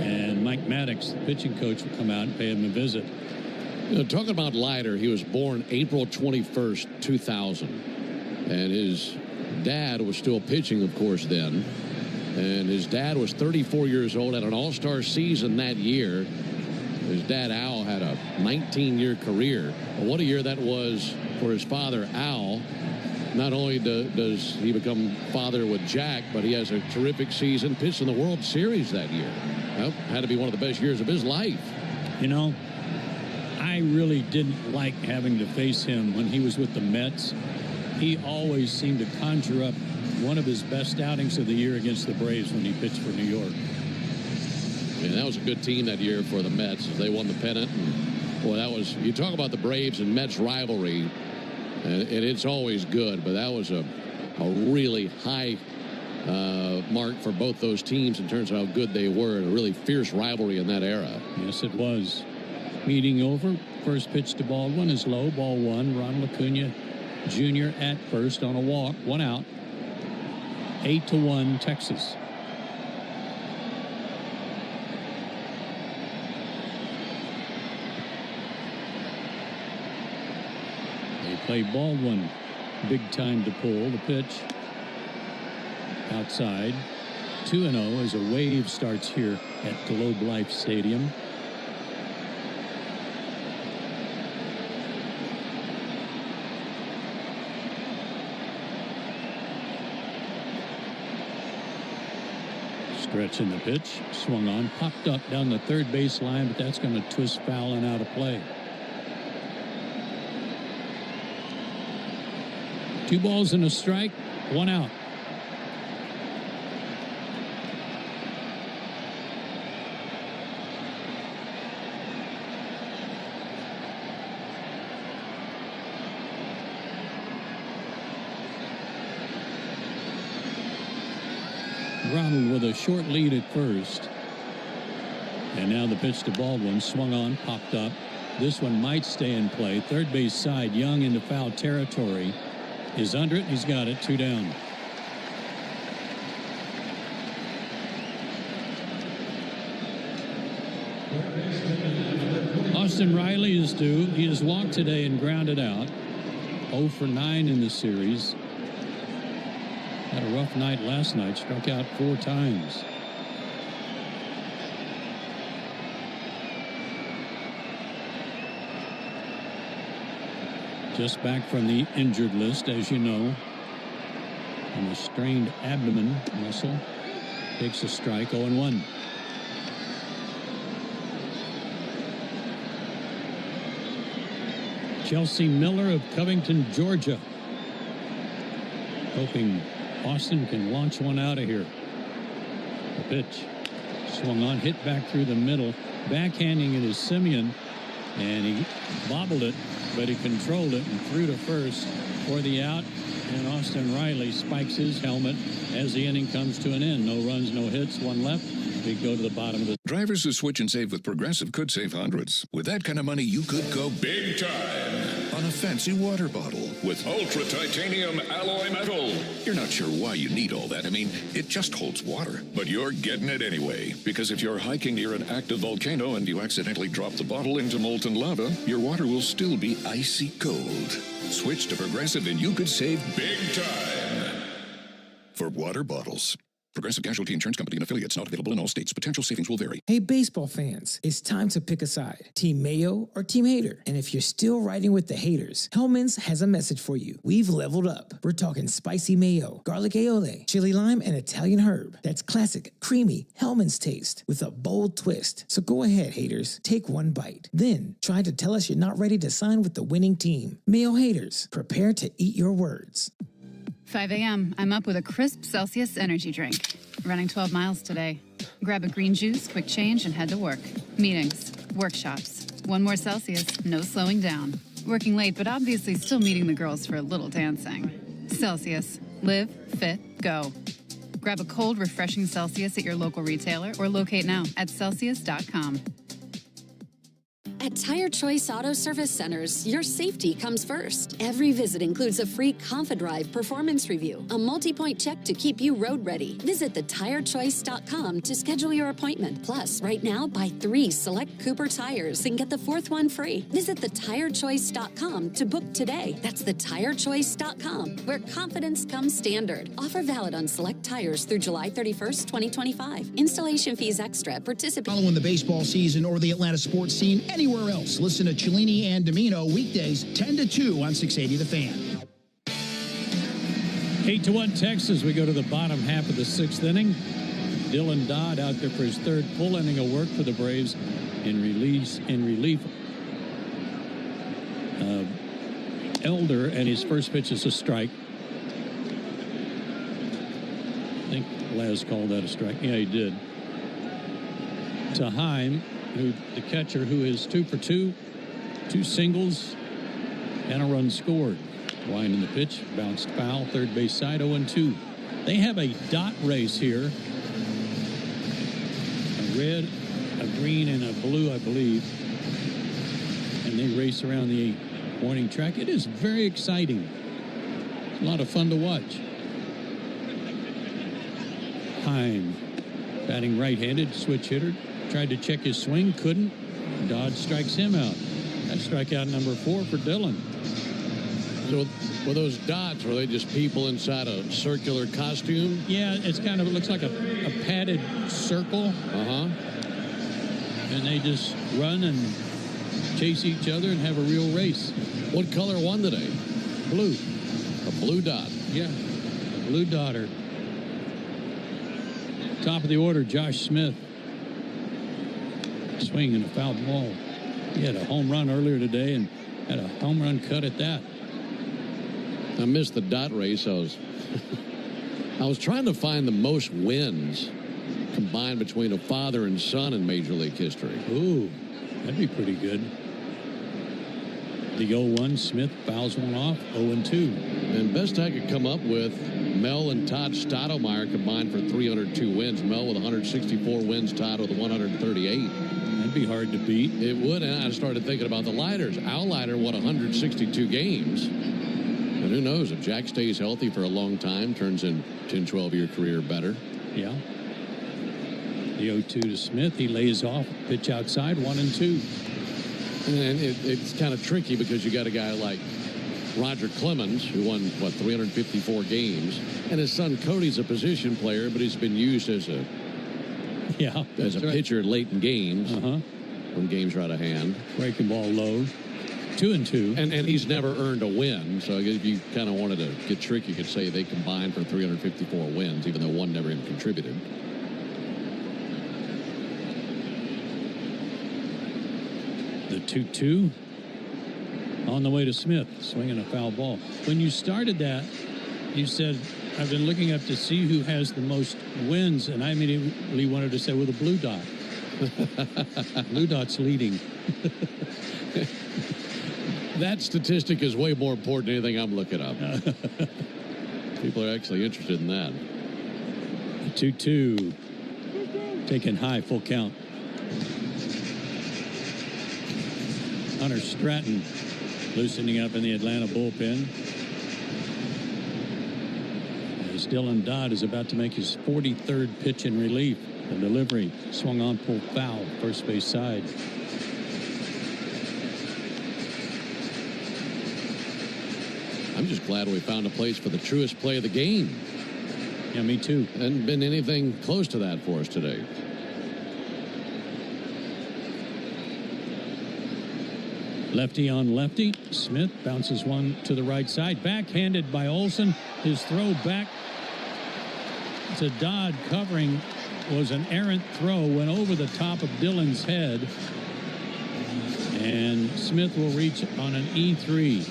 And Mike Maddox, the pitching coach, will come out and pay him a visit. You know, talking about Leiter, he was born April 21st, 2000. And his dad was still pitching, of course, then. And his dad was 34 years old, had an all-star season that year. His dad, Al, had a 19-year career. Well, what a year that was for his father, Al. Not only does he become father with Jack, but he has a terrific season, pitched in the World Series that year. Well, had to be one of the best years of his life. You know, I really didn't like having to face him when he was with the Mets. He always seemed to conjure up one of his best outings of the year against the Braves when he pitched for New York. Yeah, that was a good team that year for the Mets. They won the pennant. And, boy, that was, you talk about the Braves and Mets rivalry, and it's always good, but that was a really high mark for both those teams in terms of how good they were. A really fierce rivalry in that era. Yes, it was. Meeting over. First pitch to Baldwin is low. Ball one. Ronald Acuna Jr. at first on a walk. 1 out. 8-1 Texas. They play Baldwin. Big time to pull. The pitch outside. 2-0 as a wave starts here at Globe Life Stadium. Stretch in the pitch, swung on, popped up down the third base line, but that's going to twist foul and out of play. 2 balls and a strike, 1 out. Ronald with a short lead at first. And now the pitch to Baldwin, swung on, popped up. This one might stay in play. Third base side, Young into foul territory. Is under it, he's got it, 2 down. Austin Riley is due. He has walked today and grounded out. 0 for 9 in the series. Had a rough night last night, struck out 4 times. Just back from the injured list, as you know. And a strained abdomen muscle. Takes a strike, 0-1. Chelsea Miller of Covington, Georgia. Hoping Austin can launch one out of here. The pitch swung on, hit back through the middle. Backhanding it is Simeon, and he bobbled it, but he controlled it and threw to first for the out. And Austin Riley spikes his helmet as the inning comes to an end. No runs, no hits, 1 left. They go to the bottom of the... Drivers who switch and save with Progressive could save hundreds. With that kind of money, you could go big time on a fancy water bottle with ultra titanium alloy metal. You're not sure why you need all that. I mean, it just holds water. But you're getting it anyway. Because if you're hiking near an active volcano and you accidentally drop the bottle into molten lava, your water will still be icy cold. Switch to Progressive and you could save big time for water bottles. Progressive Casualty Insurance Company and affiliates, not available in all states. Potential savings will vary. Hey, baseball fans, it's time to pick a side. Team Mayo or Team Hater. And if you're still riding with the haters, Hellman's has a message for you. We've leveled up. We're talking spicy mayo, garlic aioli, chili lime, and Italian herb. That's classic, creamy Hellman's taste with a bold twist. So go ahead, haters. Take 1 bite. Then try to tell us you're not ready to sign with the winning team. Mayo haters, prepare to eat your words. 5 a.m. I'm up with a crisp Celsius energy drink. Running 12 miles today. Grab a green juice, quick change, and head to work. Meetings, workshops. 1 more Celsius, no slowing down. Working late, but obviously still meeting the girls for a little dancing. Celsius. Live, fit, go. Grab a cold, refreshing Celsius at your local retailer or locate now at Celsius.com. At Tire Choice Auto Service Centers, your safety comes first. Every visit includes a free ConfiDrive performance review, a multi-point check to keep you road ready. Visit thetirechoice.com to schedule your appointment. Plus, right now, buy 3 select Cooper tires and get the 4th one free. Visit thetirechoice.com to book today. That's thetirechoice.com, where confidence comes standard. Offer valid on select tires through July 31st, 2025. Installation fees extra. Participate. Following the baseball season or the Atlanta sports scene anywhere else. Listen to Cellini and Domino weekdays 10 to 2 on 680 The Fan. 8-1 Texas. We go to the bottom half of the 6th inning. Dylan Dodd out there for his 3rd full inning of work for the Braves in relief. Elder, and his first pitch is a strike. I think Laz called that a strike. Yeah, he did. To Heim, the catcher, who is 2 for 2, 2 singles, and a run scored. Winding the pitch, bounced foul, third base side, 0-2. They have a dot race here. A red, a green, and a blue, I believe. And they race around the warning track. It is very exciting. It's a lot of fun to watch. Heim, batting right-handed, switch hitter. Tried to check his swing, couldn't. Dodd strikes him out. That's strikeout number 4 for Dylan. So were those dots, were they just people inside a circular costume? Yeah, it's kind of, it looks like a padded circle. Uh-huh. And they just run and chase each other and have a real race. What color won today? Blue. A blue dot. Yeah, a blue dotter. Top of the order, Josh Smith. Swinging a foul ball. He had a home run earlier today and had a home run cut at that. I missed the dot race. I was trying to find the most wins combined between a father and son in Major League history. Ooh, that'd be pretty good. The 0-1, Smith fouls one off, 0-2. And best I could come up with, Mel and Todd Stottlemyre combined for 302 wins. Mel with 164 wins, Todd with 138. That'd be hard to beat. It would, and I started thinking about the Leiters. Al Leiter won 162 games. And who knows, if Jack stays healthy for a long time, turns in 10, 12-year career better. Yeah. The 0-2 to Smith. He lays off, pitch outside, 1-2. And it's kind of tricky because you got a guy like Roger Clemens, who won, 354 games. And his son Cody's a position player, but he's been used as a pitcher late in games when games are out of hand. Breaking ball low. 2-2. And he's never earned a win. So if you kind of wanted to get tricky, you could say they combined for 354 wins, even though one never even contributed. The 2-2 on the way to Smith, swinging a foul ball. When you started that, you said, I've been looking up to see who has the most wins, and I immediately wanted to say, well, the blue dot. Blue dot's leading. That statistic is way more important than anything I'm looking up. People are actually interested in that. 2-2. Taken high, full count. Hunter Stratton loosening up in the Atlanta bullpen. As Dylan Dodd is about to make his 43rd pitch in relief. The delivery swung on, pulled foul, first base side. I'm just glad we found a place for the truest play of the game. Yeah, me too. Hadn't been anything close to that for us today. Lefty on lefty. Smith bounces one to the right side. Backhanded by Olson. His throw back to Dodd covering was an errant throw. Went over the top of Dylan's head. And Smith will reach on an E3.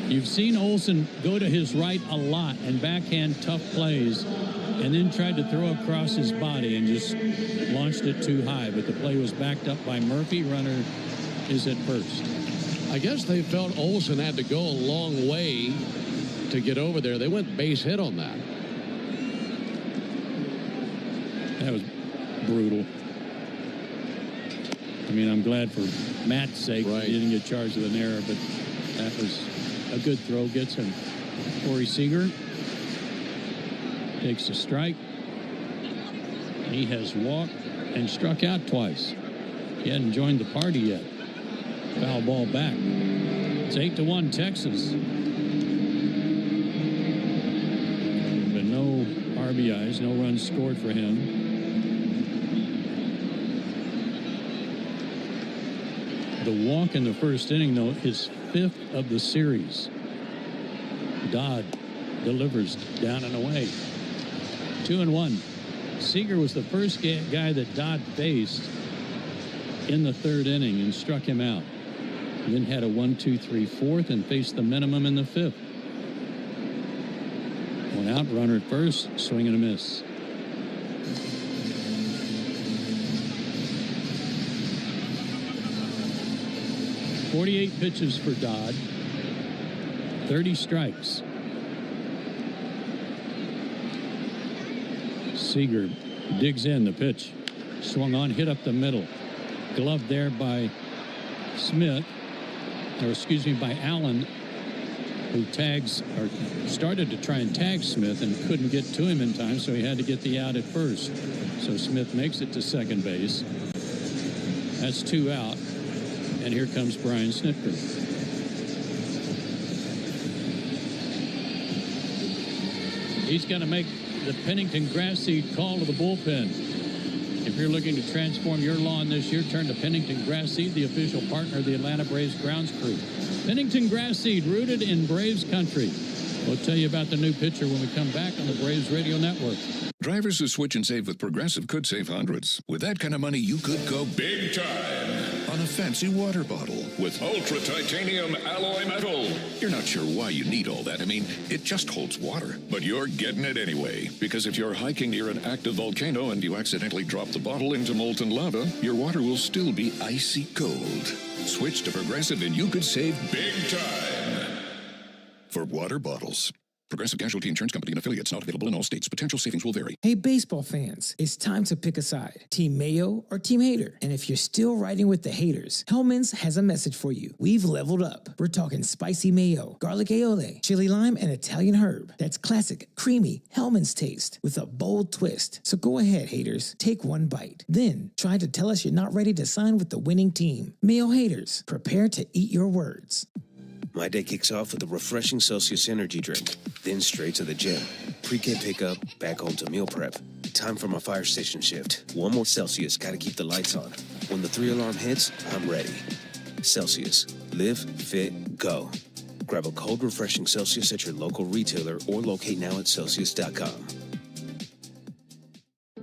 You've seen Olson go to his right a lot and backhand tough plays and then tried to throw across his body and just launched it too high. But the play was backed up by Murphy. Runner is at first. I guess they felt Olsen had to go a long way to get over there. They went base hit on that. That was brutal. I mean, I'm glad for Matt's sake he didn't get charged with an error, but that was a good throw. Gets him. Corey Seager takes a strike. He has walked and struck out twice. He hadn't joined the party yet. Foul ball back. It's 8-1 Texas. But no RBIs, no runs scored for him. The walk in the first inning, though, his 5th of the series. Dodd delivers down and away. 2-1. Seager was the first guy that Dodd faced in the 3rd inning and struck him out. Then had a 1-2-3 4th and faced the minimum in the 5th. One out, runner at first, swing and a miss. .48 pitches for Dodd. 30 strikes. Seager digs in the pitch. Swung on, hit up the middle. Gloved there by Smith, or excuse me, by Allen, who tags, or started to try and tag Smith and couldn't get to him in time, so he had to get the out at first. So Smith makes it to second base. That's 2 out. And here comes Brian Snitker. He's going to make the Pennington grass seed call to the bullpen. If you're looking to transform your lawn this year, turn to Pennington Grass Seed, the official partner of the Atlanta Braves grounds crew. Pennington Grass Seed, rooted in Braves country. We'll tell you about the new pitcher when we come back on the Braves Radio Network. Drivers who switch and save with Progressive could save hundreds. With that kind of money, you could go big time on a fancy water bottle with ultra titanium alloy metal. You're not sure why you need all that. I mean, it just holds water. But you're getting it anyway. Because if you're hiking near an active volcano and you accidentally drop the bottle into molten lava, your water will still be icy cold. Switch to Progressive and you could save big time for water bottles. Progressive Casualty Insurance Company and affiliates, not available in all states. Potential savings will vary. Hey, baseball fans, it's time to pick a side. Team Mayo or Team Hater. And if you're still riding with the haters, Hellman's has a message for you. We've leveled up. We're talking spicy mayo, garlic aioli, chili lime, and Italian herb. That's classic, creamy Hellman's taste with a bold twist. So go ahead, haters. Take one bite. Then try to tell us you're not ready to sign with the winning team. Mayo haters, prepare to eat your words. My day kicks off with a refreshing Celsius energy drink, then straight to the gym. Pre-game pickup, back home to meal prep. Time for my fire station shift. One more Celsius, gotta keep the lights on. When the 3-alarm hits, I'm ready. Celsius. Live, fit, go. Grab a cold, refreshing Celsius at your local retailer or locate now at Celsius.com.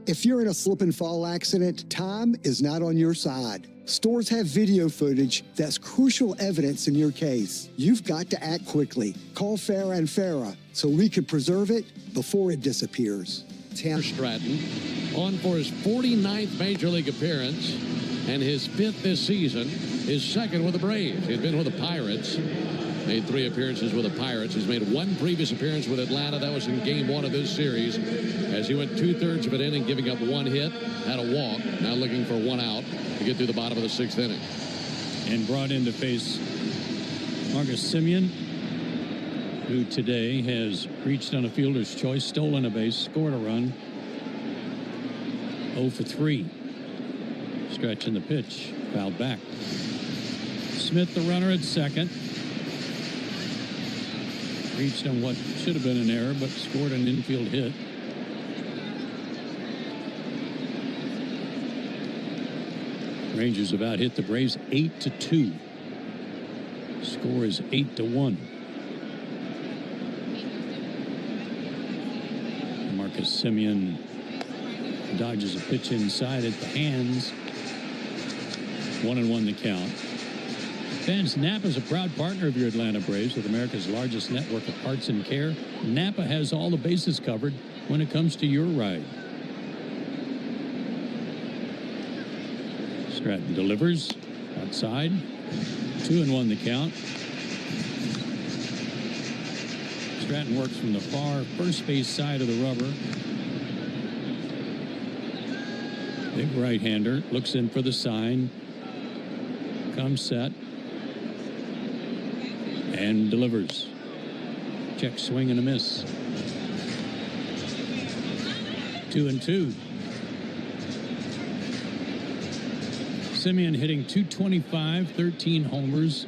If you're in a slip and fall accident, time is not on your side. Stores have video footage that's crucial evidence in your case. You've got to act quickly. Call Farah and Farah so we can preserve it before it disappears. Stratton on for his 49th Major League appearance and his 5th this season, his 2nd with the Braves. He'd been with the Pirates, made 3 appearances with the Pirates. He's made 1 previous appearance with Atlanta. That was in Game 1 of this series, as he went 2/3 of an inning, giving up 1 hit, had a walk, now looking for 1 out to get through the bottom of the 6th inning. And brought in to face Marcus Semien, who today has reached on a fielder's choice, stolen a base, scored a run. 0 for 3. Stretch in the pitch, fouled back. Smith, the runner at second. Reached on what should have been an error, but scored an infield hit. Rangers have out hit the Braves 8-2. Score is 8-1. Marcus Semien dodges a pitch inside at the hands. 1-1 the count. Fans, Napa is a proud partner of your Atlanta Braves with America's largest network of parts and care. Napa has all the bases covered when it comes to your ride. Stratton delivers. Outside. 2-1 the count. Stratton works from the far first base side of the rubber. Big right-hander. Looks in for the sign. Comes set. And delivers. Check swing and a miss. 2-2. Simeon hitting .225, 13 homers,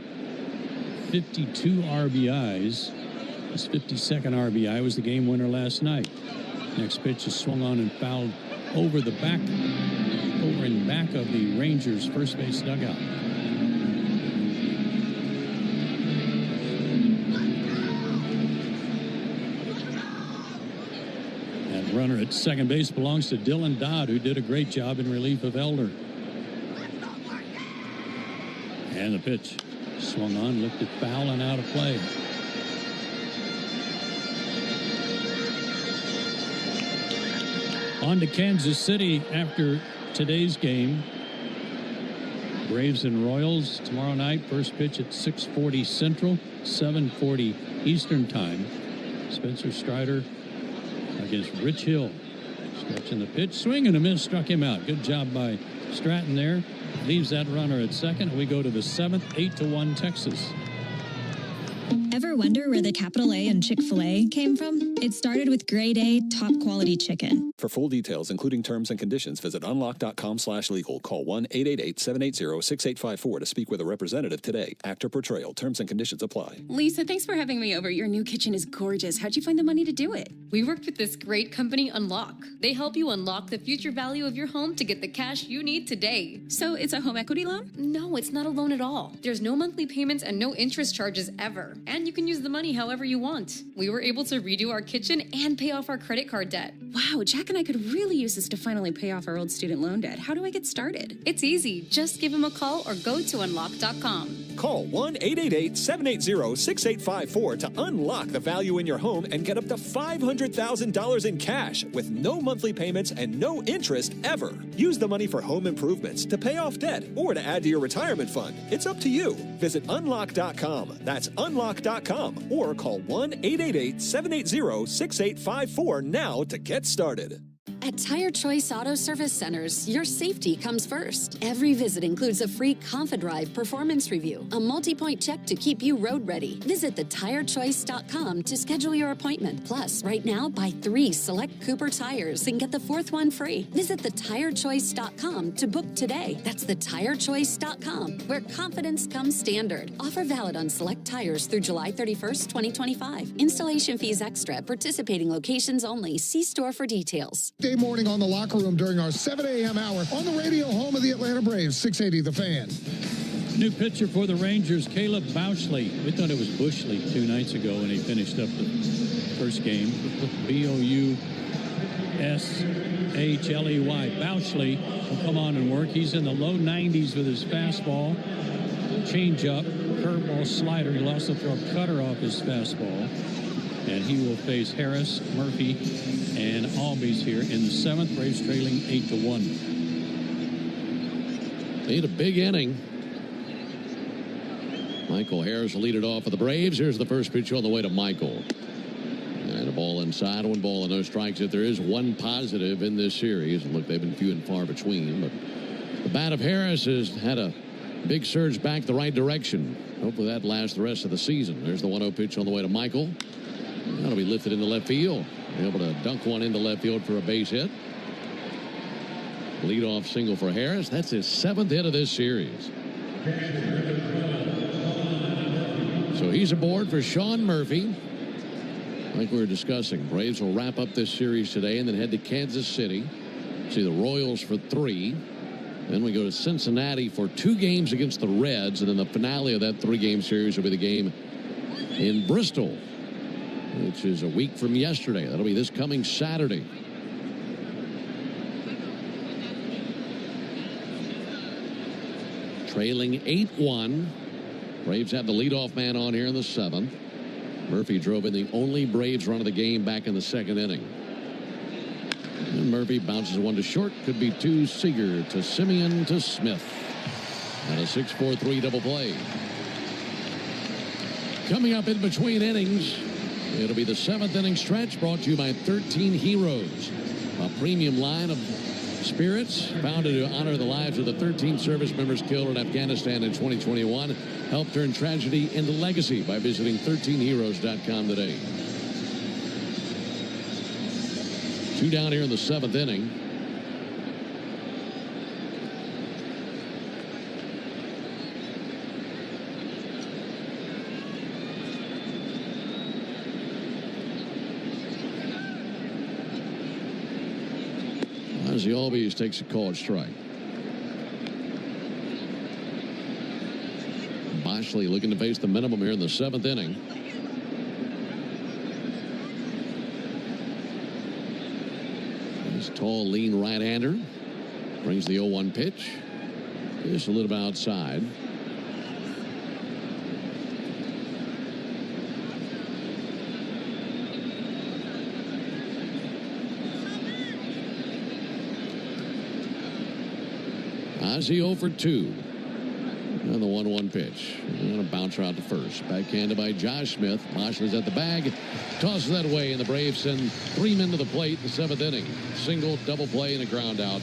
52 RBIs. His 52nd RBI was the game winner last night. Next pitch is swung on and fouled over in back of the Rangers' first base dugout. That runner at second base belongs to Dylan Dodd, who did a great job in relief of Elder. And the pitch swung on, lifted foul and out of play. On to Kansas City after today's game. Braves and Royals tomorrow night. First pitch at 6:40 Central, 7:40 Eastern Time. Spencer Strider against Rich Hill. Stretching the pitch, swing and a miss, struck him out. Good job by Stratton there. Leaves that runner at second. We go to the 7th, 8-1 Texas. Ever wonder where the capital A in Chick-fil-A came from? It started with grade A, top quality chicken. For full details, including terms and conditions, visit unlock.com/legal. Call 1-888-780-6854 to speak with a representative today. Actor portrayal. Terms and conditions apply. Lisa, thanks for having me over. Your new kitchen is gorgeous. How'd you find the money to do it? We worked with this great company, Unlock. They help you unlock the future value of your home to get the cash you need today. So it's a home equity loan? No, it's not a loan at all. There's no monthly payments and no interest charges ever. And you can use the money however you want. We were able to redo our kitchen and pay off our credit card debt. Wow, Jack and I could really use this to finally pay off our old student loan debt. How do I get started? It's easy. Just give him a call or go to unlock.com. Call 1-888-780-6854 to unlock the value in your home and get up to $500,000 in cash with no monthly payments and no interest ever. Use the money for home improvements, to pay off debt, or to add to your retirement fund. It's up to you. Visit unlock.com. That's unlock.com. Or call 1-888-780-6854 now to get started. At Tire Choice Auto Service Centers, your safety comes first. Every visit includes a free ConfiDrive performance review, a multi-point check to keep you road ready. Visit thetirechoice.com to schedule your appointment. Plus, right now, buy 3 select Cooper tires and get the 4th one free. Visit thetirechoice.com to book today. That's thetirechoice.com, where confidence comes standard. Offer valid on select tires through July 31st, 2025. Installation fees extra. Participating locations only. See store for details. Day morning on the Locker Room during our 7 a.m. hour on the radio, home of the Atlanta Braves, 680 The Fan. New pitcher for the Rangers, Caleb Bouchley. We thought it was Bushley 2 nights ago when he finished up the first game. Bouchley. Bouchley will come on and work. He's in the low 90s with his fastball, changeup, curveball, slider. He'll also throw a cutter off his fastball. And he will face Harris, Murphy, and Albies here in the 7th. Braves trailing 8-1. Need a big inning. Michael Harris will lead it off for the Braves. Here's the first pitch on the way to Michael. And a ball inside, 1 ball and no strikes. If there is one positive in this series, and look, they've been few and far between, but the bat of Harris has had a big surge back the right direction. Hopefully that lasts the rest of the season. There's the 1-0 pitch on the way to Michael. That'll be lifted into left field. Able to dunk one into left field for a base hit. Leadoff single for Harris. That's his 7th hit of this series. So he's aboard for Sean Murphy. Like we were discussing, Braves will wrap up this series today and then head to Kansas City. See the Royals for 3. Then we go to Cincinnati for 2 games against the Reds. And then the finale of that 3-game series will be the game in Bristol, which is a week from yesterday. That'll be this coming Saturday. Trailing 8-1. Braves have the leadoff man on here in the 7th. Murphy drove in the only Braves run of the game back in the 2nd inning. And Murphy bounces one to short. Could be 2. Seager to Simeon to Smith. And a 6-4-3 double play. Coming up in between innings, it'll be the 7th inning stretch brought to you by 13 Heroes, a premium line of spirits founded to honor the lives of the 13 service members killed in Afghanistan in 2021. Help turn tragedy into legacy by visiting 13heroes.com today. 2 down here in the 7th inning. Ozzie Albies takes a called strike. Bosley looking to face the minimum here in the 7th inning. This tall, lean right-hander brings the 0-1 pitch. Just a little bit outside. Ozzie 0 for 2. And the 1-1 pitch. And a bouncer out to first. Backhanded by Josh Smith. Mosley's at the bag. Tosses that away, and the Braves send 3 men to the plate in the 7th inning. Single, double play, and a ground out.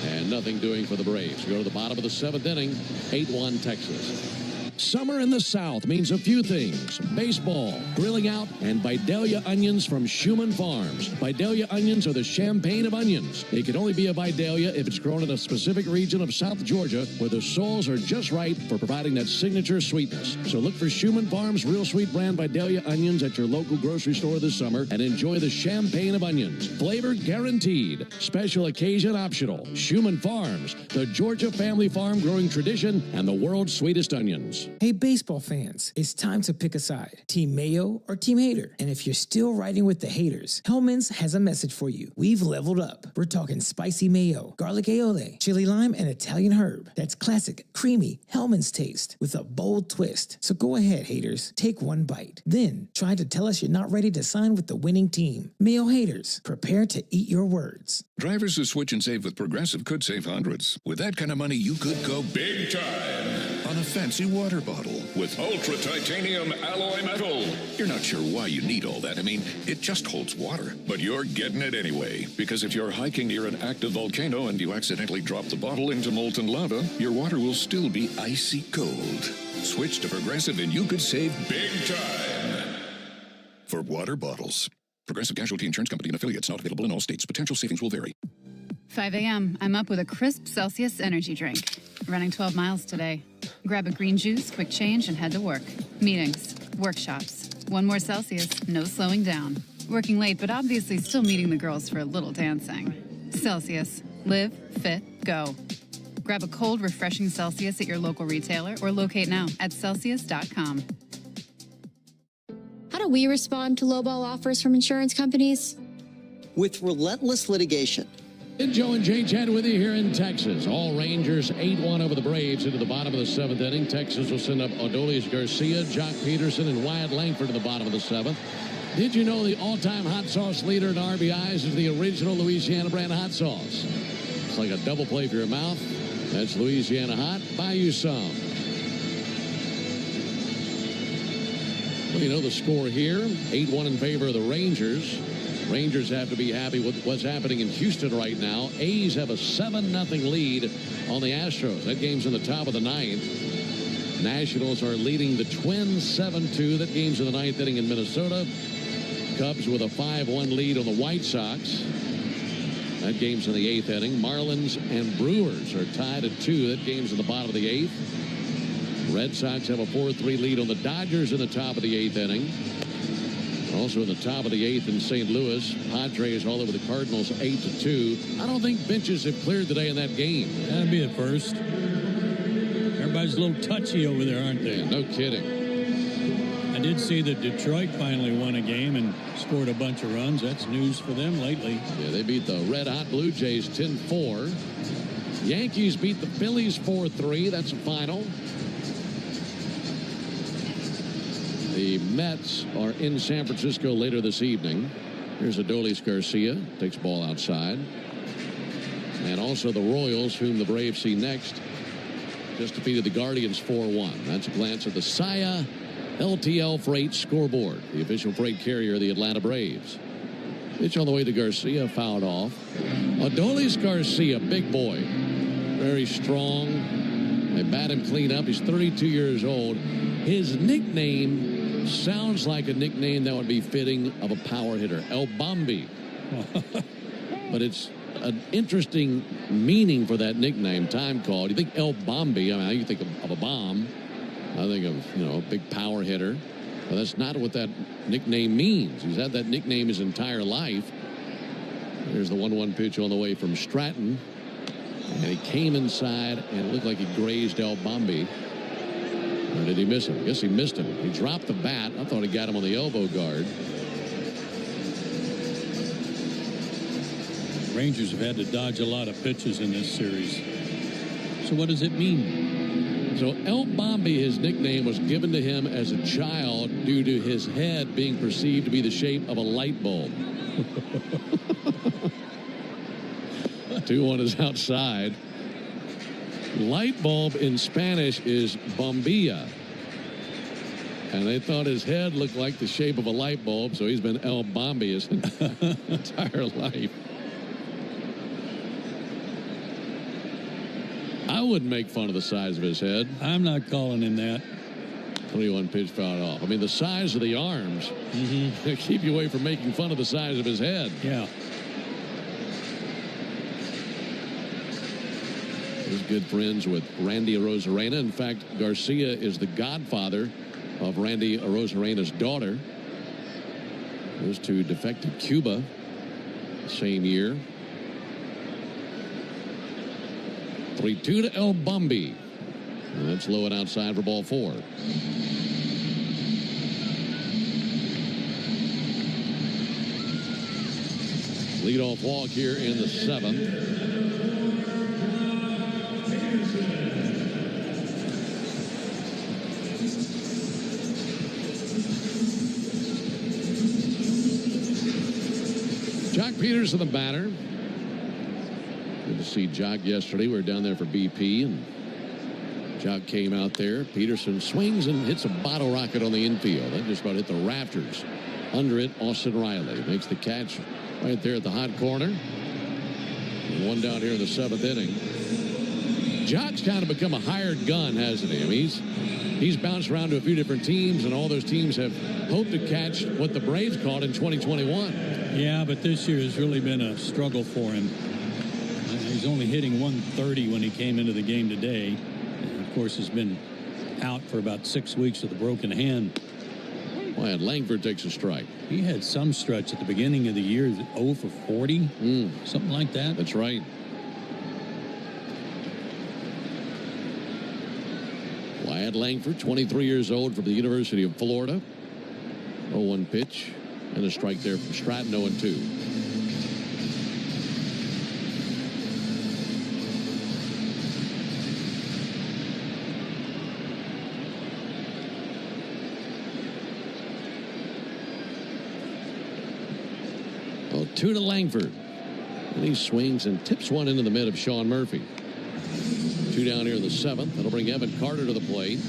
And nothing doing for the Braves. We go to the bottom of the 7th inning. 8-1 Texas. Summer in the South means a few things. Baseball, grilling out, and Vidalia onions from Schumann Farms. Vidalia onions are the champagne of onions. It can only be a Vidalia if it's grown in a specific region of South Georgia where the soils are just right for providing that signature sweetness. So look for Schumann Farms Real Sweet brand Vidalia onions at your local grocery store this summer and enjoy the champagne of onions. Flavor guaranteed. Special occasion optional. Schumann Farms, the Georgia family farm growing tradition and the world's sweetest onions. Hey, baseball fans, it's time to pick a side. Team Mayo or Team Hater. And if you're still riding with the haters, Hellman's has a message for you. We've leveled up. We're talking spicy mayo, garlic aioli, chili lime, and Italian herb. That's classic, creamy Hellman's taste with a bold twist. So go ahead, haters. Take one bite. Then try to tell us you're not ready to sign with the winning team. Mayo haters, prepare to eat your words. Drivers who switch and save with Progressive could save hundreds. With that kind of money, you could go big time on a fancy water bottle with ultra titanium alloy metal. You're not sure why you need all that. I mean, it just holds water. But you're getting it anyway. Because if you're hiking near an active volcano and you accidentally drop the bottle into molten lava, your water will still be icy cold. Switch to Progressive and you could save big time. For water bottles. Progressive Casualty Insurance Company and affiliates, not available in all states. Potential savings will vary. 5 a.m. I'm up with a crisp Celsius energy drink. Running 12 miles today. Grab a green juice, quick change, and head to work. Meetings, workshops. 1 more Celsius, no slowing down. Working late, but obviously still meeting the girls for a little dancing. Celsius. Live, fit, go. Grab a cold, refreshing Celsius at your local retailer or locate now at Celsius.com. How do we respond to lowball offers from insurance companies? With relentless litigation. And Joe and Jay Chad with you here in Texas. All Rangers 8-1 over the Braves into the bottom of the 7th inning. Texas will send up Adolis Garcia, Jock Peterson, and Wyatt Langford to the bottom of the 7th. Did you know the all-time hot sauce leader in RBIs is the original Louisiana brand hot sauce? It's like a double play for your mouth. That's Louisiana Hot. Buy you some. Well, you know the score here. 8-1 in favor of the Rangers. Rangers have to be happy with what's happening in Houston right now. A's have a 7-0 lead on the Astros. That game's in the top of the 9th. Nationals are leading the Twins 7-2. That game's in the 9th inning in Minnesota. Cubs with a 5-1 lead on the White Sox. That game's in the 8th inning. Marlins and Brewers are tied at 2. That game's in the bottom of the 8th. Red Sox have a 4-3 lead on the Dodgers in the top of the 8th inning. Also in the top of the 8th in St. Louis, Padres all over the Cardinals 8-2. I don't think benches have cleared today in that game. That'd be the first. Everybody's a little touchy over there, aren't they? Yeah, no kidding. I did see that Detroit finally won a game and scored a bunch of runs. That's news for them lately. Yeah, they beat the red-hot Blue Jays 10-4. Yankees beat the Phillies 4-3. That's the final. The Mets are in San Francisco later this evening. Here's Adolis Garcia. Takes ball outside. And also the Royals, whom the Braves see next, just defeated the Guardians 4-1. That's a glance at the Saia LTL Freight scoreboard, the official freight carrier of the Atlanta Braves. Pitch on the way to Garcia, fouled off. Adolis Garcia, big boy, very strong. They bat him clean up. He's 32 years old. His nickname sounds like a nickname that would be fitting of a power hitter, El Bombi. But it's an interesting meaning for that nickname. Time called. You think El Bombi, I mean, you think of a bomb. I think of, a big power hitter. But that's not what that nickname means. He's had that nickname his entire life. There's the 1-1 pitch on the way from Stratton. And he came inside and it looked like he grazed El Bombi. Or did he miss him? I guess he missed him. He dropped the bat. I thought he got him on the elbow guard. Rangers have had to dodge a lot of pitches in this series. So what does it mean? So El Bombi, his nickname was given to him as a child due to his head being perceived to be the shape of a light bulb. 2-1 is outside. Light bulb in Spanish is bombilla. And they thought his head looked like the shape of a light bulb, so he's been El Bombi his entire life. I wouldn't make fun of the size of his head. I'm not calling him that. 21 pitch fouled off. I mean, the size of the arms keep you away from making fun of the size of his head. Yeah. He's good friends with Randy Arozarena. In fact, Garcia is the godfather of Randy Arozarena's daughter. Those two defected Cuba the same year. 3-2 to El Bombi. And that's low and outside for ball 4. Leadoff walk here in the 7th. Jock Peterson, the batter. Good to see Jock yesterday. We were down there for BP, and Jock came out there. Peterson swings and hits a bottle rocket on the infield. That just about hit the rafters. Under it, Austin Riley makes the catch right there at the hot corner. And one down here in the 7th inning. Jock's kind of become a hired gun, hasn't he? I mean, he's bounced around to a few different teams, and all those teams have hoped to catch what the Braves caught in 2021. Yeah, but this year has really been a struggle for him. He's only hitting 130 when he came into the game today. And of course, has been out for about 6 weeks with a broken hand. Well, Langford takes a strike. He had some stretch at the beginning of the year, 0 for 40, something like that. That's right. Wyatt Langford, 23 years old, from the University of Florida. 0-1 pitch and a strike there from Stratton. 0-2. Well, 2 to Langford. And he swings and tips one into the mid of Sean Murphy. 2 down here in the 7th. That'll bring Evan Carter to the plate.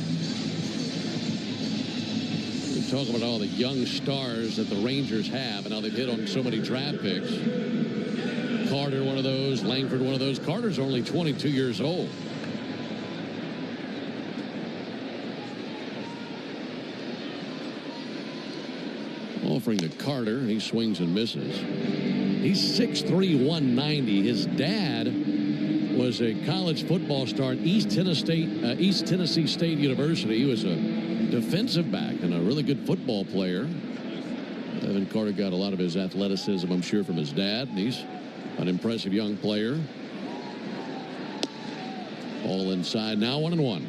We're talking about all the young stars that the Rangers have and how they've hit on so many draft picks. Carter, one of those. Langford, one of those. Carter's only 22 years old. Offering to Carter. He swings and misses. He's 6'3", 190. His dad was a college football star at East Tennessee State University. He was a defensive back and a really good football player. Evan Carter got a lot of his athleticism, I'm sure, from his dad. And he's an impressive young player. All inside now, 1-1.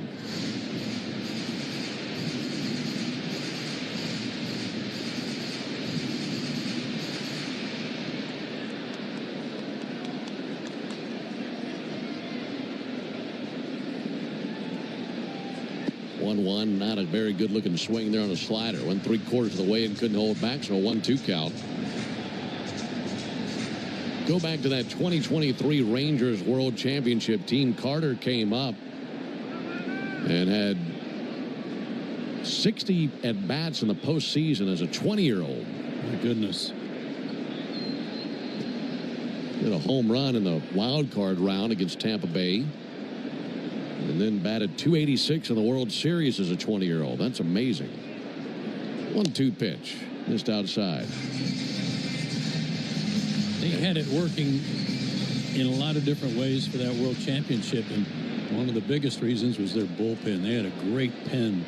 Not a very good looking swing there on a slider. Went 3/4 of the way and couldn't hold back, so a 1-2 count. Go back to that 2023 Rangers World Championship team. Carter came up and had 60 at-bats in the postseason as a 20-year-old. My goodness. Hit a home run in the wild card round against Tampa Bay. And then batted .286 in the World Series as a 20-year-old. That's amazing. 1-2 pitch. Just outside. They had it working in a lot of different ways for that World Championship. And one of the biggest reasons was their bullpen. They had a great pen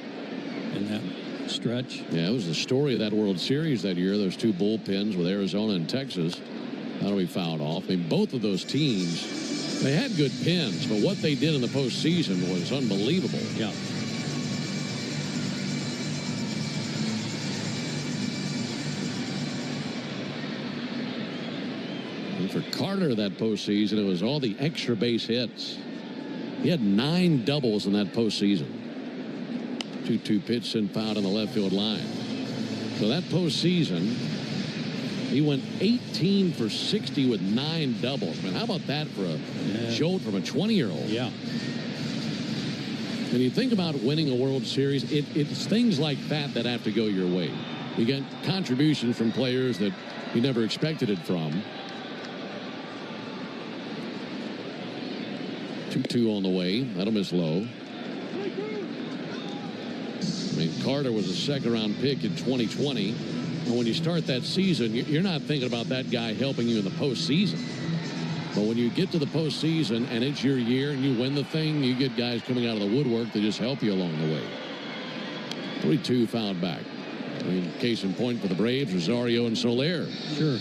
in that stretch. Yeah, it was the story of that World Series that year. Those two bullpens with Arizona and Texas. That'll be fouled off. I mean, both of those teams, they had good pens, but what they did in the postseason was unbelievable. Yeah. And for Carter that postseason, it was all the extra base hits. He had 9 doubles in that postseason. 2-2 pitch and fouled on the left field line. So that postseason, he went 18 for 60 with 9 doubles. I mean, how about that for a jolt from a 20-year-old? Yeah. When you think about winning a World Series, it's things like that that have to go your way. You get contributions from players that you never expected it from. 2-2 on the way. That'll miss low. I mean, Carter was a second-round pick in 2020. And when you start that season, you're not thinking about that guy helping you in the postseason. But when you get to the postseason and it's your year and you win the thing, you get guys coming out of the woodwork to just help you along the way. 3-2 fouled back. I mean, case in point for the Braves, Rosario and Soler. Sure.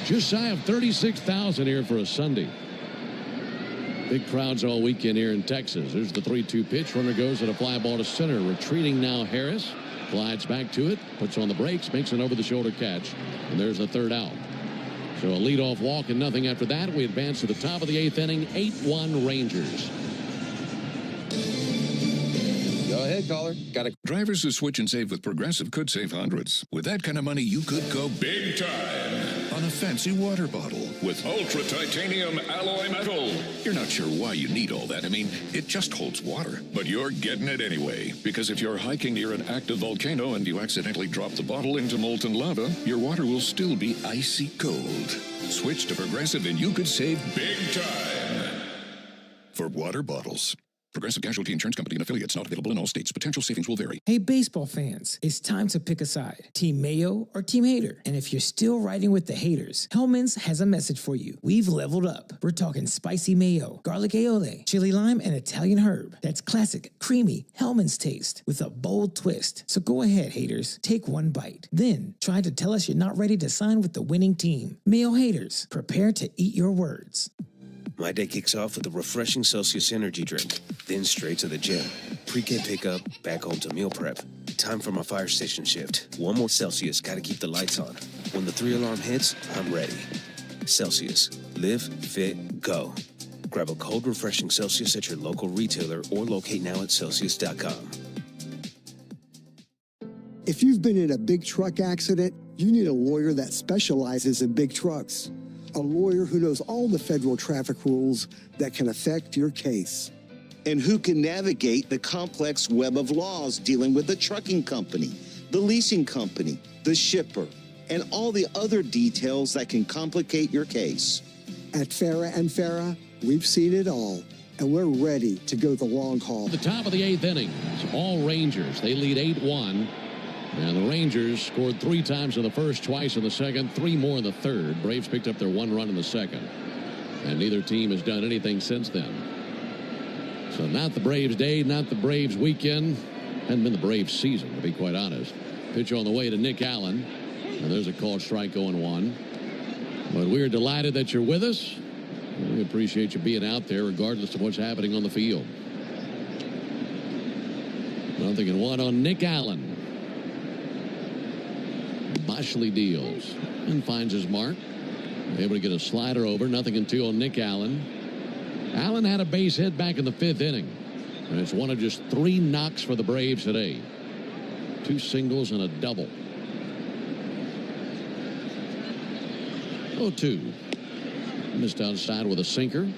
Just shy of 36,000 here for a Sunday. Big crowds all weekend here in Texas. There's the 3-2 pitch. Runner goes at a fly ball to center. Retreating now Harris. Glides back to it. Puts on the brakes. Makes an over-the-shoulder catch. And there's the third out. So a leadoff walk and nothing after that. We advance to the top of the 8th inning. 8-1 Rangers. Go ahead, caller. Got it. Drivers who switch and save with Progressive could save hundreds. With that kind of money, you could go big time on a fancy water bottle with ultra titanium alloy metal. You're not sure why you need all that. I mean, it just holds water. But you're getting it anyway. Because if you're hiking near an active volcano and you accidentally drop the bottle into molten lava, your water will still be icy cold. Switch to Progressive and you could save big time. For water bottles. Progressive Casualty Insurance Company and affiliates, not available in all states. Potential savings will vary. Hey, baseball fans, it's time to pick a side. Team Mayo or Team Hater. And if you're still riding with the haters, Hellman's has a message for you. We've leveled up. We're talking spicy mayo, garlic aioli, chili lime, and Italian herb. That's classic, creamy Hellman's taste with a bold twist. So go ahead, haters. Take one bite. Then try to tell us you're not ready to sign with the winning team. Mayo haters, prepare to eat your words. My day kicks off with a refreshing Celsius energy drink, then straight to the gym. Pre-game pickup, back home to meal prep. Time for my fire station shift. One more Celsius, gotta keep the lights on. When the 3-alarm hits, I'm ready. Celsius. Live, fit, go. Grab a cold, refreshing Celsius at your local retailer or locate now at Celsius.com. If you've been in a big truck accident, you need a lawyer that specializes in big trucks. A lawyer who knows all the federal traffic rules that can affect your case. And who can navigate the complex web of laws dealing with the trucking company, the leasing company, the shipper, and all the other details that can complicate your case. At Farah and Farah, we've seen it all, and we're ready to go the long haul. The top of the 8th inning, it's all Rangers. They lead 8-1. And the Rangers scored 3 times in the first, twice in the second, 3 more in the third. Braves picked up their 1 run in the second. And neither team has done anything since then. So not the Braves' day, not the Braves' weekend. Hasn't been the Braves' season, to be quite honest. Pitch on the way to Nick Allen. And there's a called strike 0-1. But we're delighted that you're with us. We appreciate you being out there regardless of what's happening on the field. 0-1 on Nick Allen. Bashley deals and finds his mark. Able to get a slider over. 0-2 on Nick Allen. Allen had a base hit back in the 5th inning. And it's one of just 3 knocks for the Braves today. 2 singles and a double. 0-2. Missed outside with a sinker.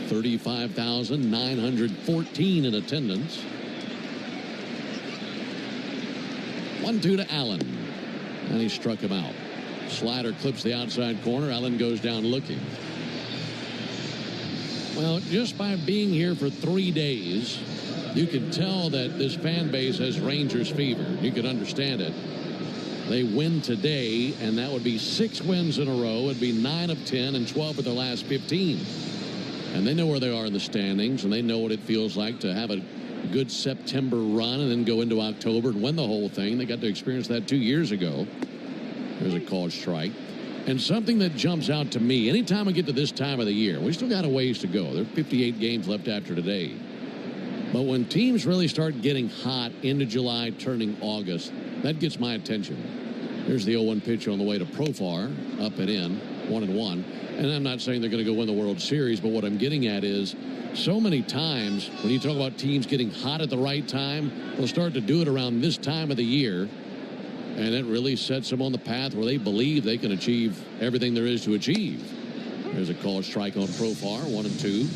$35,914 in attendance. 1-2 to Allen. And he struck him out. Slider clips the outside corner. Allen goes down looking. Well, just by being here for 3 days, you can tell that this fan base has Rangers fever. You can understand it. They win today, and that would be 6 wins in a row. It'd be 9 of 10 and 12 of their last 15. And they know where they are in the standings, and they know what it feels like to have a good September run and then go into October and win the whole thing. They got to experience that 2 years ago. There's a called strike. And something that jumps out to me, anytime I get to this time of the year, we still got a ways to go. There are 58 games left after today. But when teams really start getting hot into July, turning August, that gets my attention. There's the 0-1 pitch on the way to Profar, up and in, 1-1. And I'm not saying they're going to go win the World Series, but what I'm getting at is so many times when you talk about teams getting hot at the right time, they'll start to do it around this time of the year. And it really sets them on the path where they believe they can achieve everything there is to achieve. There's a called strike on Profar, 1-2.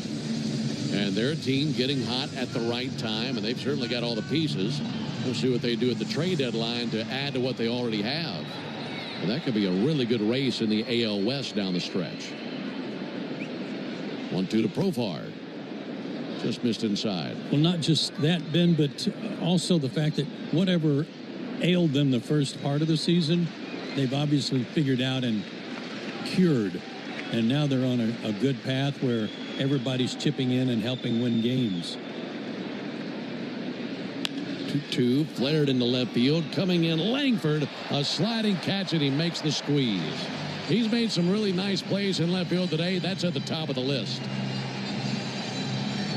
And they're a team getting hot at the right time, and they've certainly got all the pieces. We'll see what they do at the trade deadline to add to what they already have. And that could be a really good race in the AL West down the stretch. 1-2 to Profar. Just missed inside. Well, not just that, Ben, but also the fact that whatever ailed them the first part of the season, they've obviously figured out and cured. And now they're on a good path where everybody's chipping in and helping win games. 2-2, flared into left field. Coming in, Langford, a sliding catch, and he makes the squeeze. He's made some really nice plays in left field today. That's at the top of the list.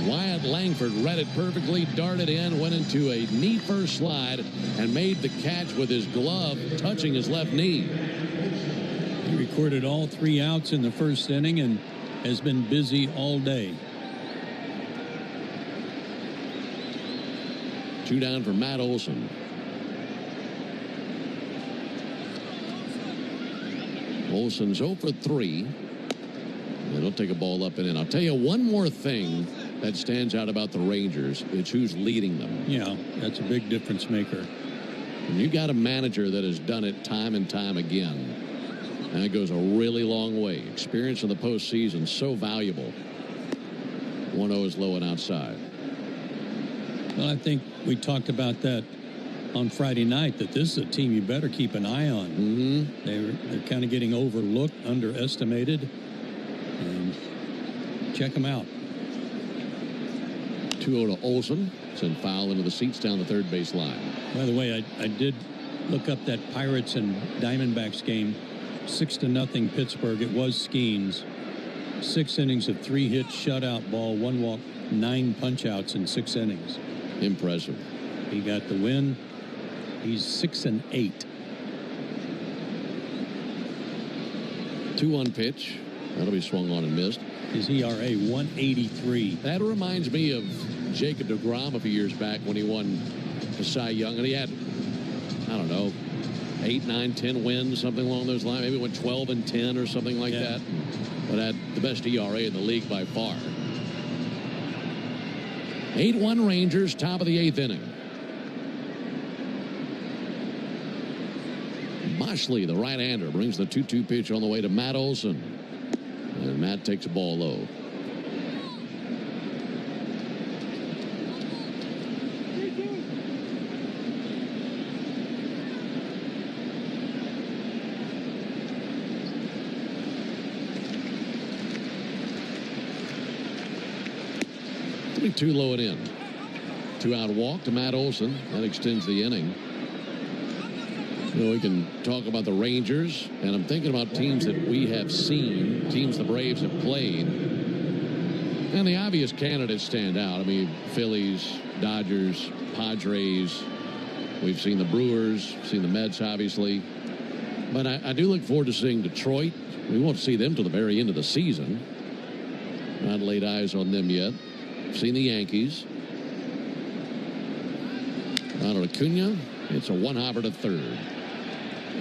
Wyatt Langford read it perfectly, darted in, went into a knee first slide, and made the catch with his glove touching his left knee. He recorded all 3 outs in the first inning and has been busy all day. 2 down for Matt Olson. Olson's 0 for 3. And he'll take a ball up and in. I'll tell you one more thing that stands out about the Rangers. It's who's leading them. Yeah, that's a big difference maker. And you got a manager that has done it time and time again. And it goes a really long way. Experience in the postseason, so valuable. 1-0 is low and outside. Well, I think we talked about that on Friday night, that this is a team you better keep an eye on. Mm-hmm. They're kind of getting overlooked, underestimated. And check them out. 2-0 to Olson. Send foul into the seats down the third base line. By the way, I did look up that Pirates and Diamondbacks game. 6-0 Pittsburgh. It was Skeens. 6 innings of 3 hits, shutout ball, 1 walk, 9 punch-outs in 6 innings. Impressive. He got the win. He's 6-8. 2-1 pitch. That'll be swung on and missed. His ERA 183. That reminds me of Jacob deGrom a few years back when he won the Cy Young, and he had, I don't know, 8, 9, 10 wins, something along those lines. Maybe went 12-10 or something like that. But had the best ERA in the league by far. 8-1 Rangers, top of the 8th inning. Mosley, the right-hander, brings the 2-2 pitch on the way to Matt Olson. And Matt takes a ball low. Too low and in. 2-out walk to Matt Olson. That extends the inning. You know, we can talk about the Rangers, and I'm thinking about teams that we have seen, teams the Braves have played. And the obvious candidates stand out. I mean, Phillies, Dodgers, Padres. We've seen the Brewers, seen the Mets, obviously. But I do look forward to seeing Detroit. We won't see them till the very end of the season. Not laid eyes on them yet. Seen the Yankees. Ronald Acuna. It's a one-hopper to third.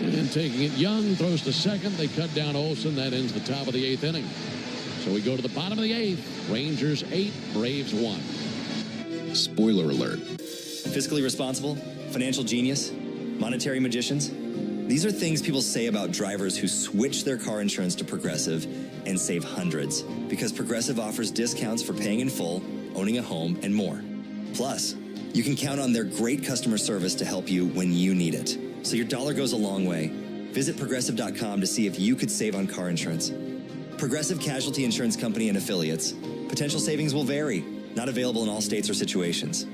And taking it, Young throws to second. They cut down Olsen. That ends the top of the 8th inning. So we go to the bottom of the 8th. Rangers 8, Braves 1. Spoiler alert. Fiscally responsible, financial genius, monetary magicians. These are things people say about drivers who switch their car insurance to Progressive and save hundreds. Because Progressive offers discounts for paying in full, owning a home, and more. Plus, you can count on their great customer service to help you when you need it. So your dollar goes a long way. Visit Progressive.com to see if you could save on car insurance. Progressive Casualty Insurance Company and Affiliates. Potential savings will vary. Not available in all states or situations.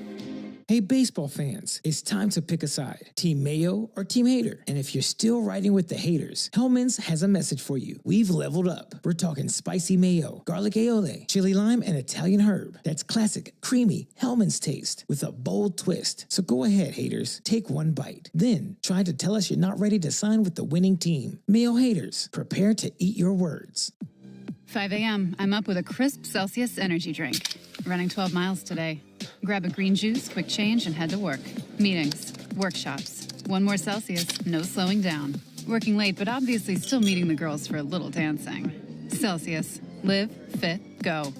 Hey, baseball fans, it's time to pick a side. Team Mayo or Team Hater. And if you're still riding with the haters, Hellman's has a message for you. We've leveled up. We're talking spicy mayo, garlic aioli, chili lime, and Italian herb. That's classic, creamy Hellman's taste with a bold twist. So go ahead, haters. Take one bite. Then try to tell us you're not ready to sign with the winning team. Mayo haters, prepare to eat your words. 5 a.m. I'm up with a crisp Celsius energy drink. Running 12 miles today. Grab a green juice, quick change, and head to work. Meetings, workshops. One more Celsius, no slowing down. Working late, but obviously still meeting the girls for a little dancing. Celsius. Live, fit, go.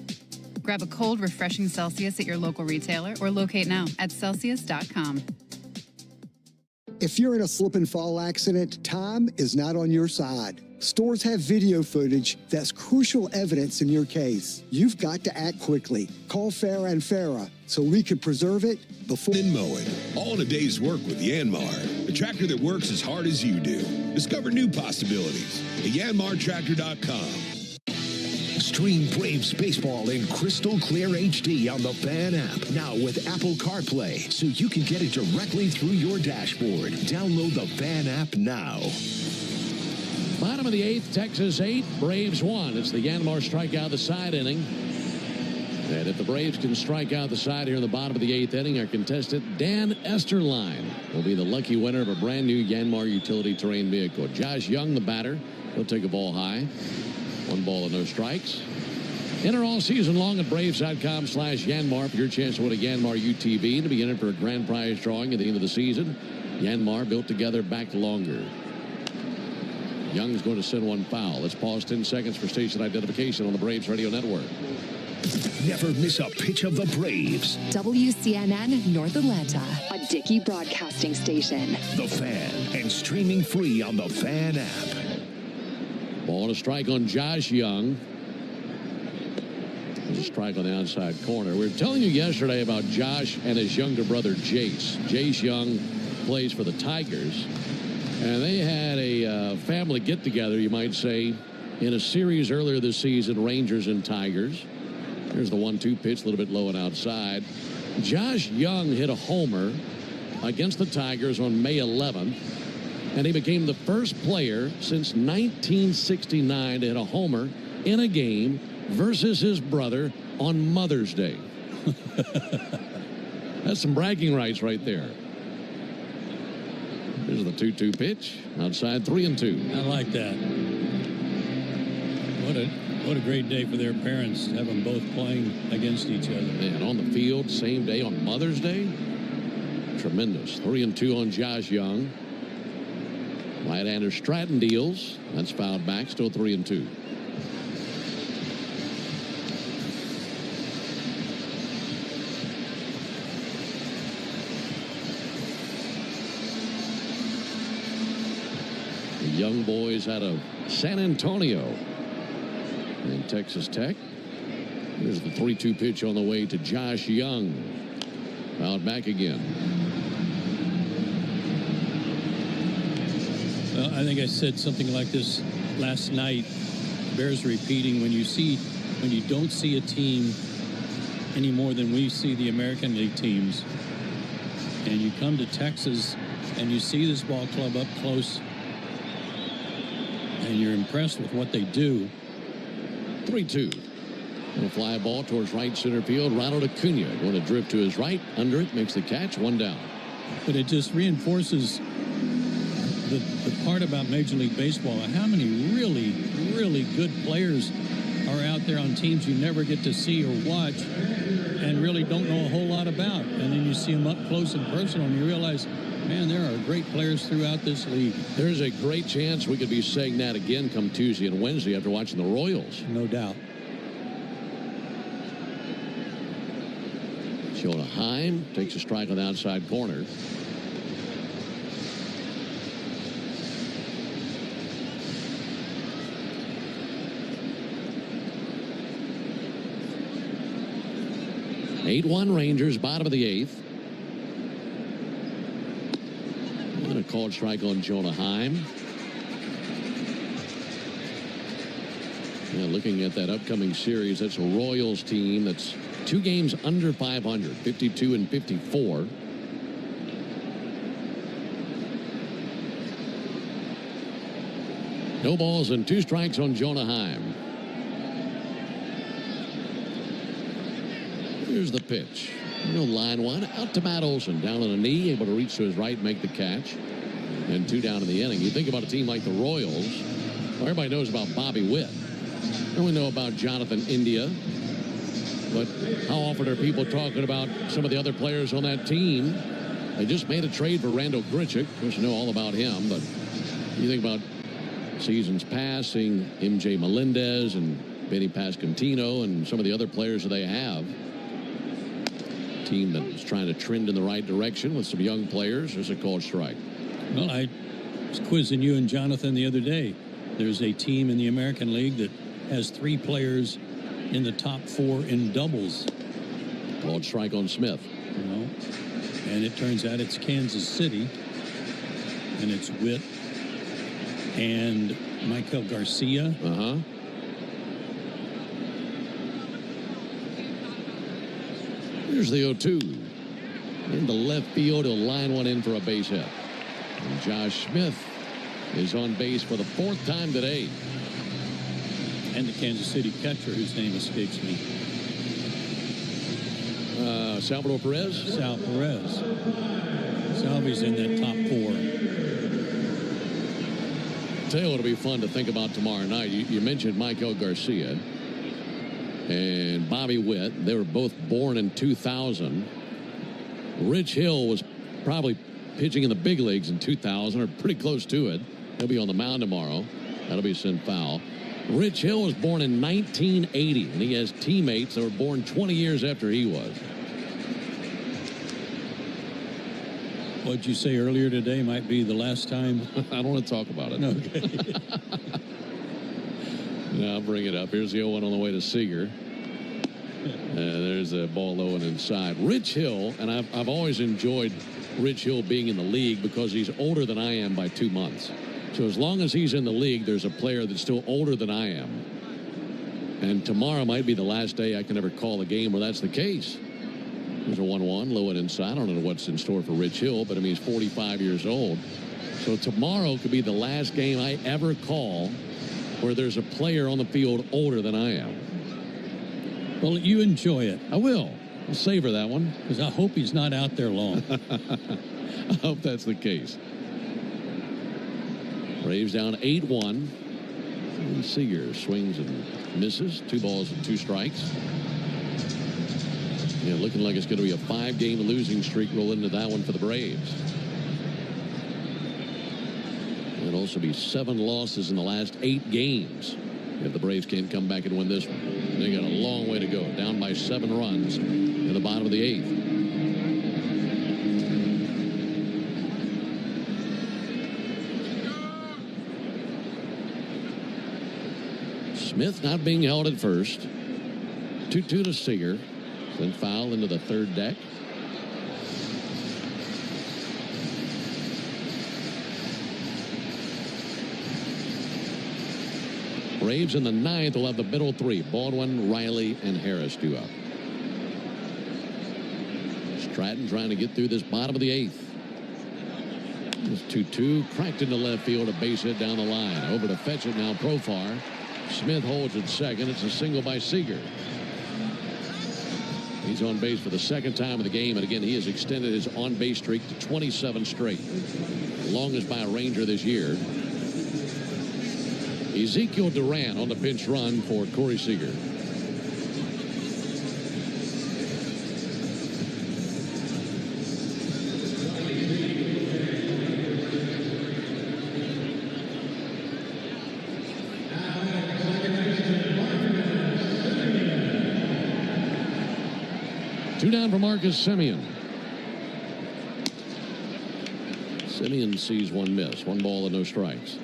Grab a cold, refreshing Celsius at your local retailer or locate now at Celsius.com. If you're in a slip and fall accident, time is not on your side. Stores have video footage that's crucial evidence in your case. You've got to act quickly. Call Farah and Farah so we can preserve it before... In mowing, all in a day's work with Yanmar, the tractor that works as hard as you do. Discover new possibilities at yanmartractor.com. Stream Braves baseball in crystal clear HD on the Fan app. Now with Apple CarPlay, so you can get it directly through your dashboard. Download the Fan app now. Bottom of the 8th, Texas 8, Braves 1. It's the Yanmar strikeout the side inning. And if the Braves can strike out the side here in the bottom of the 8th inning, our contestant Dan Esterline will be the lucky winner of a brand new Yanmar utility terrain vehicle. Josh Young, the batter, he'll take a ball high. 1 ball and no strikes. Enter all season long at Braves.com/Yanmar for your chance to win a Yanmar UTV to be entered for a grand prize drawing at the end of the season. Yanmar, built together, backed longer. Young's going to send one foul. Let's pause 10 seconds for station identification on the Braves Radio Network. Never miss a pitch of the Braves. WCNN North Atlanta, a Dickey broadcasting station. The Fan, and streaming free on the Fan app. Ball and a strike on Josh Young. There's a strike on the outside corner. We were telling you yesterday about Josh and his younger brother, Jace. Jace Young plays for the Tigers. And they had a family get-together, you might say, in a series earlier this season, Rangers and Tigers. Here's the 1-2 pitch, a little bit low and outside. Josh Young hit a homer against the Tigers on May 11th, and he became the first player since 1969 to hit a homer in a game versus his brother on Mother's Day. That's some bragging rights right there. Here's the 2-2 pitch. Outside, 3-2. I like that. What a great day for their parents to have them both playing against each other. And on the field, same day on Mother's Day. Tremendous. 3-2 on Josh Young. Right-hander Stratton deals. That's fouled back. Still 3-2. Young boys out of San Antonio and Texas Tech. Here's the 3-2 pitch on the way to Josh Young. Fouled back again. Well, I think I said something like this last night. Bears repeating, when you don't see a team any more than we see the American League teams, and you come to Texas and you see this ball club up close, and you're impressed with what they do. 3-2. A fly ball towards right center field. Ronald Acuna going to drift to his right. Under it, makes the catch. 1 down. But it just reinforces the part about Major League Baseball, how many really, really good players are out there on teams you never get to see or watch and really don't know a whole lot about. And then you see them up close and personal, and you realize, man, there are great players throughout this league. There's a great chance we could be saying that again come Tuesday and Wednesday after watching the Royals. No doubt. Jonah Heim takes a strike on the outside corner. Eight-1 Rangers, bottom of the eighth. And a called strike on Jonah Heim. Yeah, looking at that upcoming series, that's a Royals team that's 2 games under 500, 52 and 54. No balls and 2 strikes on Jonah Heim. Here's the pitch. Line one out to Matt Olson, down on a knee, able to reach to his right, make the catch, and 2 down in the inning. You think about a team like the Royals. Well, everybody knows about Bobby Witt. And we know about Jonathan India. But how often are people talking about some of the other players on that team? They just made a trade for Randall Grichuk. Of course, you know all about him. But you think about seasons past, seeing MJ Melendez and Benny Pascantino and some of the other players that they have. Team that's trying to trend in the right direction with some young players. There's a called strike. Well, I was quizzing you and Jonathan the other day. There's a team in the American League that has 3 players in the top 4 in doubles. Called strike on Smith. You know, and it turns out it's Kansas City, and it's Witt and Michael Garcia. Here's the 0-2. In the left field, he'll line one in for a base hit. And Josh Smith is on base for the 4th time today. And the Kansas City catcher, whose name escapes me. Salvador Perez? Sal Perez. Salvi's in that top 4. Tell you what'll be fun to think about tomorrow night. You mentioned Michael Garcia and Bobby Witt. They were both born in 2000. Rich Hill was probably pitching in the big leagues in 2000, or pretty close to it. He'll be on the mound tomorrow. That'll be sent foul. Rich Hill was born in 1980, and he has teammates that were born 20 years after he was. What did you say earlier today might be the last time? I don't want to talk about it. Okay. I'll bring it up. Here's the 0-1 on the way to Seager. There's a ball low and inside. Rich Hill, and I've always enjoyed Rich Hill being in the league because he's older than I am by 2 months. So as long as he's in the league, there's a player that's still older than I am. And tomorrow might be the last day I can ever call a game where that's the case. There's a 1-1, low and inside. I don't know what's in store for Rich Hill, but I mean, he's 45 years old. So tomorrow could be the last game I ever call where there's a player on the field older than I am. Well, you enjoy it. I will. I'll savor that one. Because I hope he's not out there long. I hope that's the case. Braves down 8-1. And Seager swings and misses. 2 balls and 2 strikes. Yeah, looking like it's going to be a 5-game losing streak roll into that one for the Braves. It'll also be 7 losses in the last 8 games if the Braves can't come back and win this one. They got a long way to go. Down by 7 runs in the bottom of the 8th. Smith not being held at first. 2-2 to Seager. Then foul into the 3rd deck. Braves in the 9th will have the middle 3. Baldwin, Riley, and Harris due up. Stratton trying to get through this bottom of the 8th. It's 2-2. Cracked into left field. A base hit down the line. Over to fetch it now. Profar. Smith holds at second. It's a single by Seager. He's on base for the 2nd time of the game, and again, he has extended his on-base streak to 27 straight. Longest by a Ranger this year. Ezekiel Duran on the pinch run for Corey Seager. Two down for Marcus Semien. Semien sees one miss. One ball and no strikes.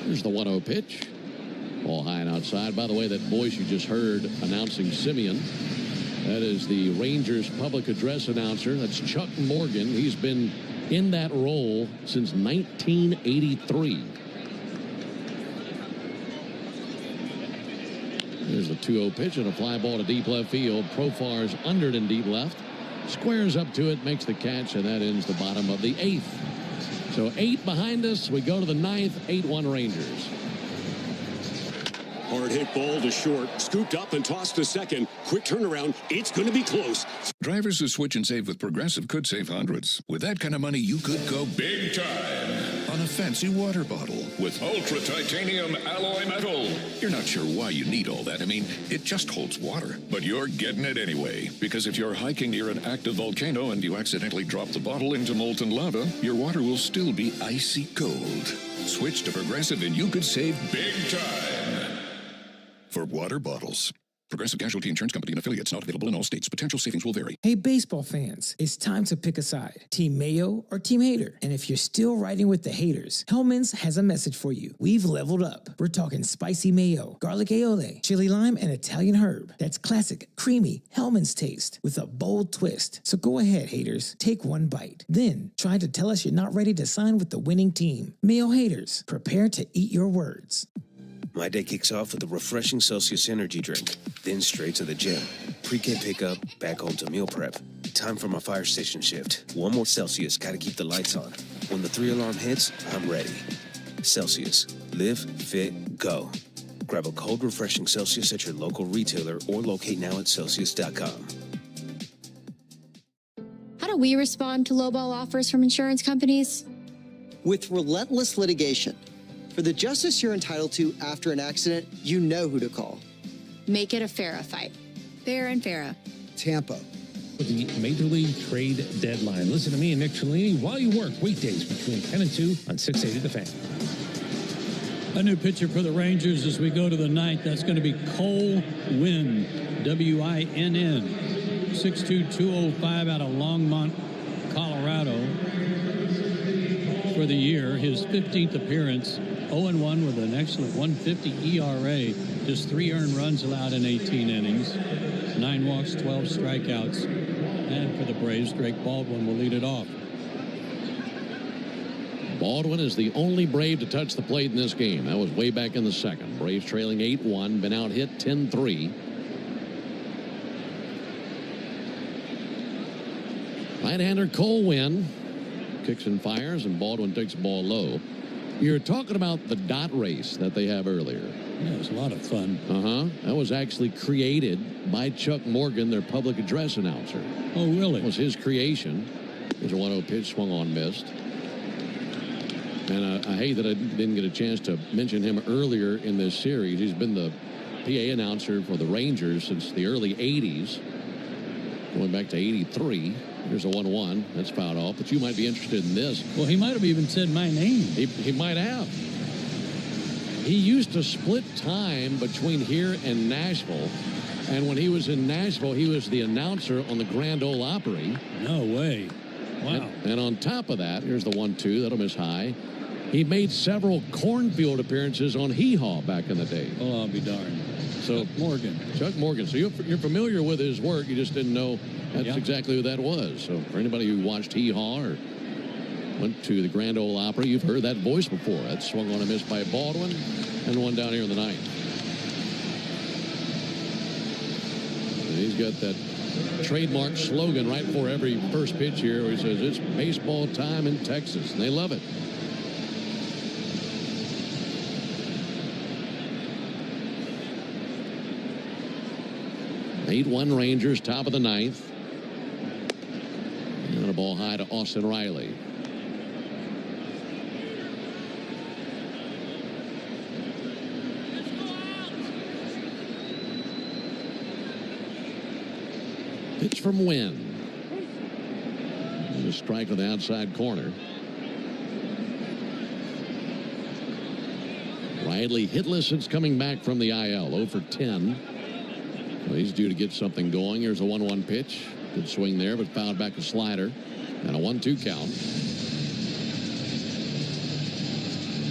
Here's the 1-0 pitch. Ball high and outside. By the way, that voice you just heard announcing Semien, that is the Rangers public address announcer. That's Chuck Morgan. He's been in that role since 1983. There's the 2-0 pitch and a fly ball to deep left field. Profar's under it in deep left. Squares up to it, makes the catch, and that ends the bottom of the 8th. So 8 behind us. We go to the 9th, 8-1 Rangers. Hard hit ball to short, scooped up and tossed to second. Quick turnaround. It's going to be close. Drivers who switch and save with Progressive could save hundreds. With that kind of money, you could go big time on a fancy water bottle with ultra titanium alloy metal. You're not sure why you need all that. I mean, it just holds water. But you're getting it anyway. Because if you're hiking near an active volcano and you accidentally drop the bottle into molten lava, your water will still be icy cold. Switch to Progressive and you could save big time. For water bottles. Progressive Casualty Insurance Company and affiliates, not available in all states. Potential savings will vary. Hey, baseball fans, it's time to pick a side. Team Mayo or Team Hater. And if you're still riding with the haters, Hellman's has a message for you. We've leveled up. We're talking spicy mayo, garlic aioli, chili lime, and Italian herb. That's classic, creamy Hellman's taste with a bold twist. So go ahead, haters. Take one bite. Then try to tell us you're not ready to sign with the winning team. Mayo haters, prepare to eat your words. My day kicks off with a refreshing Celsius energy drink, then straight to the gym. Pre-game pickup, back home to meal prep. Time for my fire station shift. One more Celsius, gotta keep the lights on. When the 3-alarm hits, I'm ready. Celsius. Live, fit, go. Grab a cold, refreshing Celsius at your local retailer or locate now at Celsius.com. How do we respond to lowball offers from insurance companies? With relentless litigation. For the justice you're entitled to after an accident, you know who to call. Make it a FARA fight. Fair and FARA. Tampa. The Major League Trade Deadline. Listen to me and Nick Cellini while you work weekdays between 10 and 2 on 680 The Fan. A new pitcher for the Rangers as we go to the 9th. That's going to be Cole Winn, W-I-N-N, 6'2", 205 out of Longmont, Colorado. For the year, his 15th appearance, 0-1 with an excellent 150 ERA. Just 3 earned runs allowed in 18 innings, 9 walks, 12 strikeouts. And for the Braves, Drake Baldwin will lead it off. Baldwin is the only Brave to touch the plate in this game. That was way back in the second. Braves trailing 8-1, been out hit 10-3. Right-hander Cole Winn kicks and fires, and Baldwin takes the ball low. You're talking about the dot race that they have earlier. Yeah, it was a lot of fun. That was actually created by Chuck Morgan, their public address announcer. Oh, really? It was his creation. There's a 1-0 pitch, swung on, missed. And I hate that I didn't get a chance to mention him earlier in this series. He's been the PA announcer for the Rangers since the early 80s, going back to 83. Here's a 1-1. That's fouled off, but you might be interested in this. Well, he might have even said my name. He might have. He used to split time between here and Nashville, and when he was in Nashville, he was the announcer on the Grand Ole Opry. No way. Wow. And on top of that, here's the 1-2. That'll miss high. He made several cornfield appearances on Hee Haw back in the day. Oh, I'll be darned. So Chuck Morgan. So you're familiar with his work. You just didn't know that's exactly who that was. So for anybody who watched Hee Haw or went to the Grand Ole Opry, you've heard that voice before. That swung on a miss by Baldwin, and one down here in the 9th. And he's got that trademark slogan right before every first pitch here where he says, "It's baseball time in Texas," and they love it. 8-1 Rangers, top of the ninth. And a ball high to Austin Riley. Pitch from Wynn. And a strike on the outside corner. Riley hitless since coming back from the IL. 0 for 10. Well, he's due to get something going. Here's a 1-1 pitch. Good swing there, but fouled back a slider. And a 1-2 count.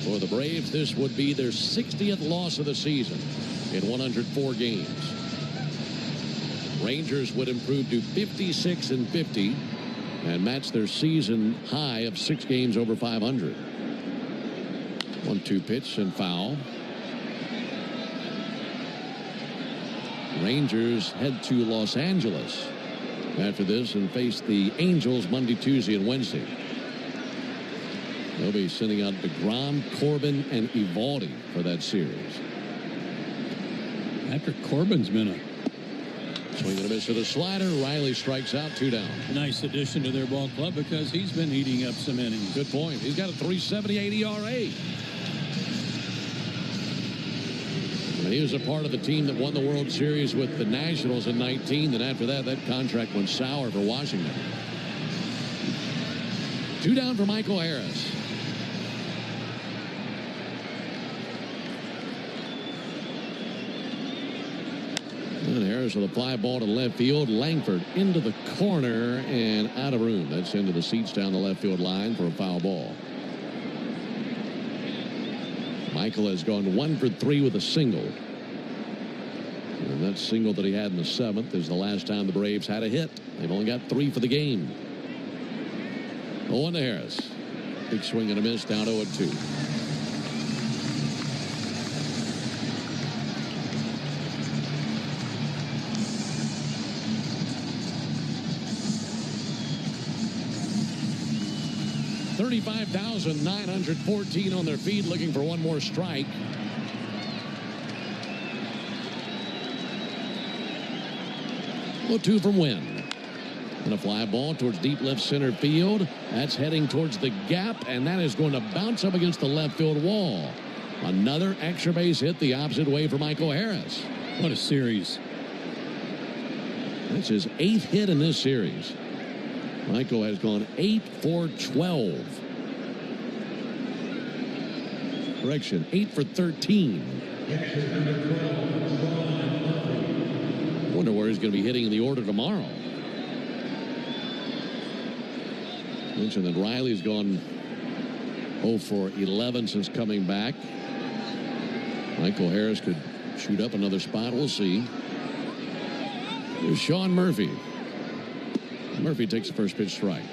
For the Braves, this would be their 60th loss of the season in 104 games. Rangers would improve to 56-50 and match their season high of 6 games over 500. 1-2 pitch and foul. Rangers head to Los Angeles after this and face the Angels Monday, Tuesday, and Wednesday. They'll be sending out DeGrom, Corbin, and Eovaldi for that series. After Corbin's been a swing and a miss to the slider. Riley strikes out, 2 down. Nice addition to their ball club because he's been eating up some innings. Good point. He's got a 3.78 ERA. He was a part of the team that won the World Series with the Nationals in 19. And after that, that contract went sour for Washington. 2 down for Michael Harris. And Harris with a fly ball to left field. Langford into the corner and out of room. That's into the seats down the left field line for a foul ball. Michael has gone 1 for 3 with a single. And that single that he had in the 7th is the last time the Braves had a hit. They've only got 3 for the game. 0-1 to Harris. Big swing and a miss, down 0-2. $35,914 on their feet, looking for one more strike. Well, 2 from Wynn. And a fly ball towards deep left center field. That's heading towards the gap, and that is going to bounce up against the left field wall. Another extra base hit the opposite way for Michael Harris. What a series. That's his 8th hit in this series. Michael has gone 8 for 12. Correction, 8 for 13. Wonder where he's going to be hitting in the order tomorrow. Mentioned that Riley's gone 0 for 11 since coming back. Michael Harris could shoot up another spot. We'll see. Here's Sean Murphy. Murphy takes the first pitch strike.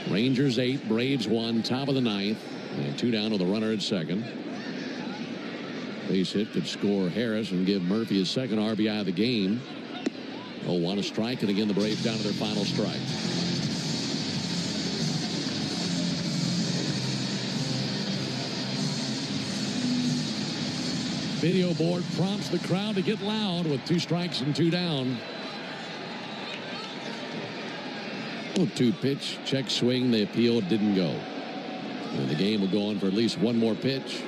Rangers 8, Braves 1, top of the ninth, and 2 down with a runner at second. Base hit could score Harris and give Murphy his second RBI of the game. 0-1 a strike, and again the Braves down to their final strike. Video board prompts the crowd to get loud with 2 strikes and 2 down. 0-2 pitch, check swing, the appeal didn't go. And the game will go on for at least one more pitch.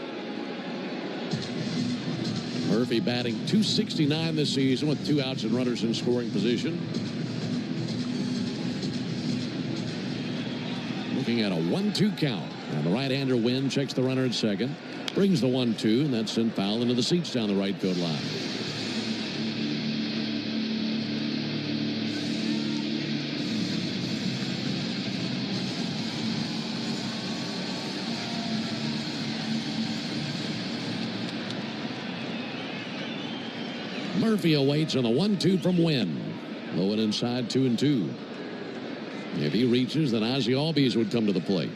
Murphy batting .269 this season with 2 outs and runners in scoring position. Looking at a 1-2 count. And the right-hander Wynn checks the runner at second. Brings the 1-2, and that's sent foul into the seats down the right field line. Murphy awaits on the 1-2 from Wynn. Low and inside, 2-2. If he reaches, then Ozzie Albies would come to the plate.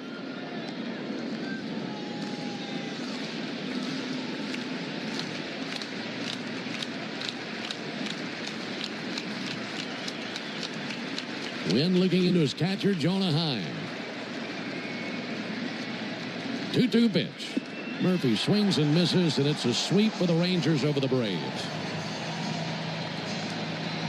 Wynn looking into his catcher, Jonah Heim. 2-2 pitch. Murphy swings and misses, and it's a sweep for the Rangers over the Braves.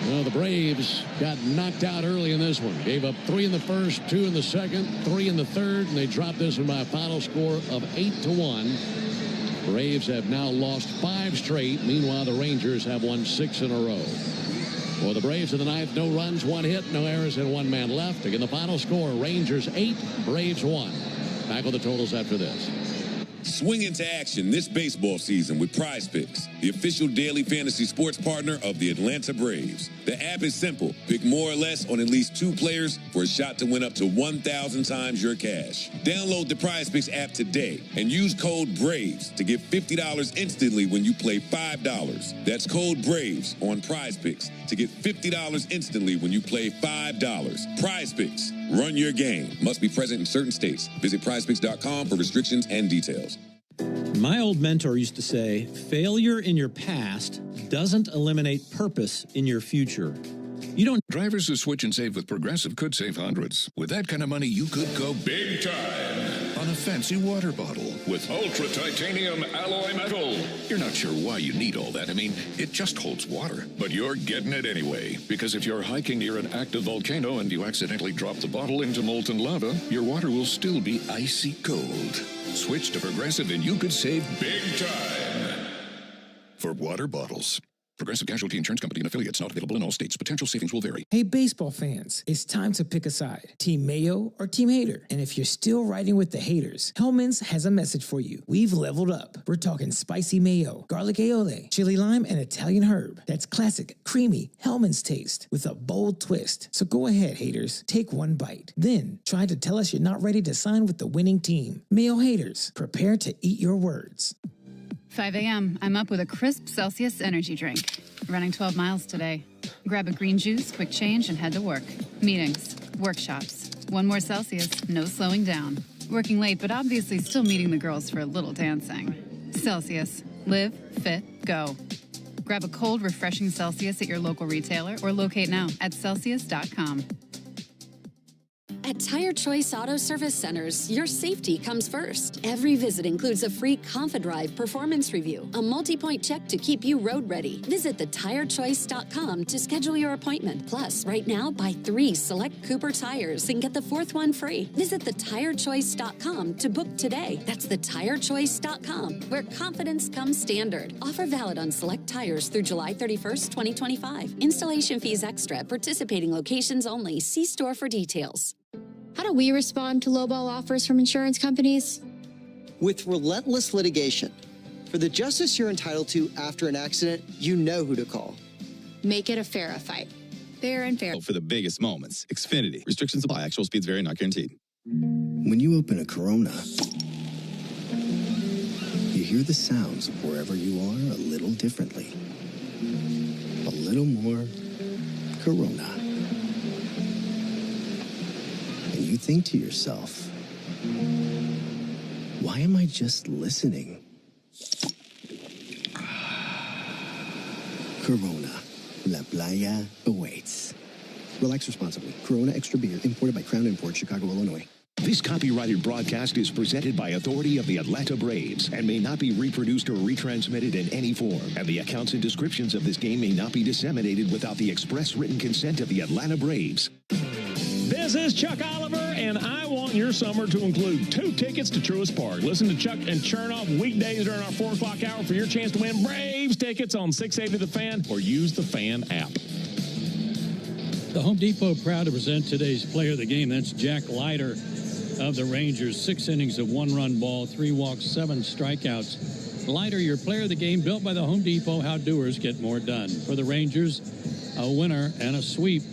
Well, the Braves got knocked out early in this one. Gave up 3 in the first, 2 in the second, 3 in the third, and they dropped this one by a final score of 8-1. Braves have now lost 5 straight. Meanwhile, the Rangers have won 6 in a row. For the Braves in the ninth, no runs, 1 hit, no errors, and 1 man left. Again, the final score, Rangers 8, Braves 1. Back with the totals after this. Swing into action this baseball season with Prize Picks, the official daily fantasy sports partner of the Atlanta Braves. The app is simple. Pick more or less on at least 2 players for a shot to win up to 1,000 times your cash. Download the Prize Picks app today and use code BRAVES to get $50 instantly when you play $5. That's code BRAVES on Prize Picks to get $50 instantly when you play $5. Prize Picks. Run your game. Must be present in certain states. Visit prizepicks.com for restrictions and details. My old mentor used to say, failure in your past doesn't eliminate purpose in your future. You don't. Drivers who switch and save with Progressive could save hundreds. With that kind of money, you could go big time on a fancy water bottle with ultra titanium alloy metal. You're not sure why you need all that. I mean, it just holds water. But you're getting it anyway. Because if you're hiking near an active volcano and you accidentally drop the bottle into molten lava, your water will still be icy cold. Switch to Progressive and you could save big time for water bottles. Progressive Casualty Insurance Company and affiliates, not available in all states. Potential savings will vary. Hey, baseball fans, it's time to pick a side. Team Mayo or Team Hater. And if you're still riding with the haters, Hellman's has a message for you. We've leveled up. We're talking spicy mayo, garlic aioli, chili lime, and Italian herb. That's classic, creamy Hellman's taste with a bold twist. So go ahead, haters. Take one bite. Then try to tell us you're not ready to sign with the winning team. Mayo haters, prepare to eat your words. 5 a.m. I'm up with a crisp Celsius energy drink. Running 12 miles today. Grab a green juice, quick change, and head to work. Meetings, workshops. 1 more Celsius, no slowing down. Working late, but obviously still meeting the girls for a little dancing. Celsius. Live, fit, go. Grab a cold, refreshing Celsius at your local retailer or locate now at Celsius.com. At Tire Choice Auto Service Centers, your safety comes first. Every visit includes a free ConfiDrive performance review, a multi-point check to keep you road ready. Visit thetirechoice.com to schedule your appointment. Plus, right now, buy 3 select Cooper tires and get the 4th one free. Visit thetirechoice.com to book today. That's thetirechoice.com, where confidence comes standard. Offer valid on select tires through July 31st, 2025. Installation fees extra at participating locations only. See store for details. How do we respond to lowball offers from insurance companies? With relentless litigation. For the justice you're entitled to after an accident, you know who to call. Make it a FARA fight. Fair and fair. For the biggest moments, Xfinity. Restrictions apply. Actual speeds vary, not guaranteed. When you open a Corona, you hear the sounds of wherever you are a little differently. A little more Corona. And you think to yourself, why am I just listening? Corona. La Playa awaits. Relax responsibly. Corona Extra Beer, imported by Crown Imports, Chicago, Illinois. This copyrighted broadcast is presented by authority of the Atlanta Braves and may not be reproduced or retransmitted in any form. And the accounts and descriptions of this game may not be disseminated without the express written consent of the Atlanta Braves. This is Chuck Oliver, and I want your summer to include 2 tickets to Truist Park. Listen to Chuck and Chernoff weekdays during our 4 o'clock hour for your chance to win Braves tickets on 680 The Fan or use the Fan app. The Home Depot proud to present today's player of the game. That's Jack Leiter of the Rangers. 6 innings of 1-run ball, 3 walks, 7 strikeouts. Leiter, your player of the game, built by the Home Depot. How doers get more done. For the Rangers, a winner and a sweep.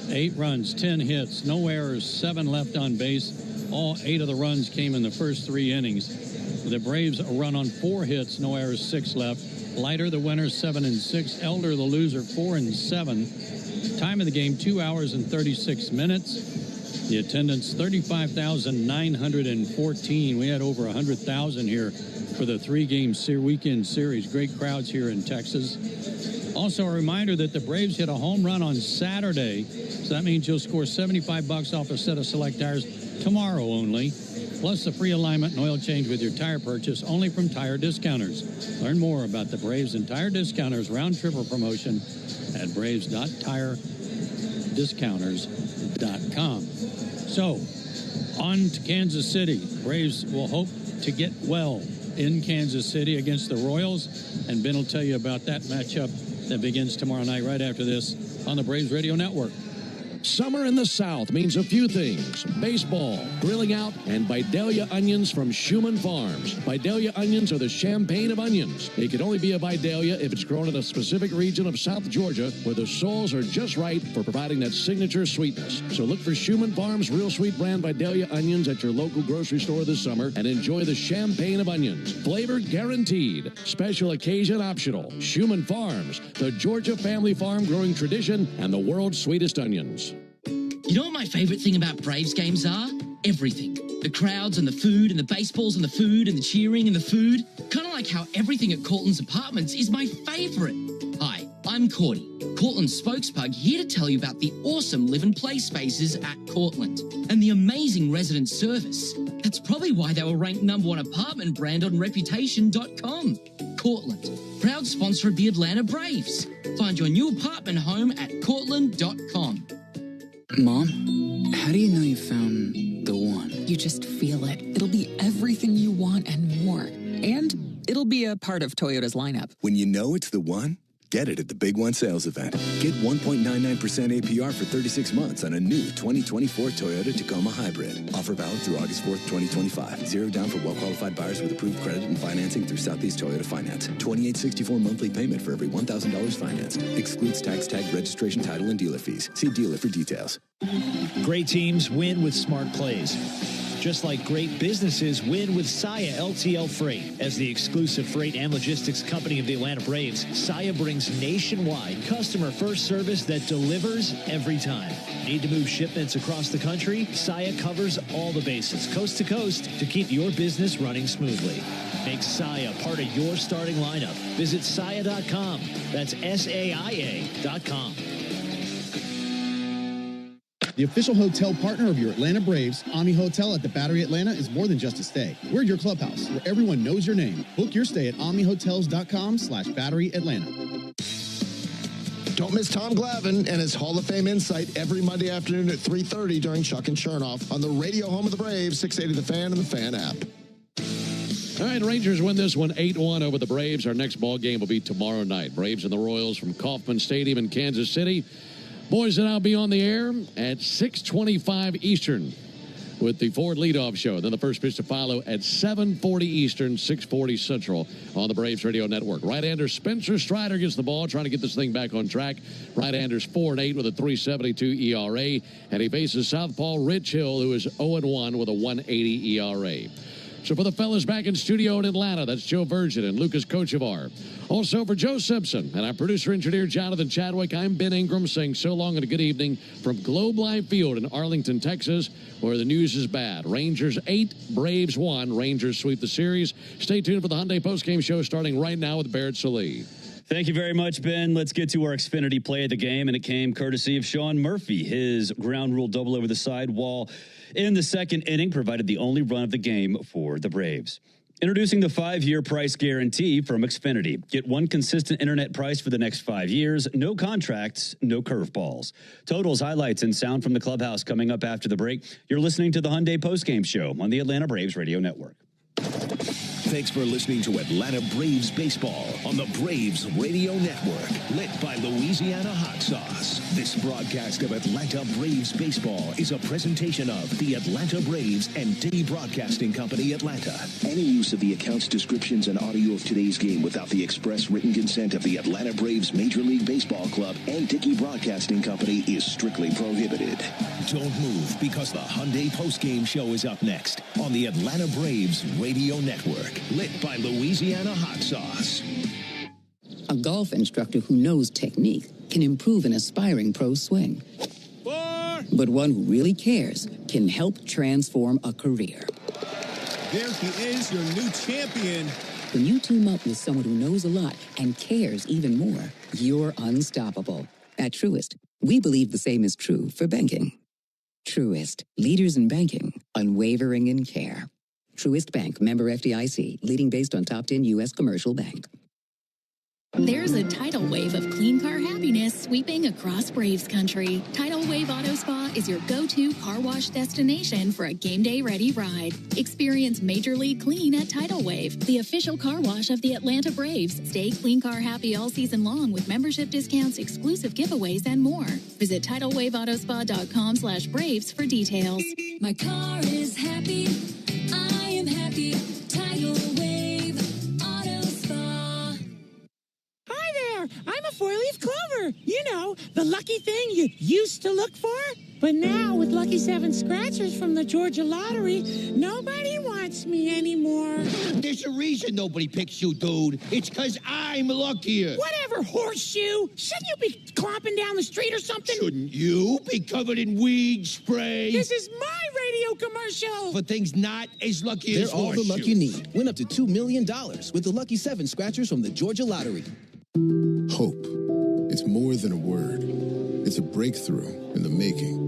8 runs, 10 hits, no errors, 7 left on base. All 8 of the runs came in the first 3 innings. The Braves a run on 4 hits, no errors, 6 left. Leiter, the winner, 7-6. Elder, the loser, 4-7. Time of the game, 2 hours and 36 minutes. The attendance, 35,914. We had over 100,000 here for the 3-game weekend series. Great crowds here in Texas. Also, a reminder that the Braves hit a home run on Saturday. So that means you'll score $75 off a set of select tires tomorrow only. plus the free alignment and oil change with your tire purchase only from Tire Discounters. Learn more about the Braves and Tire Discounters round-tripper promotion at braves.tirediscounters.com. So, on to Kansas City. Braves will hope to get well in Kansas City against the Royals, and Ben will tell you about that matchup that begins tomorrow night right after this on the Braves Radio Network. Summer in the South means a few things: baseball, grilling out, and Vidalia onions from Schumann Farms. Vidalia onions are the champagne of onions. It can only be a Vidalia if it's grown in a specific region of South Georgia where the soils are just right for providing that signature sweetness. So look for Schumann Farms Real Sweet brand Vidalia onions at your local grocery store this summer and enjoy the champagne of onions. Flavor guaranteed. Special occasion optional. Schumann Farms, the Georgia family farm growing tradition and the world's sweetest onions. You know what my favorite thing about Braves games are? Everything. The crowds and the food and the baseballs and the food and the cheering and the food. Kind of like how everything at Cortland's Apartments is my favorite. Hi, I'm Courtney, Cortland's spokespug, here to tell you about the awesome live and play spaces at Cortland and the amazing resident service. That's probably why they were ranked #1 apartment brand on Reputation.com. Cortland, proud sponsor of the Atlanta Braves. Find your new apartment home at Cortland.com. Mom, how do you know you found the one? You just feel it. It'll be everything you want and more. And it'll be a part of Toyota's lineup. When you know it's the one, get it at the Big One sales event. Get 1.99% APR for 36 months on a new 2024 Toyota Tacoma Hybrid. Offer valid through August 4th, 2025. Zero down for well-qualified buyers with approved credit and financing through Southeast Toyota Finance. $28.64 monthly payment for every $1,000 financed. Excludes tax, tag, registration, title, and dealer fees. See dealer for details. Great teams win with smart plays. Just like great businesses win with Saia LTL Freight. As the exclusive freight and logistics company of the Atlanta Braves, Saia brings nationwide customer-first service that delivers every time. Need to move shipments across the country? Saia covers all the bases, coast to coast, to keep your business running smoothly. Make Saia part of your starting lineup. Visit Saia.com. That's SAIA.com. The official hotel partner of your Atlanta Braves, Omni Hotel at the Battery Atlanta, is more than just a stay. We're your clubhouse, where everyone knows your name. Book your stay at omnihotels.com/Battery Atlanta. Don't miss Tom Glavine and his Hall of Fame insight every Monday afternoon at 3:30 during Chuck and Chernoff on the radio home of the Braves, 680 The Fan and the Fan app. All right, Rangers win this one 8-1 over the Braves. Our next ball game will be tomorrow night. Braves and the Royals from Kauffman Stadium in Kansas City. Boys and I'll be on the air at 6:25 Eastern with the Ford leadoff show. Then the first pitch to follow at 7:40 Eastern, 6:40 Central on the Braves Radio Network. Right-hander Spencer Strider gets the ball, trying to get this thing back on track. Right-hander's 4-8 with a 3.72 ERA, and he faces southpaw Rich Hill, who is 0-1 with a 1.80 ERA. So for the fellas back in studio in Atlanta, that's Joe Virgin and Lucas Kochevar. Also for Joe Simpson and our producer-engineer Jonathan Chadwick, I'm Ben Ingram saying so long and a good evening from Globe Life Field in Arlington, Texas, where the news is bad. Rangers 8, Braves 1. Rangers sweep the series. Stay tuned for the Hyundai Postgame show starting right now with Barrett Sallee. Thank you very much, Ben. Let's get to our Xfinity play of the game, and it came courtesy of Sean Murphy. His ground rule double over the sidewall in the second inning provided the only run of the game for the Braves. Introducing the 5-year price guarantee from Xfinity. Get one consistent internet price for the next 5 years. No contracts, no curveballs. Totals, highlights, and sound from the clubhouse coming up after the break. You're listening to the Hyundai Postgame Show on the Atlanta Braves Radio Network. Thanks for listening to Atlanta Braves Baseball on the Braves Radio Network, lit by Louisiana Hot Sauce. This broadcast of Atlanta Braves Baseball is a presentation of the Atlanta Braves and Dickey Broadcasting Company, Atlanta. Any use of the accounts, descriptions, and audio of today's game without the express written consent of the Atlanta Braves Major League Baseball Club and Dickey Broadcasting Company is strictly prohibited. Don't move, because the Hyundai Postgame Show is up next on the Atlanta Braves Radio Network, lit by Louisiana Hot Sauce. A golf instructor who knows technique can improve an aspiring pro's swing. But one who really cares can help transform a career. There he is, your new champion. When you team up with someone who knows a lot and cares even more, you're unstoppable. At Truist, we believe the same is true for banking. Truist, leaders in banking, unwavering in care. Truist Bank, member FDIC, leading based on top 10 U.S. commercial bank. There's a tidal wave of clean car happiness sweeping across Braves country. Tidal Wave Auto Spa is your go-to car wash destination for a game day ready ride. Experience Major League Clean at Tidal Wave, the official car wash of the Atlanta Braves. Stay clean car happy all season long with membership discounts, exclusive giveaways, and more. Visit TidalWaveAutoSpa.com/Braves for details. My car is happy. I am happy. Tidal Wave Auto Spa. Hi there, I'm a four-leaf clover. You know, the lucky thing you used to look for. But now, with Lucky 7 scratchers from the Georgia Lottery, nobody wants me anymore. There's a reason nobody picks you, dude. It's because I'm luckier. Whatever, horseshoe. Shouldn't you be clomping down the street or something? Shouldn't you be covered in weed spray? This is my radio commercial. For things not as lucky as They're all the luck you need. Win up to $2 million with the Lucky 7 scratchers from the Georgia Lottery. Hope. It's more than a word. It's a breakthrough in the making.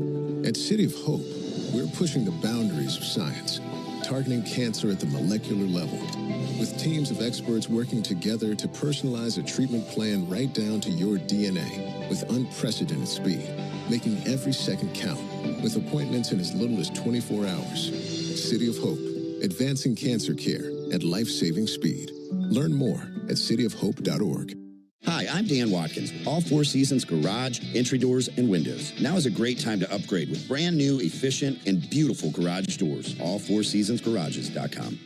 At City of Hope, we're pushing the boundaries of science, targeting cancer at the molecular level, with teams of experts working together to personalize a treatment plan right down to your DNA with unprecedented speed, making every second count, with appointments in as little as 24 hours. City of Hope, advancing cancer care at life-saving speed. Learn more at cityofhope.org. Hi, I'm Dan Watkins with All Four Seasons Garage, Entry Doors, and Windows. Now is a great time to upgrade with brand new, efficient, and beautiful garage doors. AllFourSeasonsGarages.com.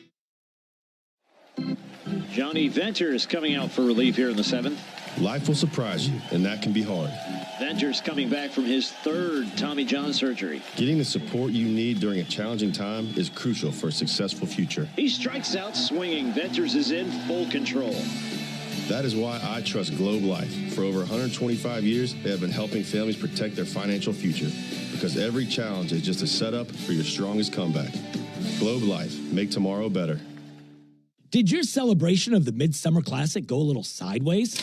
Johnny Venters coming out for relief here in the seventh. Life will surprise you, and that can be hard. Venters coming back from his third Tommy John surgery. Getting the support you need during a challenging time is crucial for a successful future. He strikes out swinging. Venters is in full control. That is why I trust Globe Life. For over 125 years, they have been helping families protect their financial future, because every challenge is just a setup for your strongest comeback. Globe Life. Make tomorrow better. Did your celebration of the Midsummer Classic go a little sideways?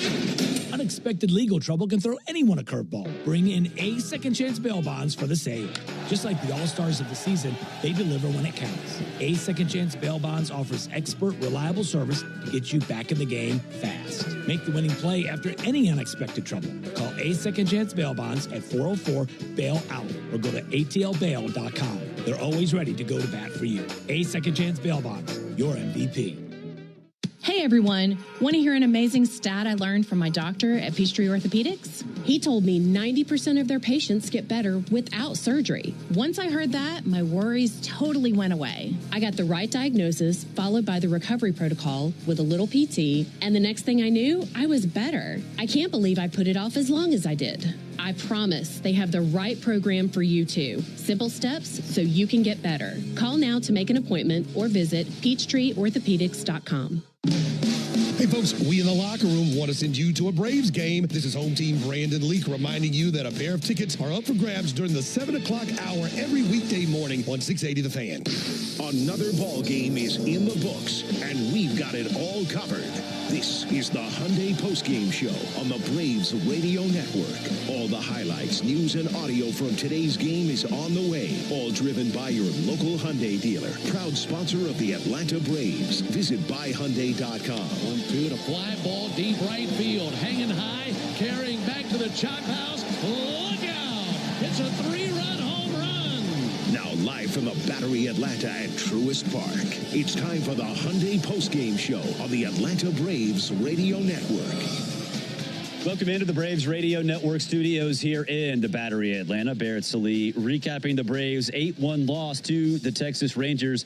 Unexpected legal trouble can throw anyone a curveball. Bring in A Second Chance Bail Bonds for the save. Just like the all-stars of the season, they deliver when it counts. A Second Chance Bail Bonds offers expert, reliable service to get you back in the game fast. Make the winning play after any unexpected trouble. Call A Second Chance Bail Bonds at 404-BAIL-OUT or go to atlbail.com. They're always ready to go to bat for you. A Second Chance Bail Bonds, your MVP. Hey everyone, want to hear an amazing stat I learned from my doctor at Peachtree Orthopedics? He told me 90% of their patients get better without surgery. Once I heard that, my worries totally went away. I got the right diagnosis, followed by the recovery protocol with a little PT, and the next thing I knew, I was better. I can't believe I put it off as long as I did. I promise they have the right program for you too. Simple steps so you can get better. Call now to make an appointment or visit peachtreeorthopedics.com. Hey folks, we in the locker room want to send you to a Braves game. This is home team Brandon Leak reminding you that a pair of tickets are up for grabs during the 7 o'clock hour every weekday morning on 680 The Fan. Another ball game is in the books, and we've got it all covered. This is the Hyundai Postgame Show on the Braves Radio Network. All the highlights, news, and audio from today's game is on the way. All driven by your local Hyundai dealer. Proud sponsor of the Atlanta Braves. Visit buyhyundai.com. 1-2 to fly ball deep right field. Hanging high, carrying back to the chop house. Look out! It's a 3-run home run. Now live from the Battery Atlanta at Truist Park. It's time for the Hyundai Postgame Show on the Atlanta Braves Radio Network. Welcome into the Braves Radio Network studios here in the Battery Atlanta. Barrett Sallee recapping the Braves' 8-1 loss to the Texas Rangers.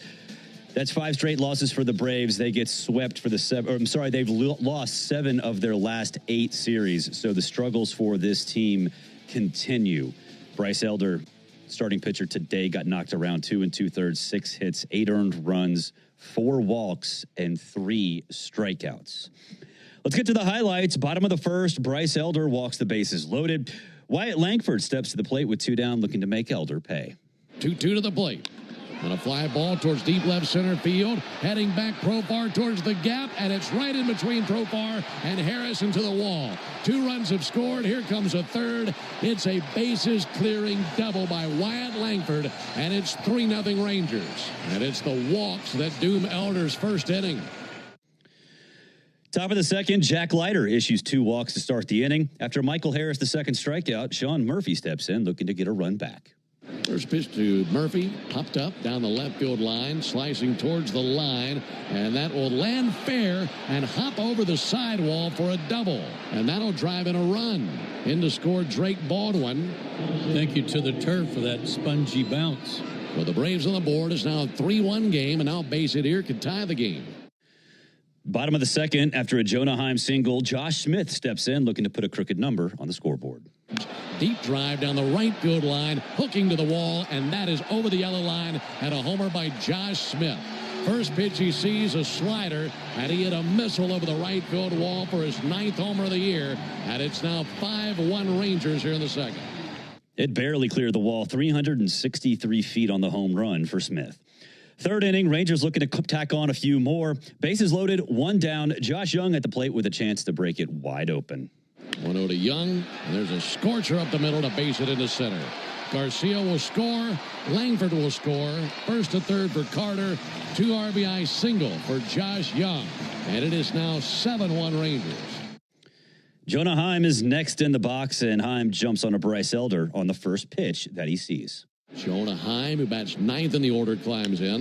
That's 5 straight losses for the Braves. They get swept for the they've lost 7 of their last 8 series. So the struggles for this team continue. Bryce Elder, starting pitcher today, got knocked around 2 2/3, 6 hits, 8 earned runs, 4 walks, and 3 strikeouts. Let's get to the highlights. Bottom of the first, Bryce Elder walks the bases loaded. Wyatt Langford steps to the plate with 2 down, looking to make Elder pay. 2-2 to the plate. On a fly ball towards deep left center field. Heading back Profar towards the gap, and it's right in between Profar and Harrison to the wall. 2 runs have scored. Here comes a third. It's a bases-clearing double by Wyatt Langford, and it's 3-0 Rangers. And it's the walks that doom Elder's first inning. Top of the second, Jack Leiter issues 2 walks to start the inning. After Michael Harris, the second strikeout, Sean Murphy steps in, looking to get a run back. First pitch to Murphy, popped up down the left field line, slicing towards the line, and that will land fair and hop over the sidewall for a double. And that'll drive in a run. In to score Drake Baldwin. Thank you to the turf for that spongy bounce. Well, the Braves on the board is now a 3-1 game, and now Base Hit here could tie the game. Bottom of the second, after a Jonah Heim single, Josh Smith steps in, looking to put a crooked number on the scoreboard. Deep drive down the right field line, hooking to the wall, and that is over the yellow line, and a homer by Josh Smith. First pitch he sees, a slider, and he hit a missile over the right field wall for his 9th homer of the year, and it's now 5-1 Rangers here in the second. It barely cleared the wall, 363 feet on the home run for Smith. Third inning, Rangers looking to tack on a few more. Bases loaded, 1 down. Josh Young at the plate with a chance to break it wide open. 1-0 to Young, and there's a scorcher up the middle to base it into center. Garcia will score. Langford will score. First to third for Carter. 2 RBI single for Josh Young. And it is now 7-1 Rangers. Jonah Heim is next in the box, and Heim jumps on a Bryce Elder on the first pitch that he sees. Jonah Heim, who bats 9th in the order, climbs in.